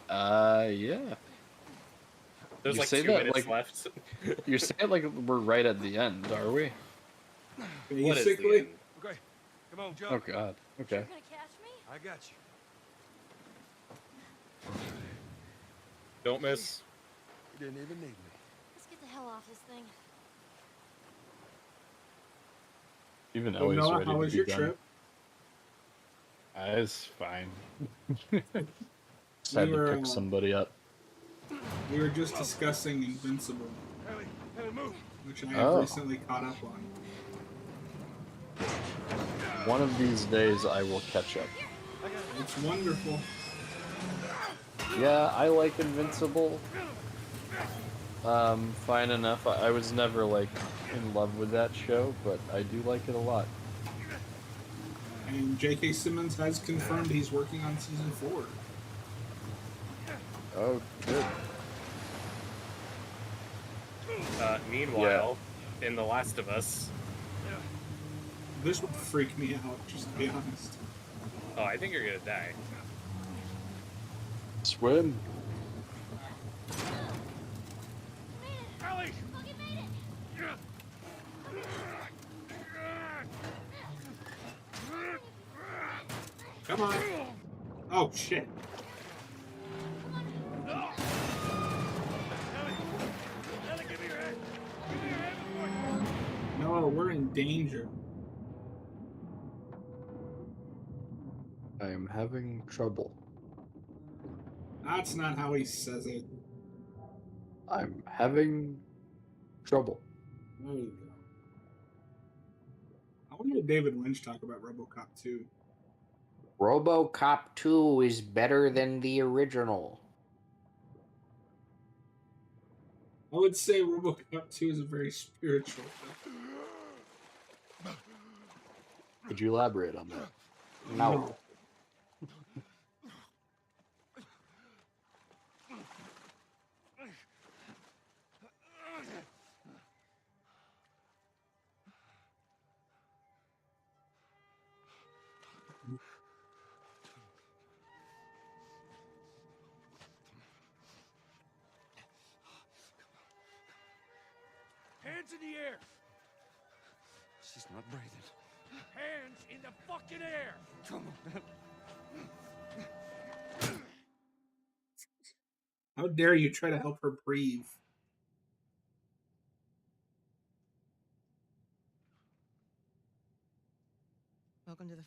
Yeah. There's You like say 2 that minutes like left. you say it like we're right at the end, are we? What is the Basically, end? Okay, come on, jump. Oh God. Okay. You're gonna catch me? I got you. Don't miss. You didn't even need me. Let's get the hell off this thing. Even so Ellie's Noah, ready how to was be your done. trip? It's fine. Just We had to were, pick somebody up. We were just discussing Invincible, Ellie, move. which I have Oh. recently caught up on. One of these days I will catch up. It's wonderful. Yeah, I like Invincible. Fine enough. I was never like in love with that show, but I do like it a lot. And J.K. Simmons has confirmed he's working on season 4. Oh, good. Meanwhile, in The Last of Us. This would freak me out, just to be honest. Oh, I think you're gonna die. Swim. Ellie! Fucking made it! Come on. Oh, shit. Ellie, give me your hand. Give me your hand before you... No, we're in danger. I am having trouble. That's not how he says it. I'm having trouble. There you go. I want to hear David Lynch talk about RoboCop 2. RoboCop 2 is better than the original. I would say RoboCop 2 is a very spiritual film. Could you elaborate on that? No. Hands in the air! She's not breathing. Hands in the fucking air! Come on. How dare you try to help her breathe?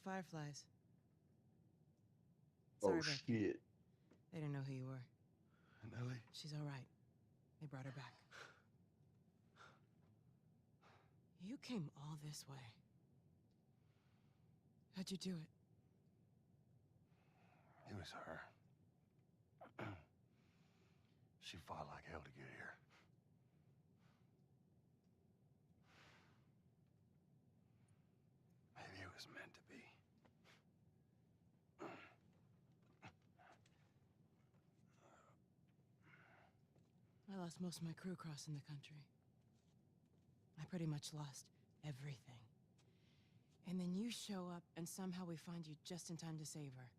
Fireflies. Oh Sorry, Beck. shit. They didn't know who you were. And Ellie? She's all right. They brought her back. You came all this way. How'd you do it? It was her. She fought like hell to get here. Maybe it was meant to be. I lost most of my crew crossing the country. I pretty much lost everything. And then you show up, and somehow we find you just in time to save her.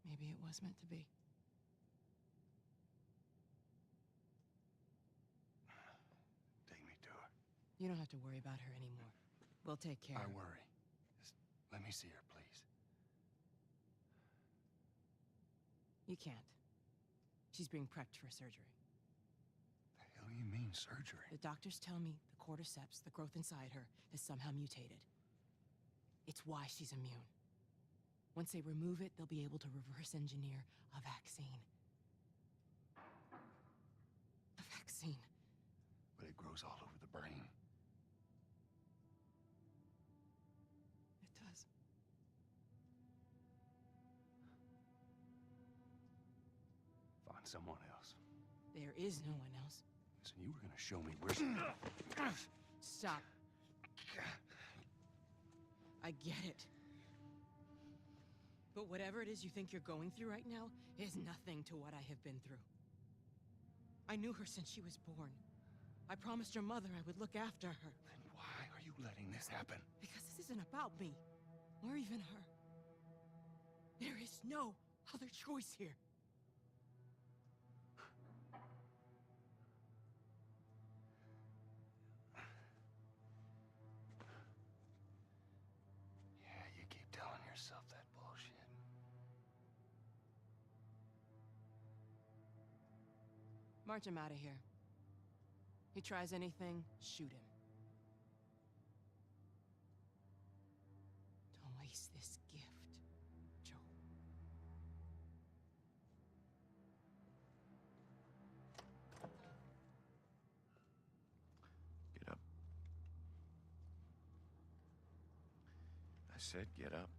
Maybe it was meant to be. Take me to her. You don't have to worry about her anymore. We'll take care I of her. worry. Just let me see her, please. You can't. She's being prepped for surgery. The hell do you mean, surgery? The doctors tell me the cordyceps, the growth inside her, has somehow mutated. It's why she's immune. Once they remove it, they'll be able to reverse engineer a vaccine. A vaccine. But it grows all over the brain. It does. Find someone else. There is no one else. Listen, you were gonna show me where she... Stop. I get it. But whatever it is you think you're going through right now is nothing to what I have been through. I knew her since she was born. I promised her mother I would look after her. Then why are you letting this happen? Because this isn't about me, or even her. There is no other choice here. Yeah, you keep telling yourself that bullshit. March him out of here. He tries anything, shoot him. Don't waste this gift, Joel. Get up. I said get up.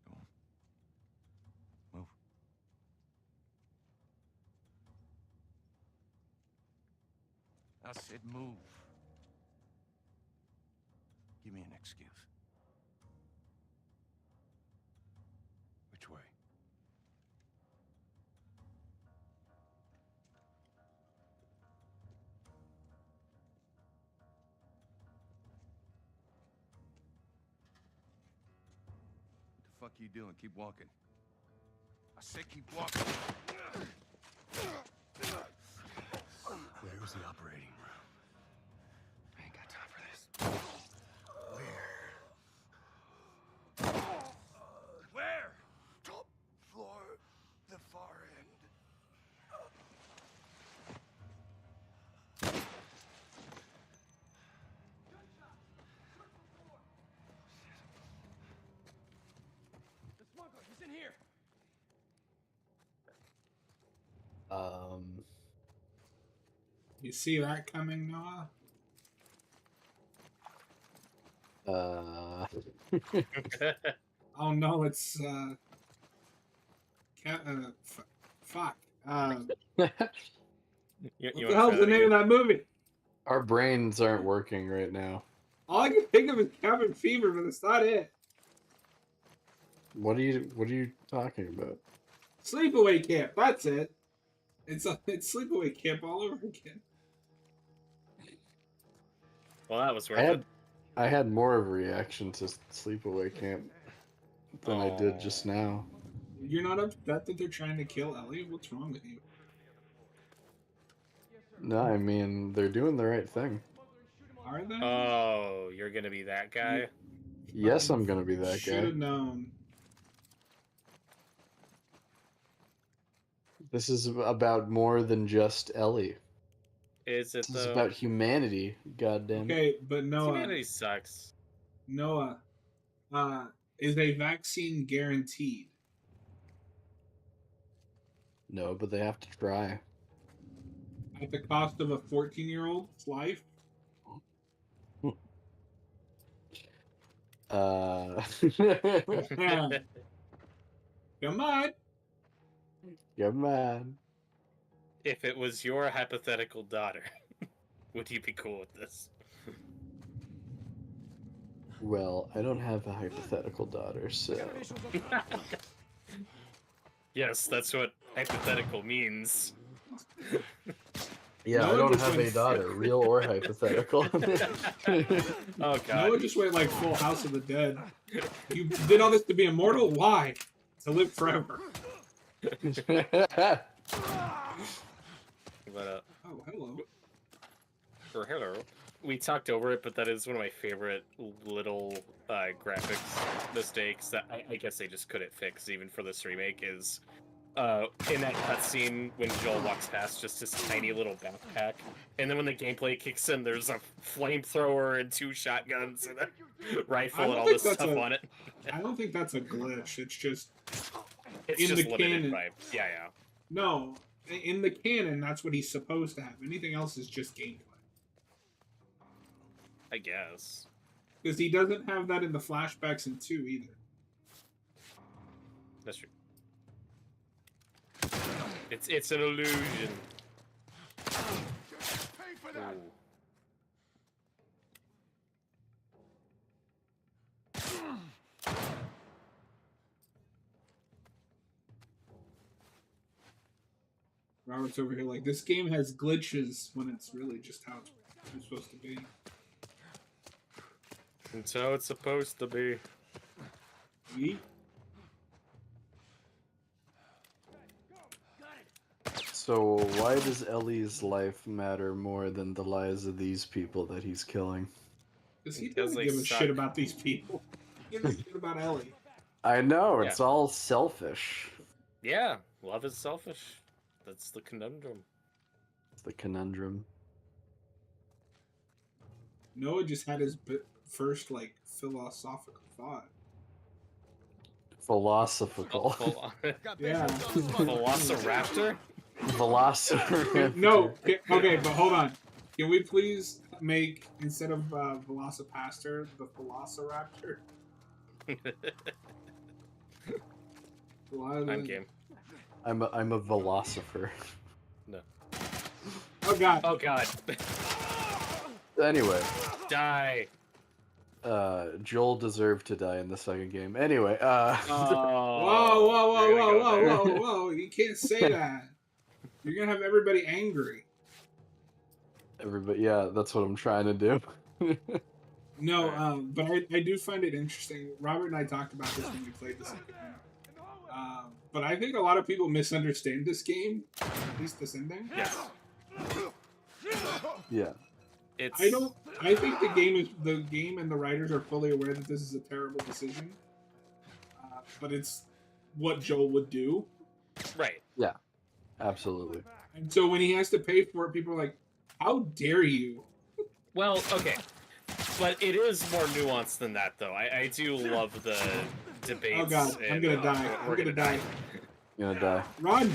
Go on. Move. I said move. Give me an excuse. Which way? What the fuck you doing? Keep walking. I said keep walking. Where's the operating room? I ain't got time for this. Where? Top floor, the far end. The smuggler, he's in here. You see that coming, Noah? Oh no, it's fuck. What the hell's the name of that movie? Our brains aren't working right now. All I can think of is Cabin Fever, but it's not it. What are you talking about? Sleepaway Camp. That's it. It's Sleepaway Camp all over again. Well, that was worth it. I had more of a reaction to Sleepaway Camp than I did just now. You're not upset that they're trying to kill Ellie? What's wrong with you? No, I mean they're doing the right thing. Are they? Oh, you're gonna be that guy? Yes, I'm gonna be that Should guy. have known. This is about more than just Ellie. Is it This is though? about humanity. God damn it. Okay, but Noah, Humanity sucks. Noah, is a vaccine guaranteed? No, but they have to try. At the cost of a 14-year-old's life? Come Come on. on. If it was your hypothetical daughter, would you be cool with this? Well, I don't have a hypothetical daughter, so Yes, that's what hypothetical means. yeah, I Noah don't just have a went daughter, real or hypothetical. Oh god. Noah just went like full House of the Dead. You did all this to be immortal? Why? To live forever. But, Oh, hello. or hello. We talked over it, but that is one of my favorite little graphics mistakes that I guess they just couldn't fix even for this remake is in that cutscene when Joel walks past just this tiny little backpack, and then when the gameplay kicks in, there's a flamethrower and 2 shotguns and a rifle I and don't all think this stuff that's on it. I don't think that's a glitch. It's just It's in just the limited canon- by yeah. no. In the canon, that's what he's supposed to have. Anything else is just gameplay. I guess. Because he doesn't have that in the flashbacks in 2 either. That's true. It's an illusion. Ooh. Robert's over here like, this game has glitches when it's really just how it's supposed to be. That's how it's supposed to be. Yeet. So why does Ellie's life matter more than the lives of these people that he's killing? Because he Because doesn't they give a suck. shit about these people. He gives a shit about Ellie. I know, it's Yeah. all selfish. Yeah, love is selfish. That's the conundrum. It's the conundrum. Noah just had his first, like, philosophical thought. Philosophical. Yeah. Velociraptor? Velociraptor. No, okay, but hold on. Can we please make, instead of Velocipaster, the Velociraptor? I'm game. I'm a velocifer. No. Oh god. Oh god. Anyway, Die. Joel deserved to die in the second game. Anyway, Oh. Whoa, whoa, whoa, We're gonna whoa, go whoa, there. whoa, whoa. You can't say that. You're gonna have everybody angry. everybody, yeah, that's what I'm trying to do. No, but I do find it interesting. Robert and I talked about this when we played the second game. But I think a lot of people misunderstand this game, at least this ending. Yes. Yeah. It's I think the game and the writers are fully aware that this is a terrible decision. But it's what Joel would do. right. Absolutely. And so when he has to pay for it, people are like, how dare you? Well, okay. But it is more nuanced than that, though. I do love the debates. Oh god, I'm and, gonna die. we're I'm gonna die. You're gonna die. Run!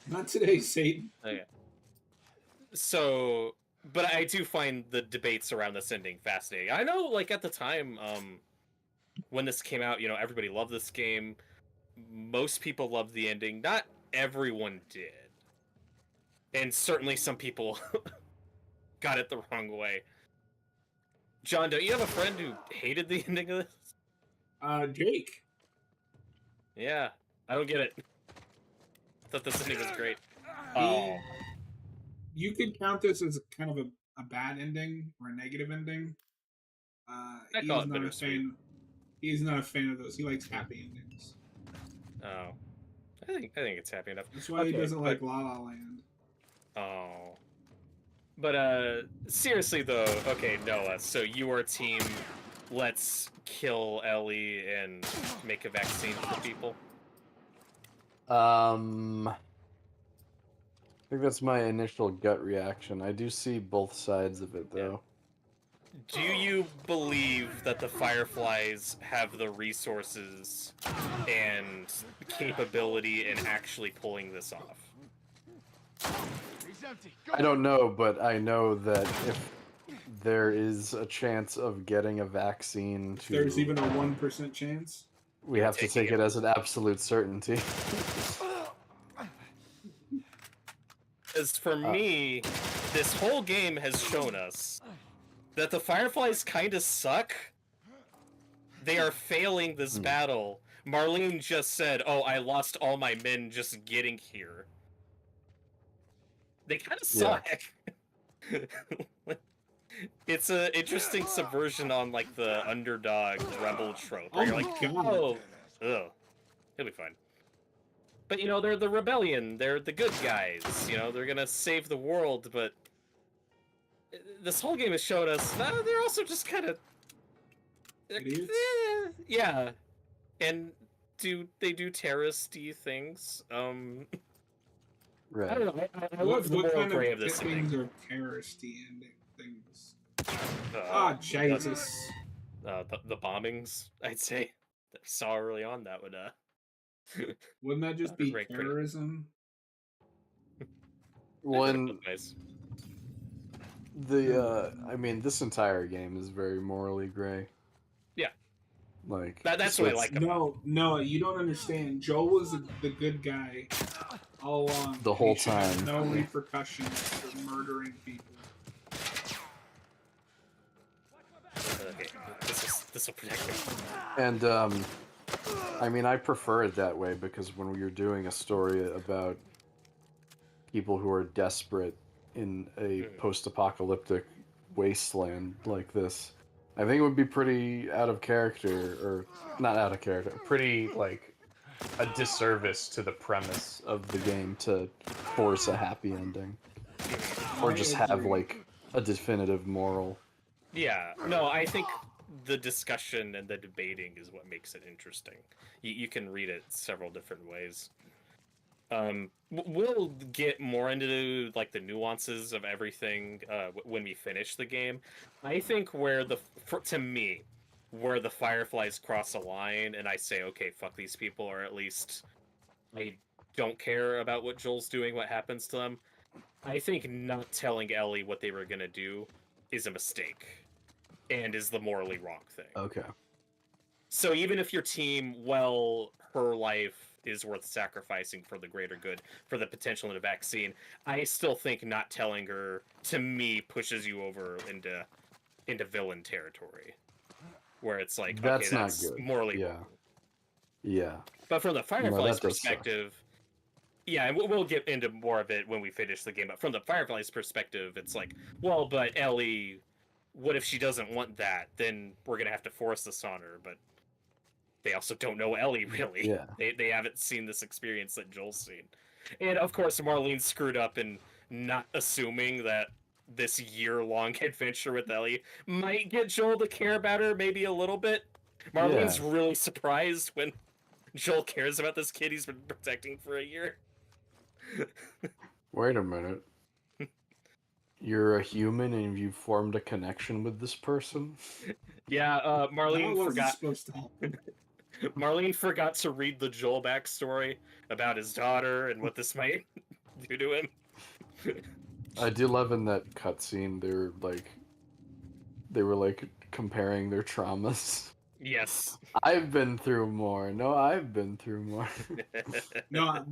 Not today, Satan. Okay. So, but I do find the debates around this ending fascinating. I know, like, at the time, when this came out, everybody loved this game. Most people loved the ending. Not everyone did. And certainly some people got it the wrong way. John, don't you have a friend who hated the ending of this? Jake. Yeah, I don't get it. I thought this ending was great. Oh. You could count this as kind of a bad ending or a negative ending. I call it bittersweet. He's not a fan of those. He likes happy endings. Oh, I think it's happy enough. That's why he Okay, doesn't but- like La La Land. Oh. But seriously though, okay, Noah, so you are team let's kill Ellie and make a vaccine for people? I think that's my initial gut reaction. I do see both sides of it, though. Do you believe that the Fireflies have the resources and capability in actually pulling this off? I don't know, but I know that if there is a chance of getting a vaccine to... There's even a 1% chance. We have to take it as an absolute certainty. As for me, this whole game has shown us that the Fireflies kind of suck. They are failing this battle. Marlene just said, "Oh, I lost all my men just getting here." They kind of suck. It's an interesting subversion on like the underdog rebel trope. Where you're like, oh, ugh, he'll be fine. But you know, they're the rebellion. They're the good guys. You know, they're gonna save the world. But this whole game has showed us that they're also just kind of, yeah, and they do terrorist-y things. Right. I don't know. I love the moral gray of this things thing. are terroristy and things? Jesus. The bombings, I'd say, that we saw early on that would wouldn't that just be terrorism? When I mean, this entire game is very morally gray. Yeah. Like that's what I like about it. No, you don't understand. Joel was the good guy all along. The whole He should have time. no repercussions for murdering people. Okay, this will protect me. And I mean, I prefer it that way because when you're doing a story about people who are desperate in a post-apocalyptic wasteland like this, I think it would be pretty out of character, or not out of character, pretty like a disservice to the premise of the game to force a happy ending, or just have like a definitive moral. Yeah, no, I think the discussion and the debating is what makes it interesting. You can read it several different ways. We'll get more into like the nuances of everything when we finish the game. I think to me, where the Fireflies cross a line and I say, okay, fuck these people, or at least I don't care about what Joel's doing, what happens to them. I think not telling Ellie what they were gonna do is a mistake and is the morally wrong thing. Okay. So even if your team, well, her life is worth sacrificing for the greater good, for the potential in a vaccine, I still think not telling her, to me, pushes you over into villain territory, where it's like, That's okay, not that's good. morally Yeah. wrong. Yeah. But from the Fireflies' that does suck. perspective, yeah, and we'll get into more of it when we finish the game. But from the Fireflies' perspective, it's like, well, but Ellie, what if she doesn't want that? Then we're gonna have to force this on her. But they also don't know Ellie, really. Yeah. They haven't seen this experience that Joel's seen. And, of course, Marlene screwed up in not assuming that this year-long adventure with Ellie might get Joel to care about her maybe a little bit. Marlene's really surprised when Joel cares about this kid he's been protecting for a year. Wait a minute. You're a human and you formed a connection with this person? Yeah, Marlene That wasn't forgot. supposed to happen. Marlene forgot to read the Joel backstory about his daughter and what this might do to him. I do love in that cutscene they were like comparing their traumas. Yes. I've been through more. No, I've been through more. No,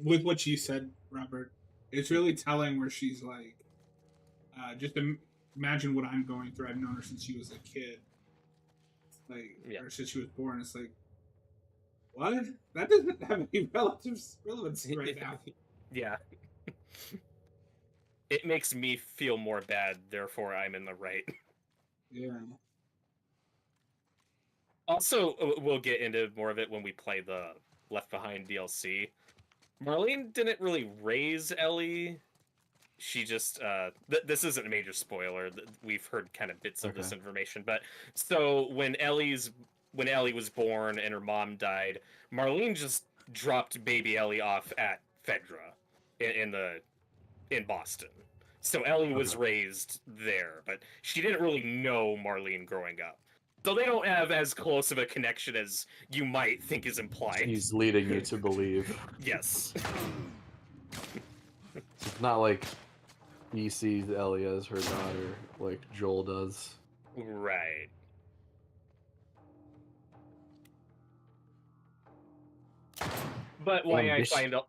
with what you said, Robert, it's really telling where she's like, just imagine what I'm going through. I've known her since she was a kid. Like, or since she was born. It's like, what? That doesn't have any relevance right now. Yeah. It makes me feel more bad, therefore I'm in the right. Yeah. Also, we'll get into more of it when we play the Left Behind DLC. Marlene didn't really raise Ellie she just this isn't a major spoiler. We've heard kind of bits of this Okay. information, but so when Ellie was born and her mom died, Marlene just dropped baby Ellie off at Fedra in Boston. So Ellie was Okay. raised there, but she didn't really know Marlene growing up. So they don't have as close of a connection as you might think is implied. He's leading you to believe. Yes. It's not like he sees Ellie as her daughter, like Joel does. Right. But why I this- find out...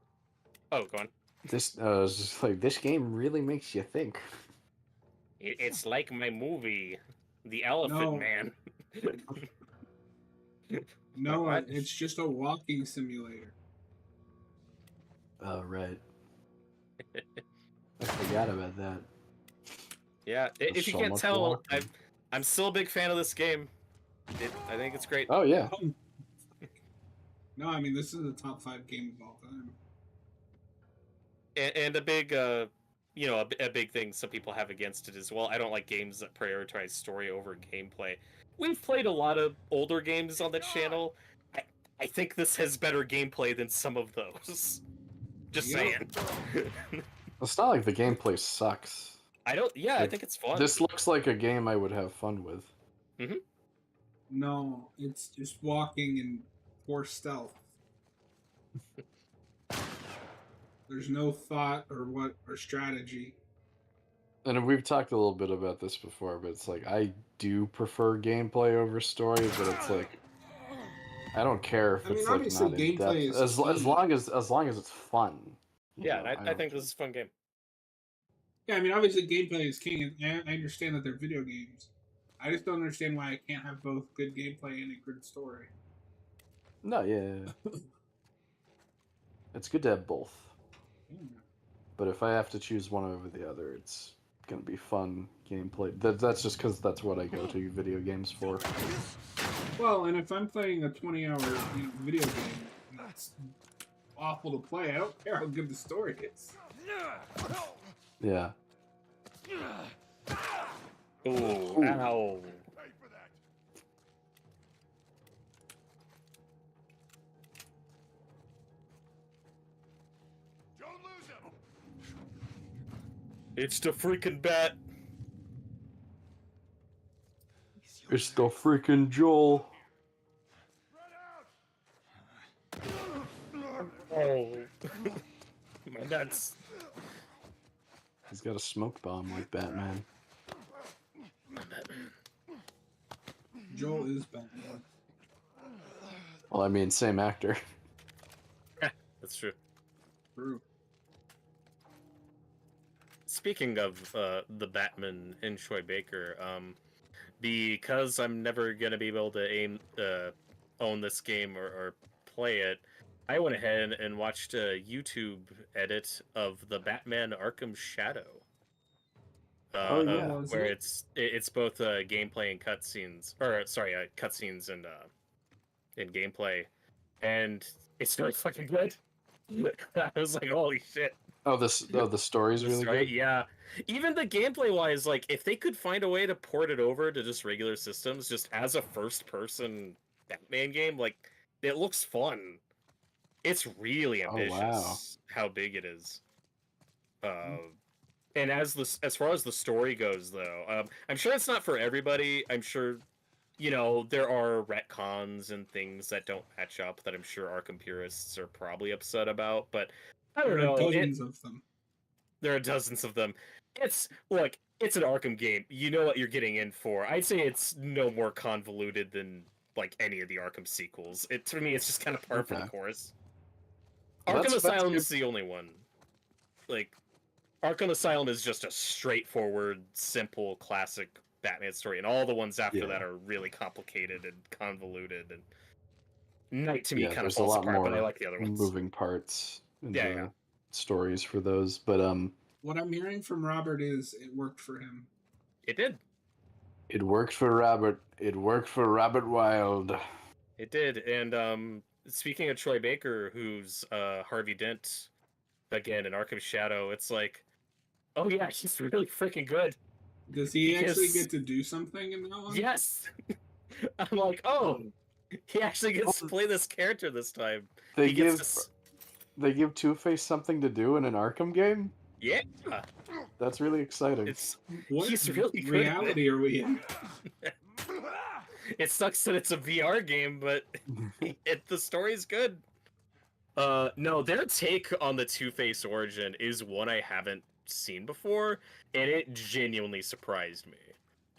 Oh, go on. This was just like, this game really makes you think. It's like my movie, The Elephant No. Man. No, What? it's just a walking simulator. Oh, right. I forgot about that. Yeah, There's if you so can't much tell, walking. I'm still a big fan of this game. I think it's great. Oh, yeah. No, I mean this is a top 5 game of all time. And a big, you know, a big thing some people have against it as well. I don't like games that prioritize story over gameplay. We've played a lot of older games on the channel. I think this has better gameplay than some of those. Just Yep. saying. It's not like the gameplay sucks. Yeah, I Like, think it's fun. This looks like a game I would have fun with. No, it's just walking and poor stealth. There's no thought or strategy. And we've talked a little bit about this before, but it's like, I do prefer gameplay over story, but it's like, I don't care if I mean, it's like obviously not in gameplay depth. is As key. long as it's fun. you Yeah, know, I don't think this is a fun game. Yeah, I mean, obviously gameplay is king, and I understand that they're video games. I just don't understand why I can't have both good gameplay and a good story. No, yeah. It's good to have both. But if I have to choose one over the other, it's gonna be fun gameplay. That's just because that's what I go to video games for. Well, and if I'm playing a 20-hour video game that's awful to play, I don't care how good the story is. Yeah. Ooh, ow. It's the freaking bat. It's the freaking Joel. Oh. My nuts. He's got a smoke bomb like Batman. Joel is Batman. Well, I mean, same actor. That's true. True. Speaking of the Batman and Troy Baker, because I'm never gonna be able to own this game or play it, I went ahead and watched a YouTube edit of the Batman Arkham Shadow. Oh, yeah. Where it's both gameplay and cutscenes, or sorry, cutscenes and gameplay, and it's really fucking good. I was like, holy shit. Oh, the story's really Right, good. yeah. Even the gameplay wise, like if they could find a way to port it over to just regular systems, just as a first person Batman game, like it looks fun. It's really Oh, ambitious wow. how big it is. And as far as the story goes, though, I'm sure it's not for everybody. I'm sure, there are retcons and things that don't match up that I'm sure Arkham purists are probably upset about. But I don't There are know. dozens of them. There are dozens of them. It's an Arkham game. You know what you're getting in for. I'd say it's no more convoluted than like any of the Arkham sequels. To me, it's just kind of par for the Okay. course. Well, Arkham that's Asylum good. is the only one. Like, Arkham Asylum is just a straightforward, simple, classic Batman story, and all the ones after Yeah. that are really complicated and convoluted. And Night to me Yeah, kind of there's a falls lot apart, but I more like the other ones. moving parts in Yeah, the yeah. stories for those. But What I'm hearing from Robert is it worked for him. It did. it worked for Robert. It worked for Robert Wilde. It did. And speaking of Troy Baker, who's Harvey Dent again in Arkham Shadow, it's like Oh yeah, he's really freaking good. Does he actually Yes. get to do something in that one? Yes. I'm like, oh, he actually gets to play this character this time. They He gets give to. they give Two-Face something to do in an Arkham game. Yeah, That's really exciting. it's What he's really good. At reality are we in? it sucks that it's a VR game, but the story's good. No, their take on the Two-Face origin is one I haven't seen before, and it genuinely surprised me.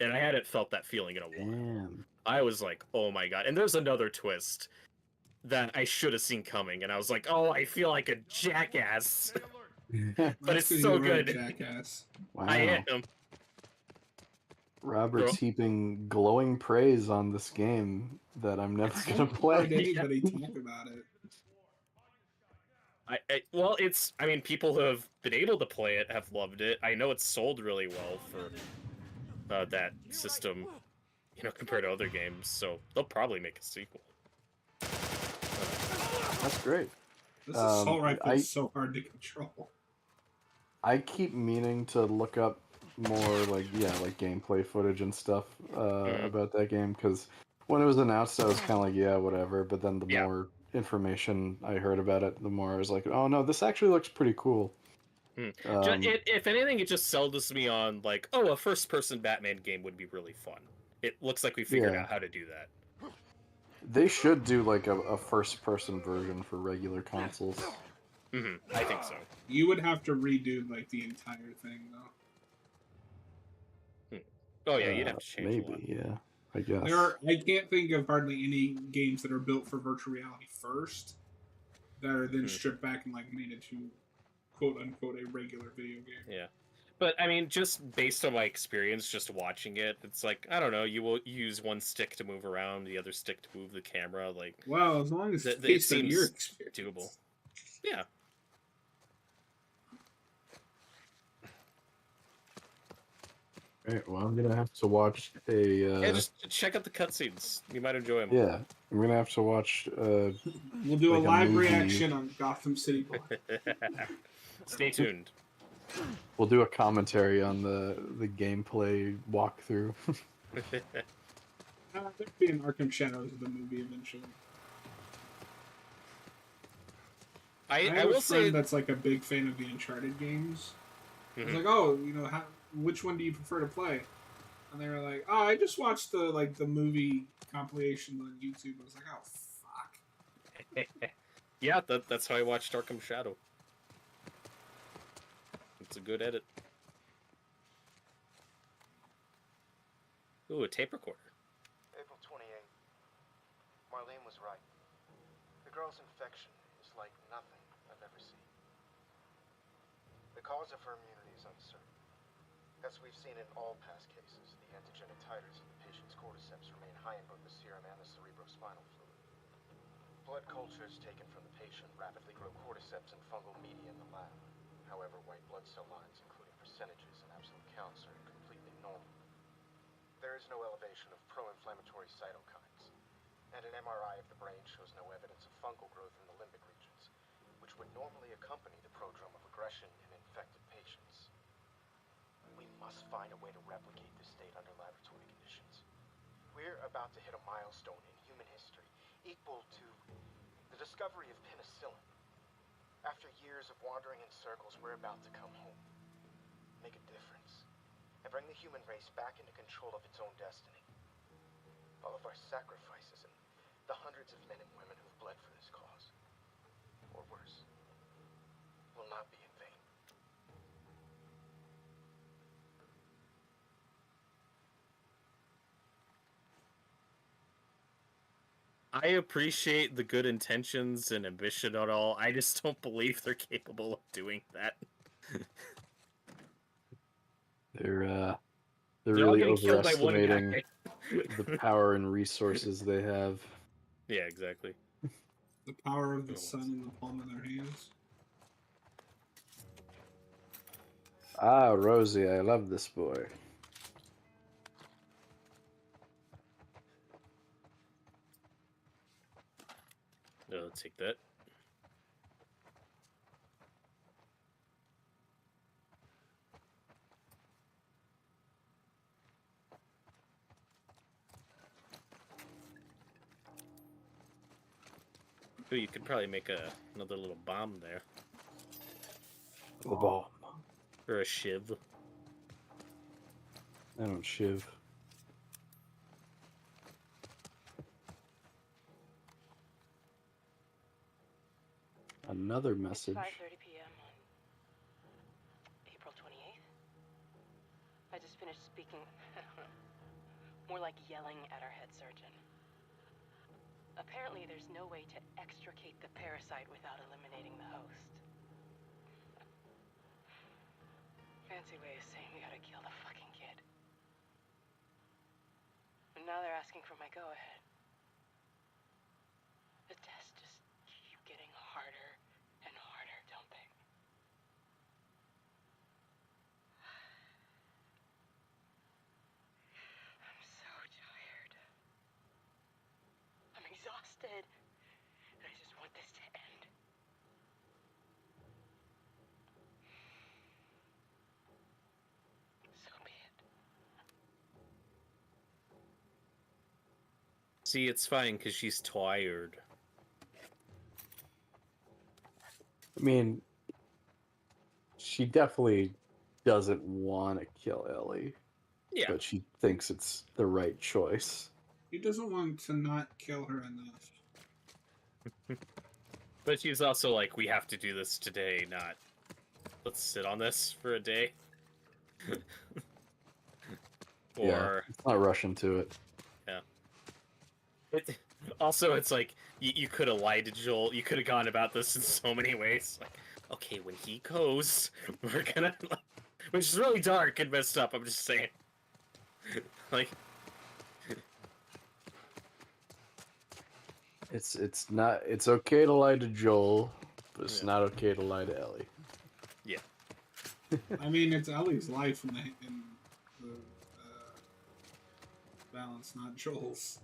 And I hadn't felt that feeling in a while. Damn. I was like, oh my god. And there's another twist that I should have seen coming, and I was like, oh, I feel like a jackass. But That's it's 'cause so you are a good. jackass. Wow. I am. Robert's Bro. heaping glowing praise on this game that I'm never gonna Heard play. anybody talk about it? Well, it's. I mean, people who have been able to play it have loved it. I know it's sold really well for that system, compared to other games. So they'll probably make a sequel. That's great. This assault rifle I- is so hard to control. I keep meaning to look up more like gameplay footage and stuff about that game, because when it was announced I was kind of like, yeah, whatever, but then the Yeah. more information I heard about it, the more I was like, oh no, this actually looks pretty cool. If anything, it just sold us me on like, oh, a first-person Batman game would be really fun. It looks like we figured Yeah. out how to do that. They should do like a first person version for regular consoles. I think so. You would have to redo like the entire thing though. Oh yeah, you'd have to change a lot. Maybe, yeah, I guess. I can't think of hardly any games that are built for virtual reality first that are then stripped back and like made into quote unquote a regular video game. Yeah. But I mean, just based on my experience, just watching it, it's like, I don't know, you will use one stick to move around, the other stick to move the camera, like Well, as long as it it's based on seems your experience. doable. Yeah. Alright, well, I'm gonna have to watch a. Yeah, just check out the cutscenes. You might enjoy them. Yeah, I'm gonna have to watch. We'll do Like a a live movie. reaction on Gotham City Boy. Stay tuned. We'll do a commentary on the gameplay walkthrough. There'll be an Arkham Shadows of the movie eventually. I I have will a friend say, that's like a big fan of the Uncharted games. I was Mhm. like, oh, which one do you prefer to play? And they were like, oh, I just watched the movie compilations on YouTube. I was like, oh fuck. yeah, that's how I watched Arkham Shadow. It's a good edit. Ooh, a tape recorder. April 28th. Marlene was right. The girl's infection is like nothing I've ever seen. The cause of her immunity is uncertain. As we've seen in all past cases, the antigenic titers in the patient's cordyceps remain high in both the serum and the cerebrospinal fluid. Blood cultures taken from the patient rapidly grow cordyceps and fungal media in the lab. However, white blood cell lines, including percentages and absolute counts, are completely normal. There is no elevation of pro-inflammatory cytokines, and an MRI of the brain shows no evidence of fungal growth in the limbic regions, which would normally accompany the prodrome of aggression in infected patients. We must find a way to replicate this state under laboratory conditions. We're about to hit a milestone in human history equal to the discovery of penicillin. After years of wandering in circles, we're about to come home, make a difference, and bring the human race back into control of its own destiny. All of our sacrifices and the hundreds of men and women who've bled for this cause, or worse, will not be in vain. I appreciate the good intentions and ambition and all. I just don't believe they're capable of doing that. They're all really getting killed by one overestimating guy. the power and resources they have. Yeah, exactly. The power of the sun in the palm of their hands. Ah, Rosie, I love this boy. No, let's take that. Ooh, you could probably make another little bomb there. The bomb. Or a shiv. I don't shiv. Another message. 5:30 p.m. on April 28th. I just finished speaking, more like yelling at our head surgeon. Apparently, there's no way to extricate the parasite without eliminating the host. Fancy way of saying we gotta kill the fucking kid. And now they're asking for my go-ahead. The tests just keep getting harder and harder, don't they? I'm so tired. I'm exhausted. And I just want this to end. So be it. See, it's fine because she's tired. I mean, she definitely doesn't want to kill Ellie, Yeah. but she thinks it's the right choice. He doesn't want to not kill her enough. But she's also like, we have to do this today, not let's sit on this for a day. Yeah, it's not rushing to it. Also, it's like, you could have lied to Joel. You could have gone about this in so many ways. Like, okay, when he goes, we're gonna... Which is really dark and messed up, I'm just saying. Like... It's not. It's okay to lie to Joel, but it's not okay to lie to Ellie. Yeah. I mean, it's Ellie's life in the balance, not Joel's.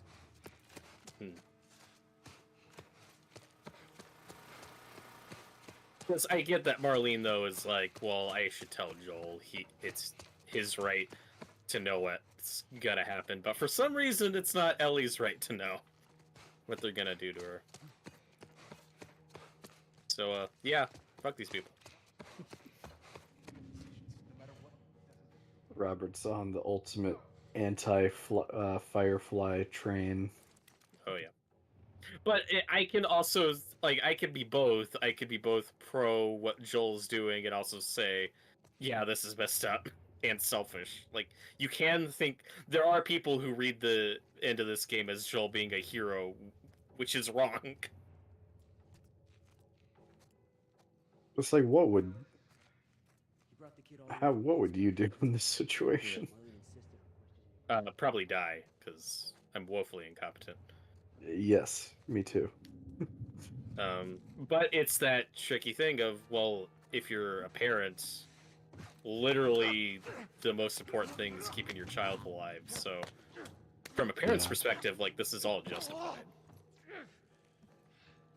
Because I get that Marlene, though, is like, well, I should tell Joel. It's his right to know what's gonna happen. But for some reason, it's not Ellie's right to know what they're gonna do to her. So, yeah, fuck these people. Robert's on the ultimate anti-Firefly train. Oh, yeah. But I can also, like, I could be both. I could be both pro what Joel's doing and also say, yeah, this is messed up and selfish. Like, you can think... There are people who read the end of this game as Joel being a hero, which is wrong. It's like, what would you do in this situation? Probably die, because I'm woefully incompetent. Yes, me too. But it's that tricky thing of, well, if you're a parent, literally the most important thing is keeping your child alive. So, from a parent's perspective, like, this is all justified.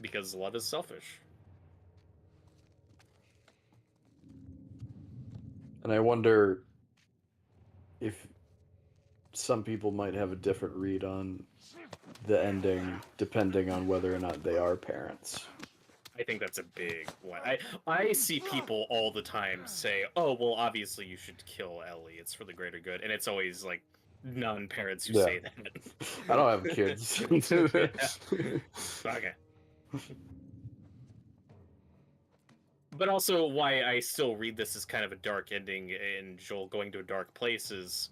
Because love is selfish. And I wonder if some people might have a different read on the ending, depending on whether or not they are parents. I think that's a big one. I see people all the time say, oh, well, obviously you should kill Ellie. It's for the greater good. And it's always, like, non-parents who say that. I don't have kids. Okay. But also why I still read this as kind of a dark ending and Joel going to a dark place is...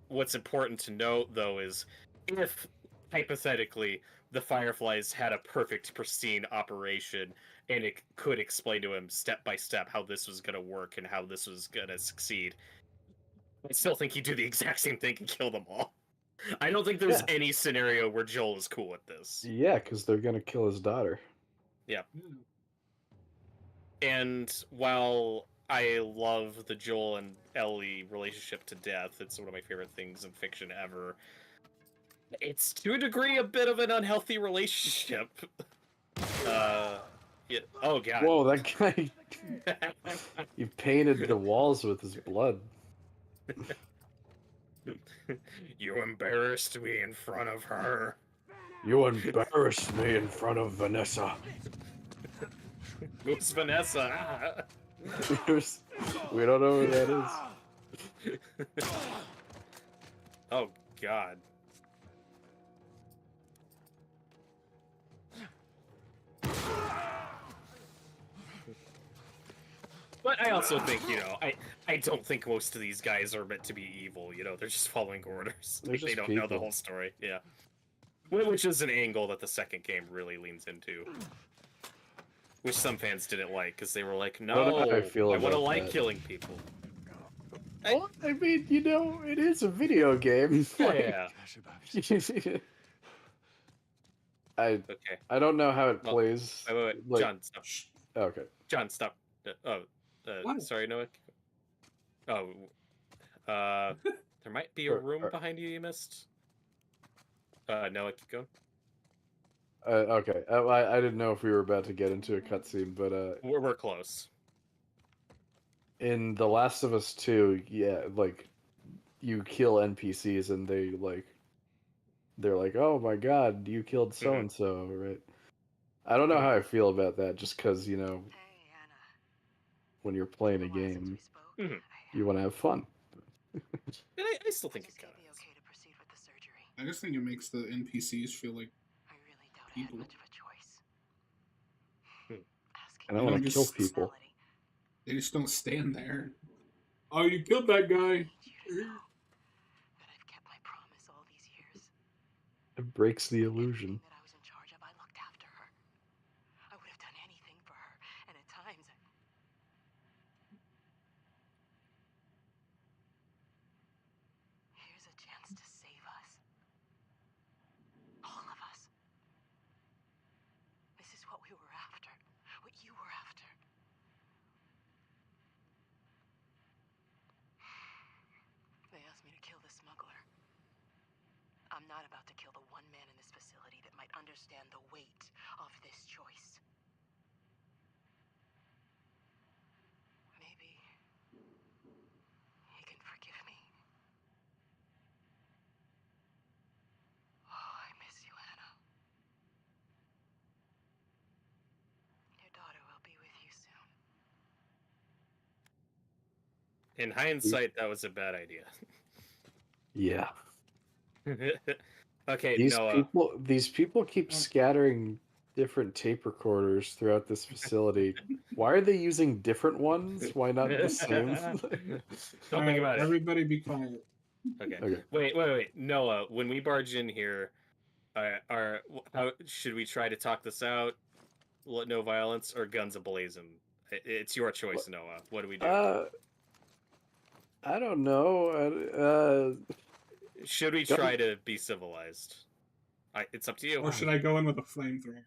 What's important to note, though, is if, hypothetically, the Fireflies had a perfect, pristine operation and it could explain to him step by step how this was going to work and how this was going to succeed, I still think he'd do the exact same thing and kill them all. I don't think there's any scenario where Joel is cool with this. Yeah, because they're going to kill his daughter. Yeah. And while I love the Joel and Ellie relationship to death, it's one of my favorite things in fiction ever, it's to a degree a bit of an unhealthy relationship. Yeah. Oh god. Whoa, that guy... He painted the walls with his blood. You embarrassed me in front of her. You embarrassed me in front of Vanessa. Who's Vanessa? Ah. We don't know who that is. Oh God. But I also think, you know, I don't think most of these guys are meant to be evil. You know, they're just following orders. They're Like, they just don't know the people. whole story. Yeah. Which is an angle that the second game really leans into. Which some fans didn't like, because they were like, I don't know no, how I feel I want to about like that. killing people. Well, I mean, you know, it is a video game. Yeah. I Okay. I don't know how it Well, plays. Wait. Like, John, stop. okay. John, stop. What? Sorry, Noah. Oh, there might be a room behind you missed. Noah, keep going. Okay. I didn't know if we were about to get into a cutscene, but We're close. in The Last of Us 2, yeah, like you kill NPCs and they're like, "Oh my God, you killed so and so," right? I don't know how I feel about that, just because you know, when you're playing a game, you want to have fun. I still think it counts. I just think it makes the NPCs feel like people. And I want to kill people. They just don't stand there. Oh, you killed that guy. It breaks the illusion. Here's a chance to save us. All of us. This is what we were after. What you were after. They asked me to kill the smuggler. I'm not about to kill the one man in this facility that might understand the weight of this choice. Maybe he can forgive me. Oh, I miss you, Anna. Your daughter will be with you soon. In hindsight, that was a bad idea. Yeah. Okay, These Noah. people keep scattering different tape recorders throughout this facility. Why are they using different ones? Why not the same? Don't think about it. Everybody be quiet. Okay. Okay. Wait. Noah, when we barge in here, how should we try to talk this out? No violence or guns ablazing? It's your choice, Noah. What do we do? I don't know. Should we try to be civilized? It's up to you. Or should I go in with a flamethrower?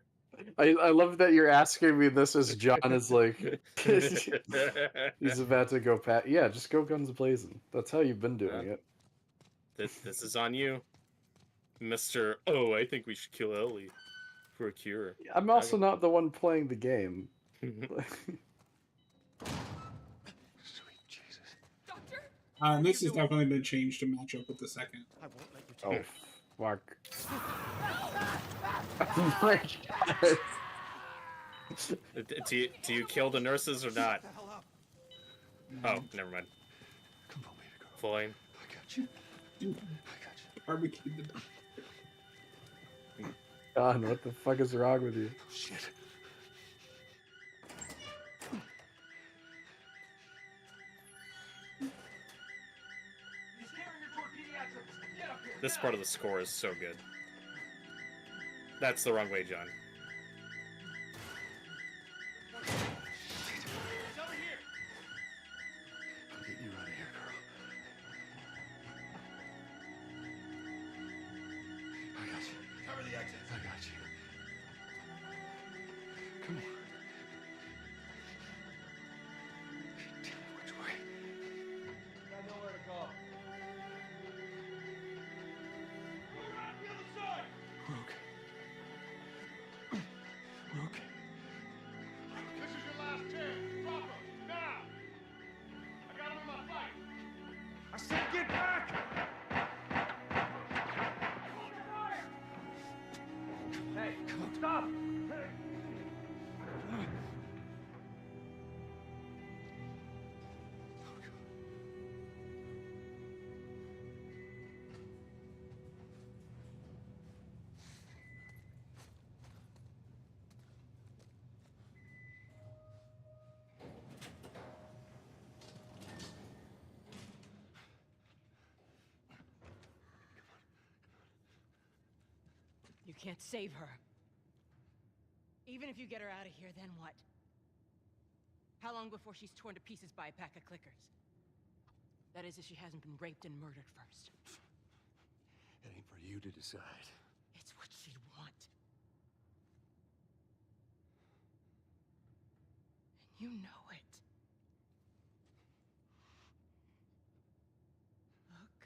I love that you're asking me this as John is like he's about to go pat. Yeah, just go guns blazing. That's how you've been doing it. This is on you, Mr. Oh, I think we should kill Ellie for a cure. I'm also not the one playing the game. This has definitely been changed to match up with the second. Oh, fuck. Oh my God. Do you kill the nurses or not? Oh, never mind. Fine. I got you. Barbecue the God, what the fuck is wrong with you? Shit. This part of the score is so good. That's the wrong way, John. I'm getting you out of here, girl. I got you. Cover the exit. I got you. Come on. Damn it, which way? Got nowhere to go. Rogue. can't save her. Even if you get her out of here, then what? How long before she's torn to pieces by a pack of clickers? That is, if she hasn't been raped and murdered first. It ain't for you to decide. It's what she'd want. And you know it. Look.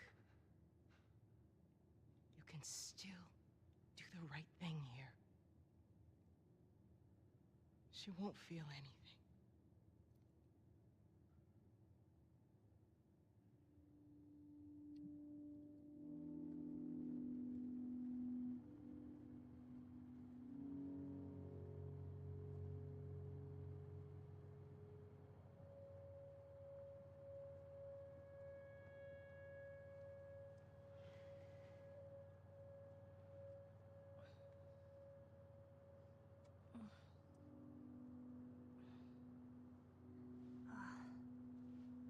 You can still do the right thing here. She won't feel anything.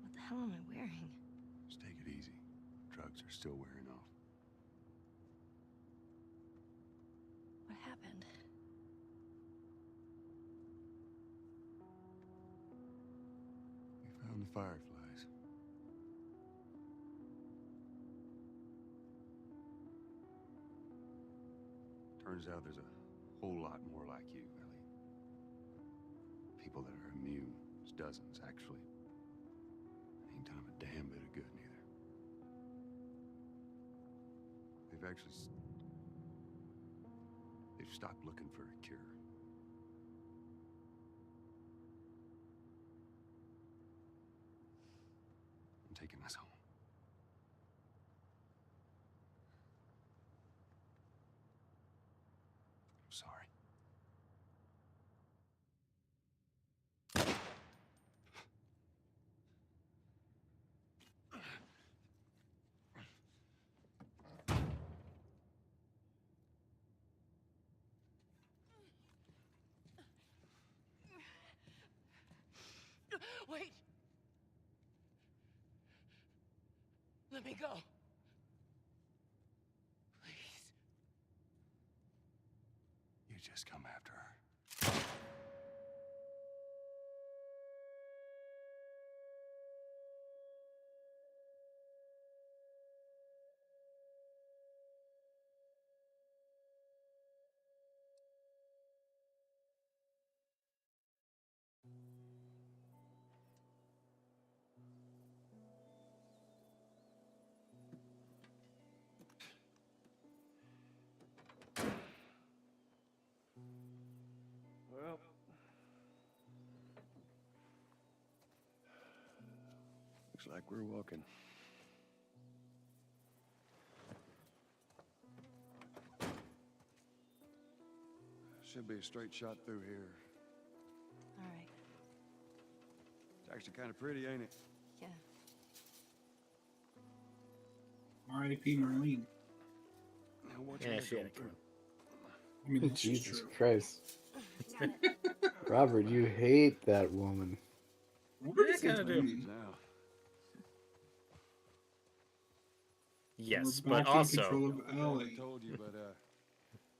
What the hell am I wearing? Just take it easy. Drugs are still wearing off. What happened? We found the fireflies. Turns out there's a whole lot more like you, Ellie. People that are immune. There's dozens, actually. Ain't done 'em a damn bit of good, neither. They've actually... They've stopped looking for a cure. I'm taking us home. I'm sorry. Wait! Let me go. Please. You just come after her. Well, Looks like we're walking. Should be a straight shot through here. All right. It's actually kind of pretty, ain't it? Yeah. R.I.P. Marlene. Now watch Yeah, her she had go a through. I mean, that's just Jesus true. Christ. Robert, you hate that woman. Robert Yeah, is kinda do. insane. Now, yes, We're but back in also, control of I don't know if Ellie. I told you, but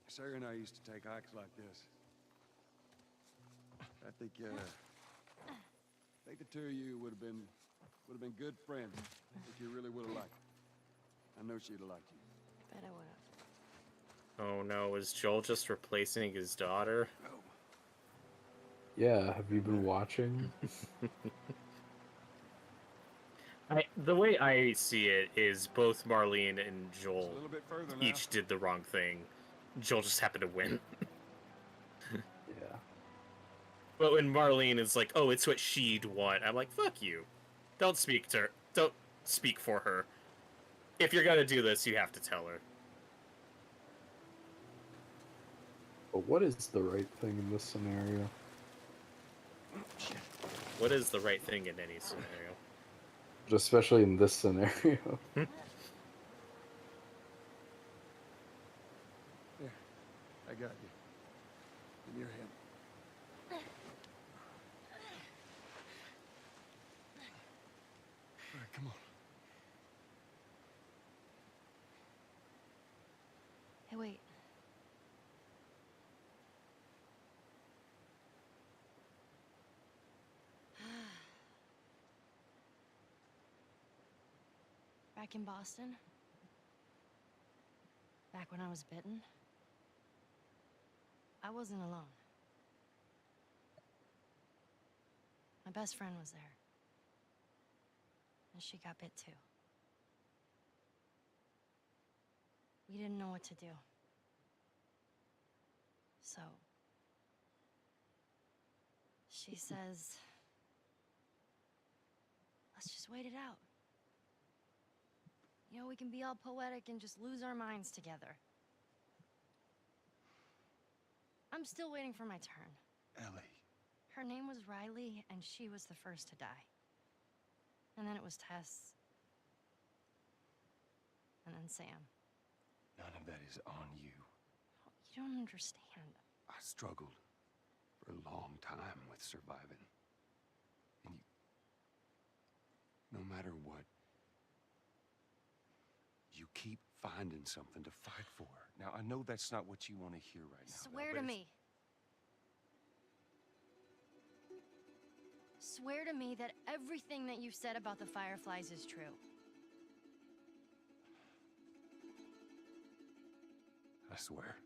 Sarah and I used to take hikes like this. I think the two of you would have been good friends if you really would have liked her. I know she'd have liked you. Bet I would have. oh no, is Joel just replacing his daughter? Yeah, have you been watching? The way I see it is both Marlene and Just a Joel little bit further now. each did the wrong thing. Joel just happened to win. Yeah. But when Marlene is like, "Oh, it's what she'd want," I'm like, "Fuck you! Don't speak to her. Don't speak for her. If you're gonna do this, you have to tell her." But what is the right thing in this scenario? What is the right thing in any scenario? Especially in this scenario. There, I got you. In your hand. All right, come on. Hey, wait. Back in Boston, back when I was bitten, I wasn't alone. My best friend was there. And she got bit too. We didn't know what to do. So, she says, let's just wait it out. You know, we can be all poetic and just lose our minds together. I'm still waiting for my turn. Ellie. Her name was Riley, and she was the first to die. And then it was Tess. And then Sam. None of that is on you. You don't understand. I struggled for a long time with surviving. And no matter what, you keep finding something to fight for. Now, I know that's not what you want to hear right now. Swear to me. Swear to me that everything that you've said about the Fireflies is true. I swear.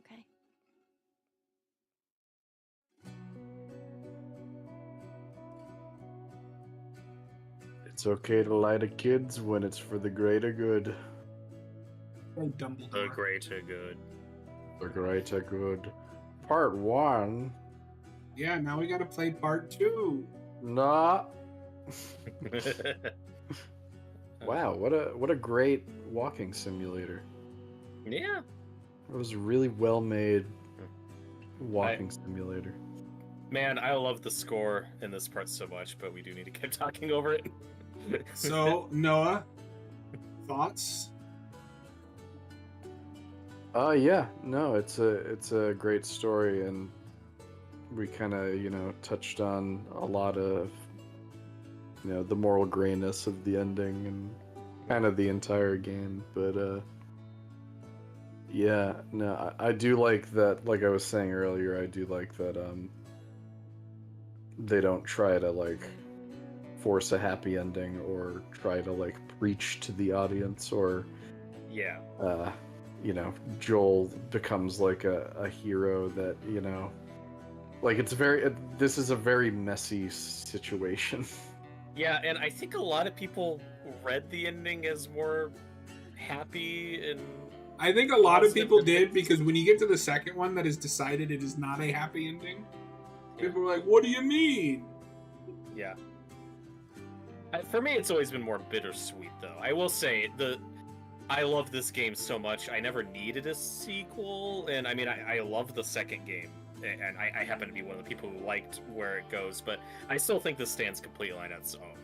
Okay. It's okay to lie to kids when it's for the greater good. Oh, Dumbledore. The greater good. The greater good. Part 1. Yeah, now we gotta play part 2. Nah. Wow, what a great walking simulator. Yeah. It was a really well made walking simulator. Man, I love the score in this part so much, but we do need to keep talking over it. So, Noah, thoughts? Yeah, no, it's a great story, and we kind of, touched on a lot of, the moral grayness of the ending and kind of the entire game. But, yeah, no, I do like that, like I was saying earlier, I do like that, they don't try to, force a happy ending or try to, preach to the audience or, yeah. Joel becomes a hero that, this is a very messy situation. Yeah, and I think a lot of people read the ending as more happy and... I think a lot of people did, because when you get to the second one that is decided it is not a happy ending, people are like, what do you mean? Yeah. For me, it's always been more bittersweet, though. I will say, I love this game so much. I never needed a sequel, and I mean, I love the second game, and I happen to be one of the people who liked where it goes, but I still think this stands completely on its own.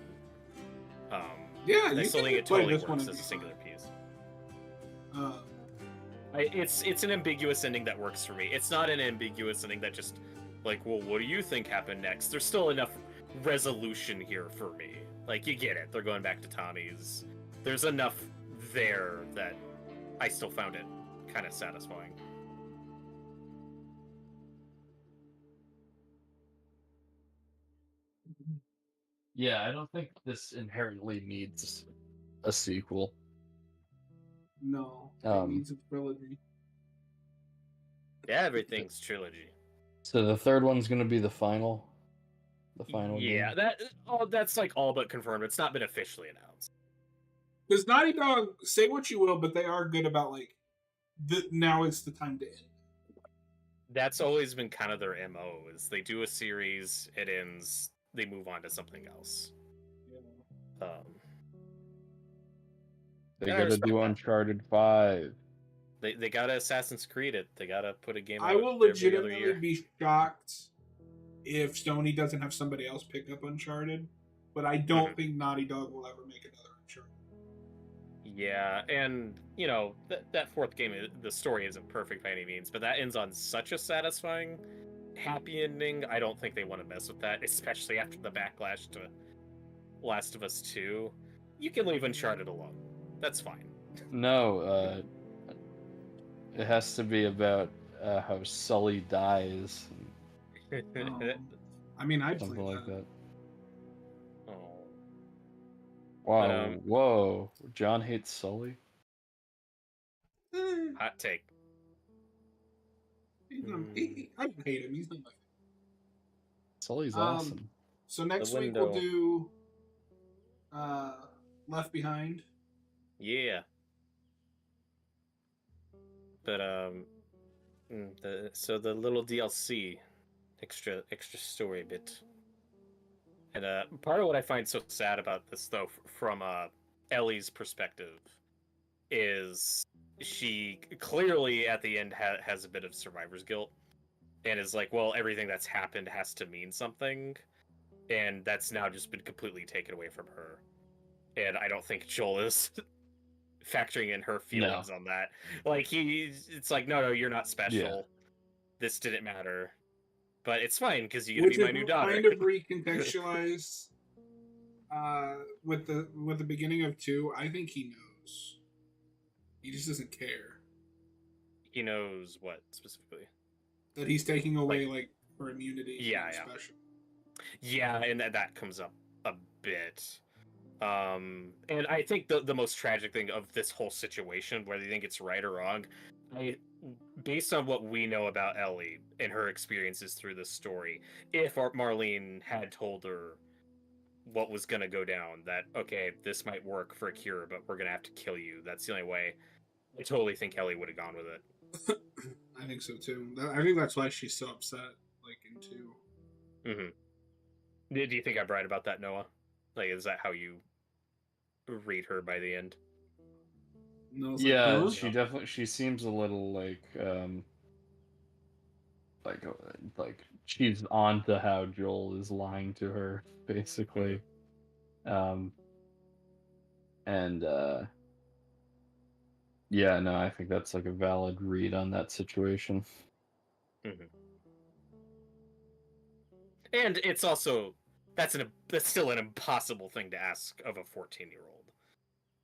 Yeah, I still think it totally works as a singular piece. It's an ambiguous ending that works for me. It's not an ambiguous ending that just, well, what do you think happened next? There's still enough resolution here for me. You get it. They're going back to Tommy's. There's enough there that I still found it kind of satisfying. Yeah, I don't think this inherently needs a sequel. No, it needs a trilogy. Yeah, everything's trilogy. So the third one's gonna be the final. Yeah, game? that's all but confirmed. It's not been officially announced. Because Naughty Dog, say what you will, but they are good about now is the time to end. That's always been kind of their MO, is they do a series, it ends, they move on to something else. Yeah. They gotta do Uncharted 5. They gotta Assassin's Creed it. They gotta put a game out I will every other legitimately year. be shocked if Sony doesn't have somebody else pick up Uncharted, but I don't think Naughty Dog will ever make another Uncharted. Yeah, and, that fourth game, the story isn't perfect by any means, but that ends on such a satisfying, happy ending, I don't think they want to mess with that, especially after the backlash to Last of Us 2. You can leave Uncharted alone. That's fine. No, It has to be about how Sully dies, I mean, I'd play something like that. that. Oh. Wow, But, whoa! John hates Sully. Eh, hot take. I don't hate him. He's not my Sully's favorite. awesome. So next week window. we'll do Left Behind. Yeah. But so the little DLC, extra story bit, and part of what I find so sad about this though, from Ellie's perspective, is she clearly at the end has a bit of survivor's guilt, and is like, well, everything that's happened has to mean something, and that's now just been completely taken away from her, and I don't think Joel is factoring in her feelings on that. Like it's like, no, you're not special. Yeah. This didn't matter, but it's fine because you get Which to be my is new daughter. kind of recontextualized with the beginning of 2. I think he knows. He just doesn't care He knows what specifically. that he's taking away like her immunity. Yeah, from yeah. Special. Yeah, and that comes up a bit. And I think the most tragic thing of this whole situation, whether you think it's right or wrong, based on what we know about Ellie and her experiences through this story, if Marlene had told her what was going to go down, that, okay, this might work for a cure, but we're going to have to kill you, that's the only way, I totally think Ellie would have gone with it. I think so too. I think that's why she's so upset, like in 2. Mm-hmm. Do you think I'm right about that, Noah? Like, is that how you read her by the end? No, Yeah, like, she definitely. She seems a little like she's on to how Joel is lying to her, basically. And yeah, no, I think that's like a valid read on that situation. Mm-hmm. And it's also that's still an impossible thing to ask of a 14-year-old.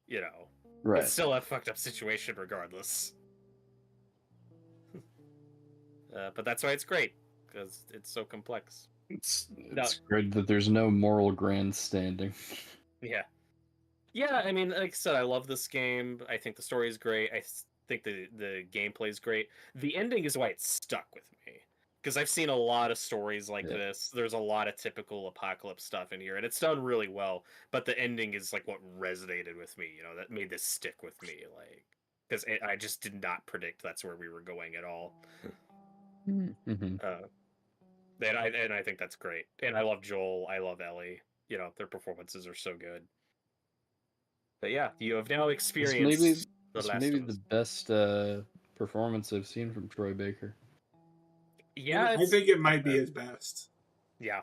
You know, Right. It's still a fucked up situation, regardless. But that's why it's great, because it's so complex. It's great that there's no moral grandstanding. Yeah. Yeah, I mean, like I said, I love this game. I think the story is great. I think the gameplay is great. The ending is why it's stuck with me. Because I've seen a lot of stories like this. There's a lot of typical apocalypse stuff in here, and it's done really well. But the ending is like what resonated with me. You know, that made this stick with me. Like, because I just did not predict that's where we were going at all. Mm-hmm. And I think that's great. And I love Joel. I love Ellie. You know, their performances are so good. But yeah, you have now experienced It's maybe the best performance I've seen from Troy Baker. Yeah, I think it might be his best. Yeah,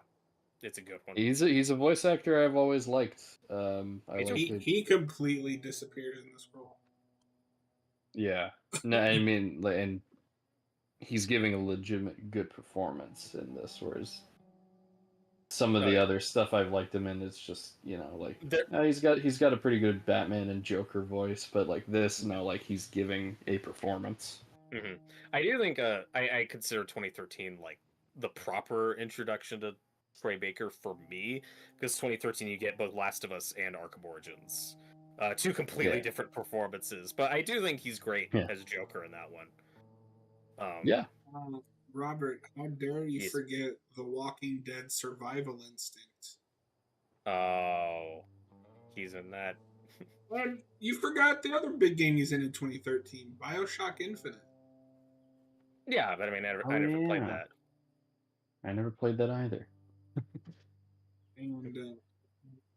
it's a good one. He's a voice actor I've always liked. He completely disappeared in this role. Yeah, no, I mean, and he's giving a legitimate good performance in this, whereas some of the other stuff I've liked him in, it's just, you know, like he's got a pretty good Batman and Joker voice, but like this, no, like he's giving a performance. Mm-hmm. I do think I consider 2013 like the proper introduction to Troy Baker for me, because 2013 you get both Last of Us and Arkham Origins, two completely different performances. But I do think he's great as Joker in that one. Robert, how dare you forget The Walking Dead Survival Instinct? Oh, he's in that. And you forgot the other big game he's in 2013, BioShock Infinite. Yeah, but I mean, I never played that. I never played that either. And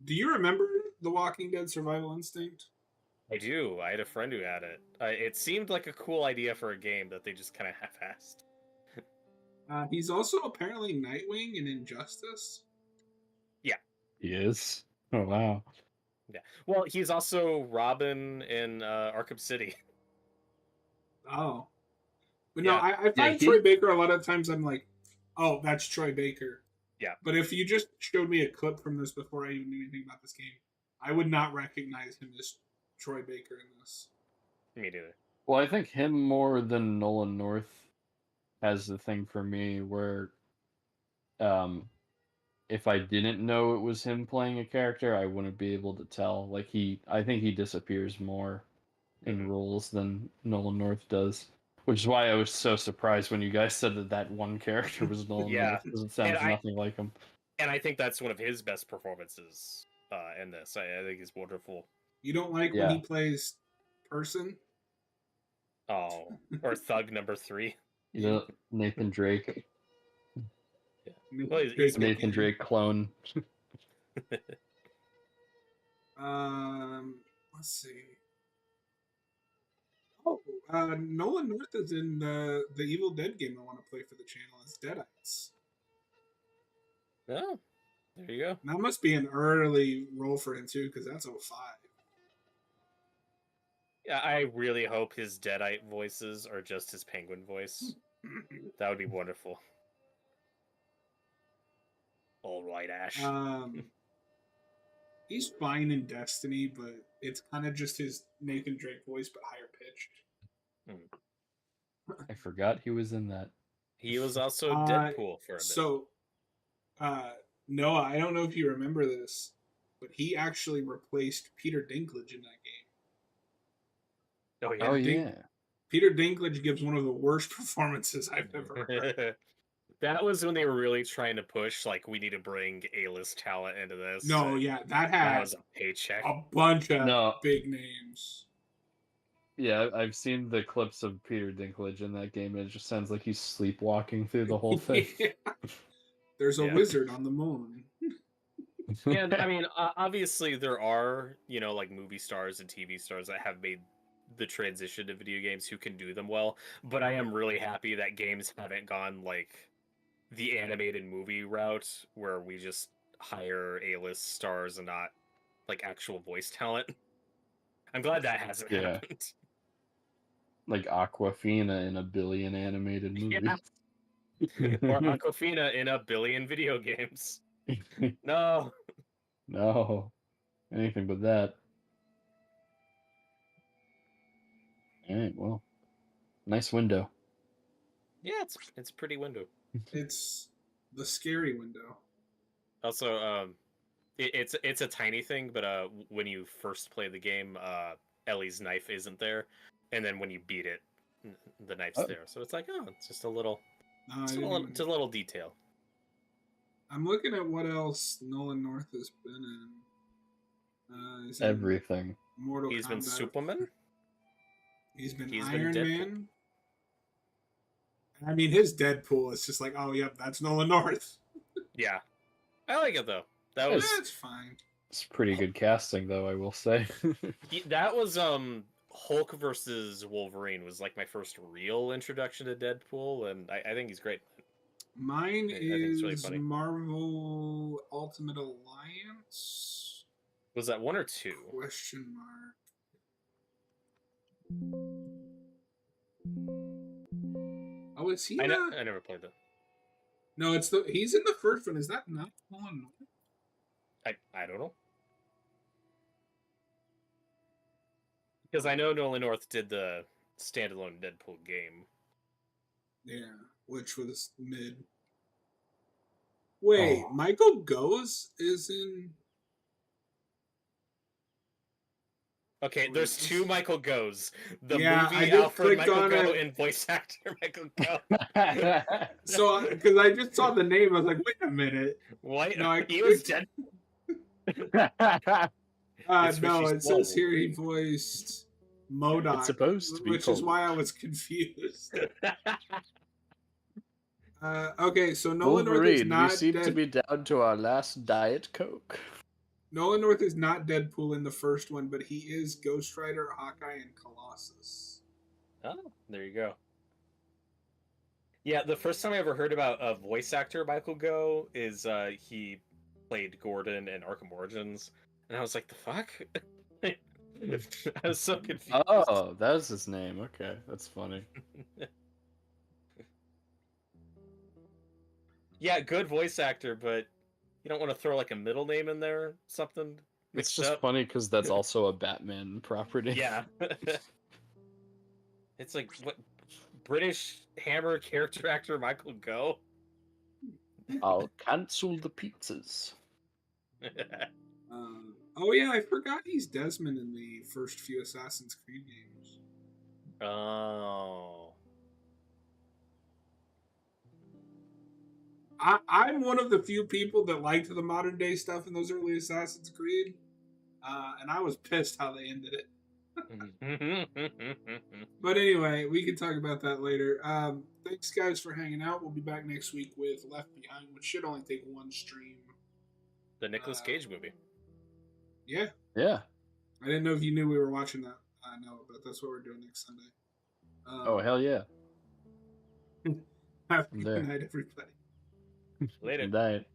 do you remember The Walking Dead Survival Instinct? I do. I had a friend who had it. It seemed like a cool idea for a game that they just kind of half-assed. He's also apparently Nightwing in Injustice. Yeah. He is? Oh, wow. Yeah. Well, he's also Robin in Arkham City. Oh. But no, I find Troy Baker a lot of times I'm like, oh, that's Troy Baker. Yeah. But if you just showed me a clip from this before I even knew anything about this game, I would not recognize him as Troy Baker in this. Me neither. Well, I think him more than Nolan North has the thing for me where, if I didn't know it was him playing a character, I wouldn't be able to tell. Like I think he disappears more in roles than Nolan North does, which is why I was so surprised when you guys said that that one character was Nolan Yeah. North, because it sounds nothing like him. And I think that's one of his best performances in this. I think he's wonderful. You don't like when he plays person? Oh, or Thug number 3. You know, Nathan Drake. Well, he's Nathan Drake clone. Let's see. Oh, Nolan North is in the Evil Dead game I want to play for the channel. It's Deadites. Oh, there you go. That must be an early role for him too, because that's 05. Yeah, I really hope his Deadite voices are just his Penguin voice. That would be wonderful. All right, Ash. He's fine in Destiny, but it's kind of just his Nathan Drake voice, but higher pitched. I forgot he was in that. He was also Deadpool for a bit. So, Noah, I don't know if you remember this, but he actually replaced Peter Dinklage in that game. Oh yeah. Oh yeah. Peter Dinklage gives one of the worst performances I've ever heard. That was when they were really trying to push, like, we need to bring A-list talent into this. No, yeah, that was a paycheck. A bunch of big names. Yeah, I've seen the clips of Peter Dinklage in that game, and it just sounds like he's sleepwalking through the whole thing. Yeah. There's a wizard on the moon. And, I mean, obviously there are, like, movie stars and TV stars that have made the transition to video games who can do them well, but I am really happy that games haven't gone, like, the animated movie route where we just hire A-list stars and not like actual voice talent. I'm glad that hasn't happened. Like Aquafina in a billion animated movies. Yeah. Or Aquafina in a billion video games. No. No. Anything but that. Alright, well. Nice window. Yeah, it's a pretty window. It's the scary window. Also, it's a tiny thing, but when you first play the game, Ellie's knife isn't there, and then when you beat it, the knife's there. So it's like, oh, it's just a little, it's a little detail. I'm looking at what else Nolan North has been in. He's Everything. Mortal He's Kombat. been Superman. He's been Iron Man. I mean, his Deadpool is just like, oh, yep, that's Nolan North. Yeah. I like it, though. That's fine. It's pretty good casting, though, I will say. That was, Hulk versus Wolverine was, like, my first real introduction to Deadpool, and I think he's great. Mine I think it's really is funny. Marvel Ultimate Alliance. Was that 1 or 2? Question mark. Oh, is he? I never played that. No, he's in the first one. Is that not Nolan North? I don't know. Because I know Nolan North did the standalone Deadpool game. Yeah, which was mid. Wait, Michael Goes is in. Okay, there's 2 Michael Goes. The Yeah, I movie just Alfred clicked Michael on Go it. and voice actor Michael Go. So, because I just saw the name, I was like, wait a minute. What? No, He was dead. No, it says here he voiced MODOK. It's supposed to be which is why I was confused. Okay, so Nolan North is Wolverine, not we seem to be down to our last Diet Coke. Nolan North is not Deadpool in the first one, but he is Ghost Rider, Hawkeye, and Colossus. Oh, there you go. Yeah, the first time I ever heard about a voice actor Michael Go is he played Gordon in Arkham Origins, and I was like, the fuck? I was so confused. Oh, that was his name. Okay, that's funny. Yeah, good voice actor, but you don't want to throw like a middle name in there, something It's mixed just up. funny because that's also a Batman property. Yeah. It's like what British Hammer character actor Michael Gough. I'll cancel the pizzas. Oh yeah, I forgot he's Desmond in the first few Assassin's Creed games. Oh. I'm one of the few people that liked the modern day stuff in those early Assassin's Creed, and I was pissed how they ended it. But anyway, we can talk about that later. Thanks, guys, for hanging out. We'll be back next week with Left Behind, which should only take one stream. The Nicolas Cage movie. Yeah. Yeah. I didn't know if you knew we were watching that. I know, but that's what we're doing next Sunday. Oh, hell yeah. Have a There. good night, everybody. Later. Good night.